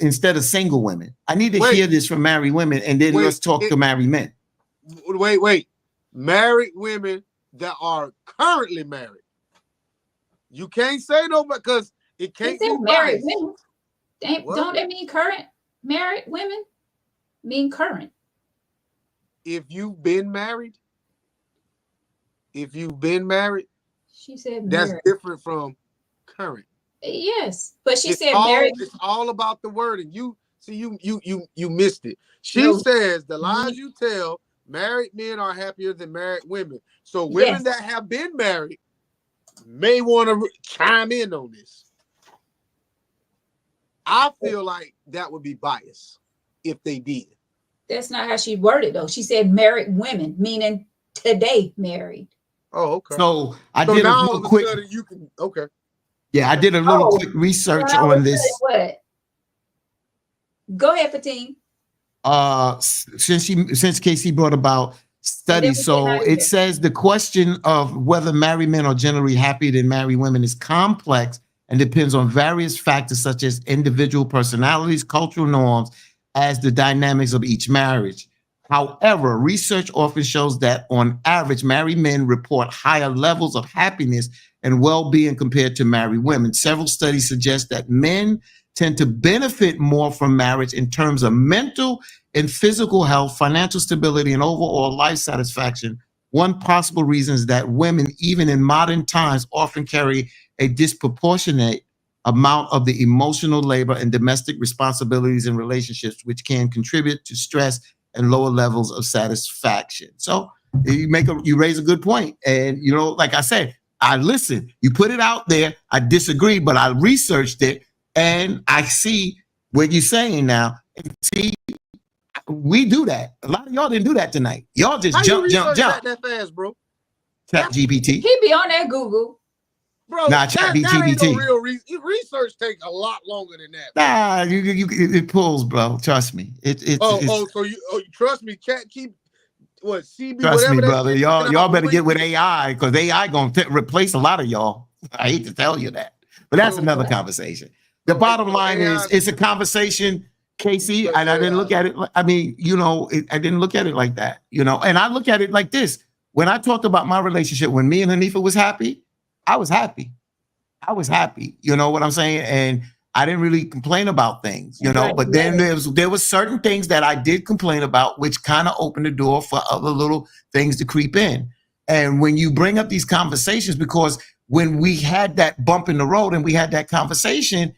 instead of single women. I need to hear this from married women, and then let's talk to married men. Wait. Married women that are currently married. You can't say no because it can't be married women. Don't they mean current? Married women mean current. If you've been married, she said that's married. different from current. Yes, but she said married. It's all about the word, and you missed it. She says the lies you tell, married men are happier than married women. So women that have been married may want to chime in on this. I feel like that would be biased if they did. That's not how she worded though. She said married women, meaning today married. Oh, okay. So I did a little quick. You can okay. Yeah, I did a little quick research on this. What? Go ahead, Fatine. Since Casey brought about studies, so it says the question of whether married men are generally happier than married women is complex and depends on various factors such as individual personalities, cultural norms, as the dynamics of each marriage. However, research often shows that on average, married men report higher levels of happiness and well-being compared to married women. Several studies suggest that men tend to benefit more from marriage in terms of mental and physical health, financial stability, and overall life satisfaction. One possible reason is that women, even in modern times, often carry a disproportionate amount of the emotional labor and domestic responsibilities in relationships, which can contribute to stress and lower levels of satisfaction. So you raise a good point. And, you know, like I said, I listen, you put it out there, I disagree, but I researched it and I see what you're saying now. See, we do that. A lot of y'all didn't do that tonight. Y'all just jump. That fast, bro. Chat GPT. He be on that Google. Bro, nah, Chat GPT. No real research takes a lot longer than that. Bro. Nah, it pulls, bro. Trust me. So you trust me? Chat keep what? CB. Trust me, brother. Y'all better get with AI because AI gonna replace a lot of y'all. I hate to tell you that, but that's another conversation. The bottom line is, it's a conversation, Casey, and I didn't look at it. I mean, you know, I didn't look at it like that, you know. And I look at it like this: when I talked about my relationship, when me and Hanifa was happy, I was happy. I was happy. You know what I'm saying? And I didn't really complain about things, you know. Right, but then there was certain things that I did complain about, which kind of opened the door for other little things to creep in. And when you bring up these conversations, because when we had that bump in the road and we had that conversation,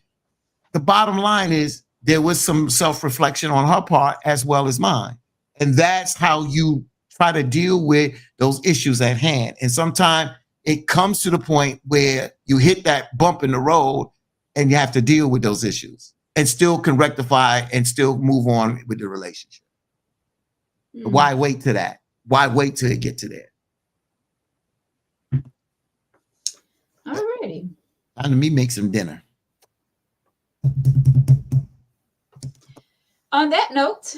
the bottom line is there was some self-reflection on her part as well as mine. And that's how you try to deal with those issues at hand. And sometimes it comes to the point where you hit that bump in the road and you have to deal with those issues and still can rectify and still move on with the relationship. Mm. Why wait to that? Why wait till it get to there? All righty. Time to me make some dinner. On that note,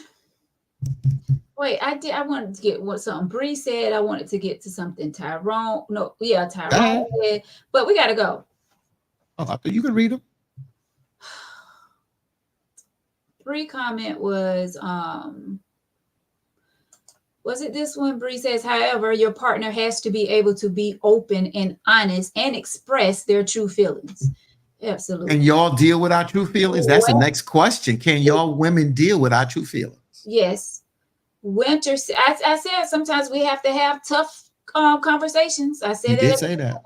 wait, I wanted to get what something Bree said. I wanted to get to something Tyrone. Tyrone said, but we gotta go. Oh, I thought you could read them. Bree comment was it this one? Bree says, however, your partner has to be able to be open and honest and express their true feelings. Absolutely. And y'all deal with our true feelings? That's the next question. Can y'all women deal with our true feelings? Yes. Winter, I said sometimes we have to have tough conversations. I said you did say that.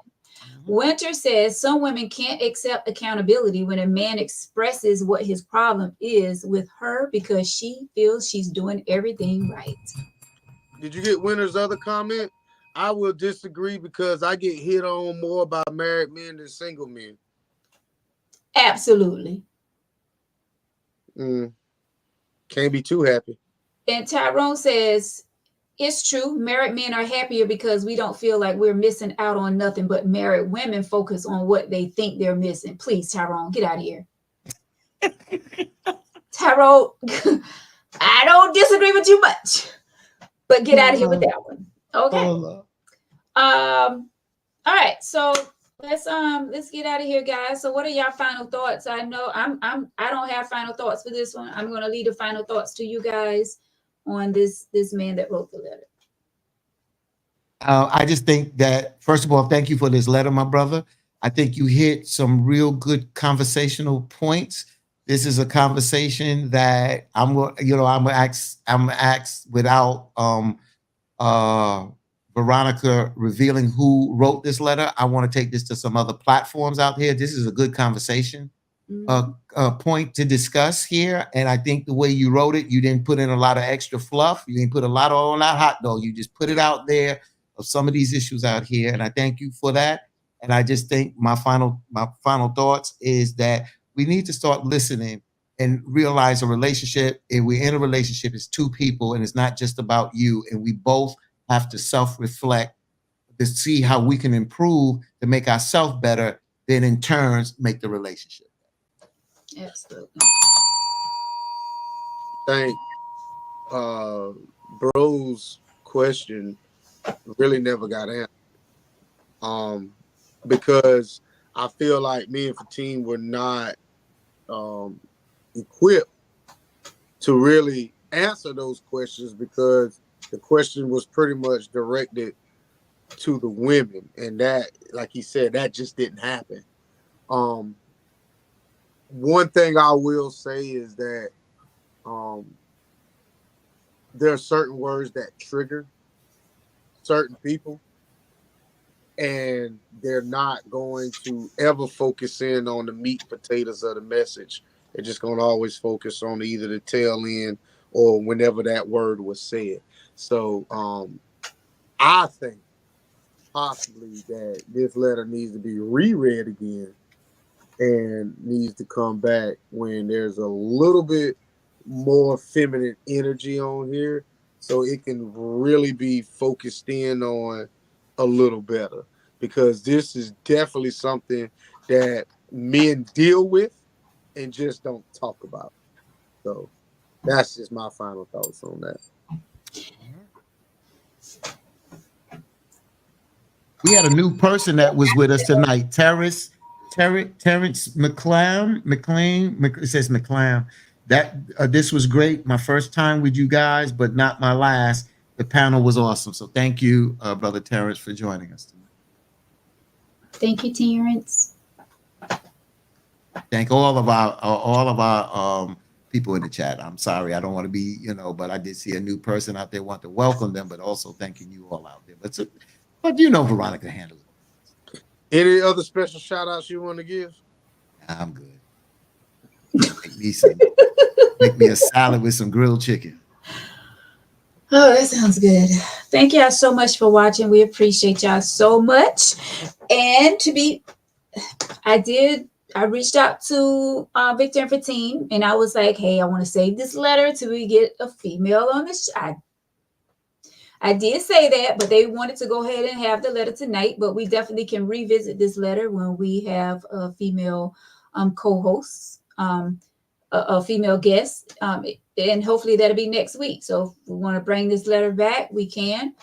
Winter says some women can't accept accountability when a man expresses what his problem is with her because she feels she's doing everything right. Did you get Winter's other comment? I will disagree because I get hit on more by married men than single men. Absolutely. Can't be too happy. And Tyrone says, it's true. Married men are happier because we don't feel like we're missing out on nothing, but married women focus on what they think they're missing. Please, Tyrone, get out of here. Tyrone, I don't disagree with you much, but get out of here with that one. Okay. All right. So let's get out of here, guys. So what are your final thoughts? I know I don't have final thoughts for this one. I'm going to leave the final thoughts to you guys on this man that wrote the letter. I just think that, first of all, thank you for this letter, my brother. I think you hit some real good conversational points. This is a conversation that I'm asked without Veronica revealing who wrote this letter. I want to take this to some other platforms out here. This is a good conversation point to discuss here. And I think the way you wrote it, you didn't put in a lot of extra fluff. You didn't put a lot on that hot dog. You just put it out there of some of these issues out here. And I thank you for that. And I just think my final thoughts is that we need to start listening and realize a relationship. If we're in a relationship, it's two people and it's not just about you. And we both have to self-reflect to see how we can improve to make ourselves better, then in turns make the relationship. Absolutely. think Bro's question really never got answered. Because I feel like me and Fatim were not equipped to really answer those questions, because the question was pretty much directed to the women, and that, like he said, that just didn't happen. One thing I will say is that there are certain words that trigger certain people, and they're not going to ever focus in on the meat and potatoes of the message. They're just going to always focus on either the tail end or whenever that word was said. So I think possibly that this letter needs to be reread again and needs to come back when there's a little bit more feminine energy on here, so it can really be focused in on a little better, because this is definitely something that men deal with and just don't talk about. So that's just my final thoughts on that. We had a new person that was with us tonight, Terrence McClown. It says McClown. That this was great. My first time with you guys, but not my last. The panel was awesome. So thank you, Brother Terrence, for joining us tonight. Thank you, Terrence. Thank all of our people in the chat. I'm sorry, I don't want to be, but I did see a new person out there. Want to welcome them, but also thanking you all out there. But Veronica handles it. Any other special shout outs you want to give? I'm good. Make me a salad with some grilled chicken. Oh, that sounds good. Thank y'all so much for watching. We appreciate y'all so much. And I reached out to Victor and Fatim, and I was like, hey, I want to save this letter till we get a female on the show. I did say that, but they wanted to go ahead and have the letter tonight, but we definitely can revisit this letter when we have a female co-host, a female guest, and hopefully that'll be next week. So if we want to bring this letter back, we can.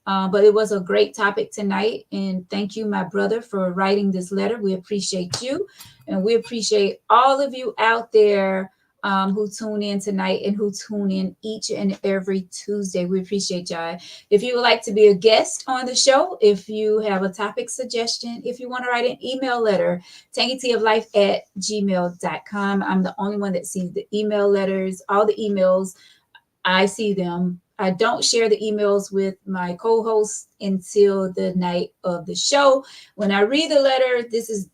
But it was a great topic tonight, and thank you, my brother, for writing this letter. We appreciate you, and we appreciate all of you out there who tune in tonight and who tune in each and every Tuesday. We appreciate y'all. If you would like to be a guest on the show, if you have a topic suggestion, if you want to write an email letter, tangyteaoflife@gmail.com. I'm the only one that sees the email letters. All the emails, I see them. I don't share the emails with my co-hosts until the night of the show. When I read the letter,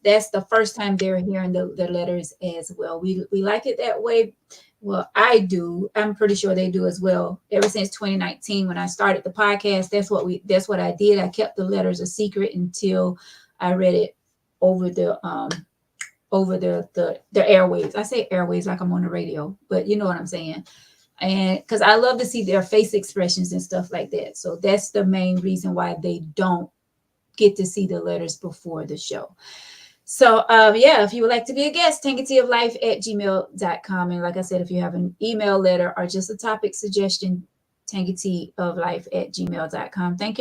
that's the first time they're hearing the letters as well. We like it that way. Well, I do. I'm pretty sure they do as well. Ever since 2019, when I started the podcast, that's what I did. I kept the letters a secret until I read it over the airwaves. I say airwaves like I'm on the radio, but you know what I'm saying. And because I love to see their face expressions and stuff like that. So that's the main reason why they don't get to see the letters before the show. So if you would like to be a guest, tangyteaoflife@gmail.com. And like I said, if you have an email letter or just a topic suggestion, tangyteaoflife@gmail.com. Thank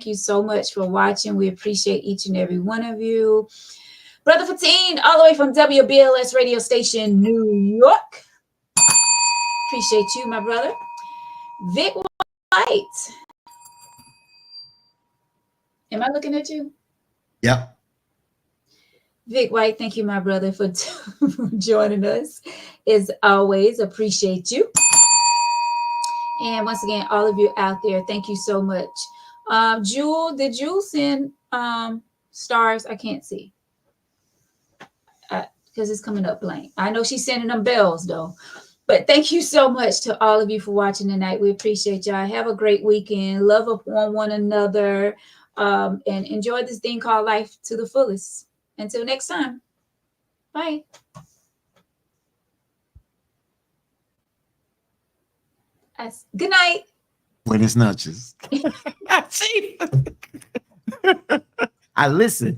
you so much for watching. We appreciate each and every one of you. Brother Fatim, all the way from WBLS radio station, New York. Appreciate you, my brother. Vic White. Am I looking at you? Yep. Vic White, thank you, my brother, for joining us. As always, appreciate you. And once again, all of you out there, thank you so much. Jewel, did you send stars? I can't see. Because it's coming up blank. I know she's sending them bells, though. But thank you so much to all of you for watching tonight. We appreciate y'all. Have a great weekend. Love upon one another. And enjoy this thing called life to the fullest. Until next time. Bye. Good night. Buenas noches. I listen.